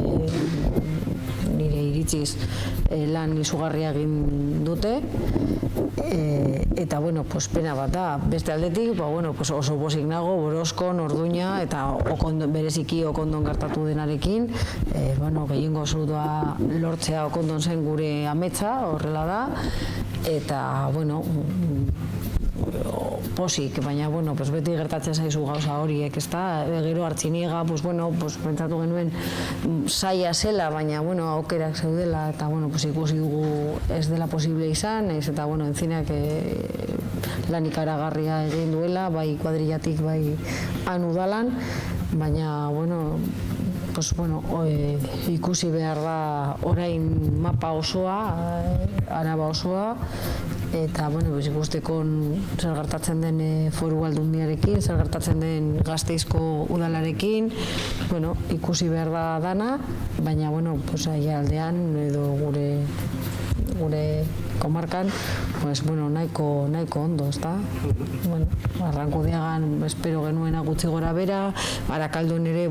iritziz lan izugarria egin dute, eta pena bat da, beste aldetik, oso pozik nago, Orozkon, Orduña, eta bereziki Okondon gertatu denarekin, gehiengo absolutua lortzea Okondon zen gure ametsa, horrela da, eta, posik, baina, beti gertatzen zaizu gauza horiek, ez da, gero Artziniega, pentsatu genuen zaila zela, baina, aukerak zeudela, eta, ikusi dugu ez dela posible izan, eta, Entzinak lan ikaragarria egin duela, bai kuadrillatik, bai anudalan, baina, ikusi behar da orain mapa osoa, Araba osoa, eta ikusteko zer gertatzen den Foru Aldundiarekin, zer gertatzen den Gasteizko udalarekin, ikusi behar da dana, baina aldean edo gure komarkan, nahiko ondo, ezta? Arrankudiagan espero genuena gutxi gora bera, Barakaldon ere,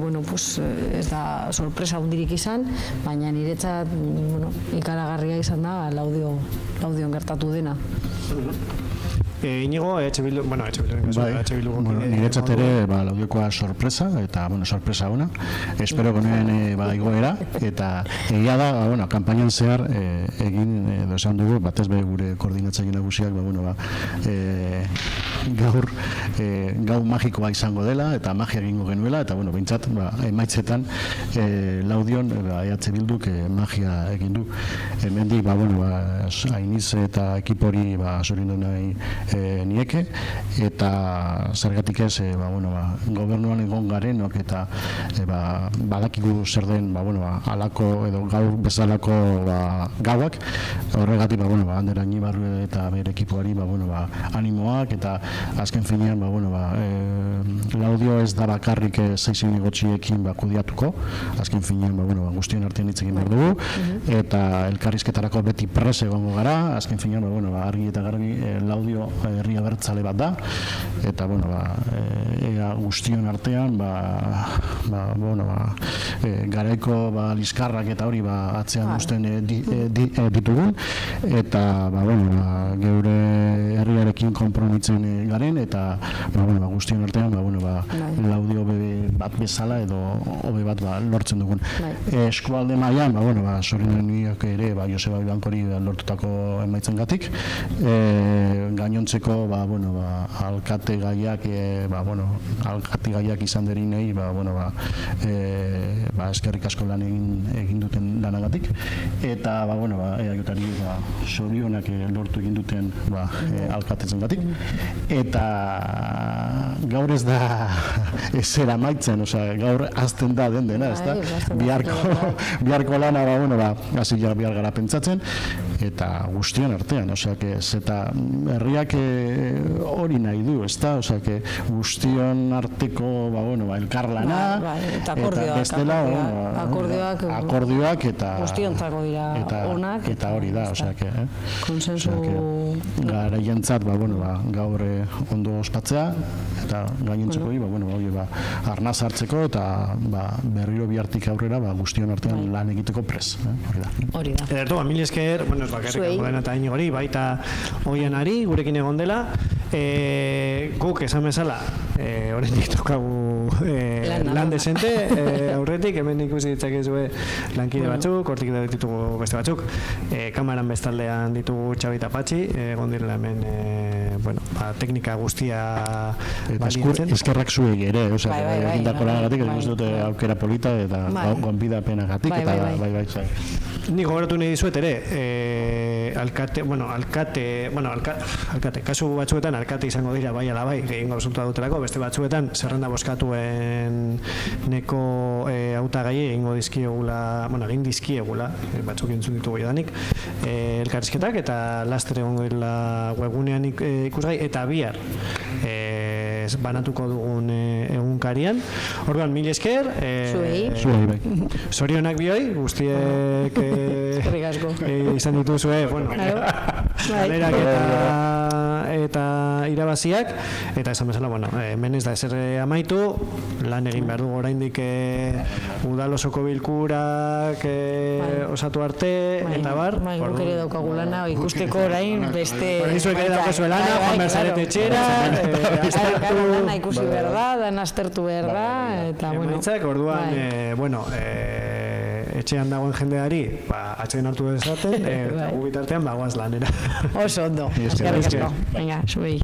ez da sorpresa hundirik izan, baina niretzat ikaragarria izan da Laudion gertatu dena. Inigo, niretzat ere Laudiokoa sorpresa, eta sorpresa ona, espero genuen igoera, eta egia da, kanpainan zehar egin, edo esan dugu, batez be gure koordinatzaile nagusiak, gaur gau magikoa izango dela, eta magia egingo genuela, eta bintzat, emaitzetan Laudion, EH Bilduk magia egin du. Hemendik, Ainiz eta ekipori zorindu nahi nieke, eta zergatik ez gobernuan egon garenok eta badakigu zer den alako edo gaur bezalako gauak, horregatik Ander Añibarru eta bere ekipoari animoak, eta azken finean Laudio ez da bakarrik 6 negotxiekin kudiatuko, azken finean guztien artean hitz egin behar dugu, eta elkarrizketarako beti pres egongo gara, azken finean argi eta garbi Laudio herri abertzale bat da, eta guztion artean garaiko liskarrak eta hori atzean uzten ditugun, eta geure herriarekin konpromitzen garen, eta guztion artean Laudio bat bezala edo hobe bat lortzen dugun. Eskualde mailan zorionduak ere Joseba Ibankori lortutako emaitzengatik, gainontzeko alkate gaiak izan derinei eskerrik asko lan egin duten lanagatik, eta eajotari zorionak lortu egin duten alkatetzengatik, eta gaur ez da ezer amaitzen, gaur azten da dena, biharko lana hasi bihar gara pentsatzen, eta guztion artean, eta herriak hori nahi du, guztion arteko elkarlana, eta akordioak eta guztiontzako dira onak, eta hori da, konsensu garaientzat gaur ondo ospatzea, eta gainontzeko arnaz hartzeko, eta berriro bihartik aurrera guztion artean lan egiteko pres. Hori da. Edertu, mil esker, ez bakarrik Almudena eta Iñigori, baita Oianari, gurekin egon dela, guk esan bezala, oraindik daukagu lan desente, aurretik, hemen ikusi ditzakezue lankide batzuk, hortik ditugu beste batzuk, kamaran bestaldean ditugu Txabi eta Patxi, egon direla hemen, teknika guztia baliatzen. Eskerrak zuei ere, egindako lanagatik, ez dute aukera polita, eta gonbidapenagatik, eta bai. Ni gogoratu nahi dizuet ere, alkate, kasu batzuetan alkate izango dira bai ala bai, gehiengo absolutua dutelako, beste batzuetan zerrenda bozkatuen neko hautagai egingo dizkiegula, egin dizkiegula, batzuk entzun ditugu jadanik, elkarrizketak, eta laster egongo dela webgunean ikusgai, eta bihar banatuko dugun egunkarian. Orduan, mil esker, zorionak bioi, guztiek izan dituzue, galerak eta irabaziak, eta esan bezala, hemen ez da ezer amaitu, lan egin behar dugu oraindik udal osoko bilkurak osatu arte, eta bar. Guk ere daukagu lana, ikusteko orain beste... Zuek ere daukazu lana, Juan Berzaret etxera, lana ikusi behar da, dan aztertu behar da, eta orduan, etxean dagoen jendeari, atxeen hartu dezaten, gu bitartean bagoaz lanera. Oso ondo, eskerrik asko. Venga, zuei.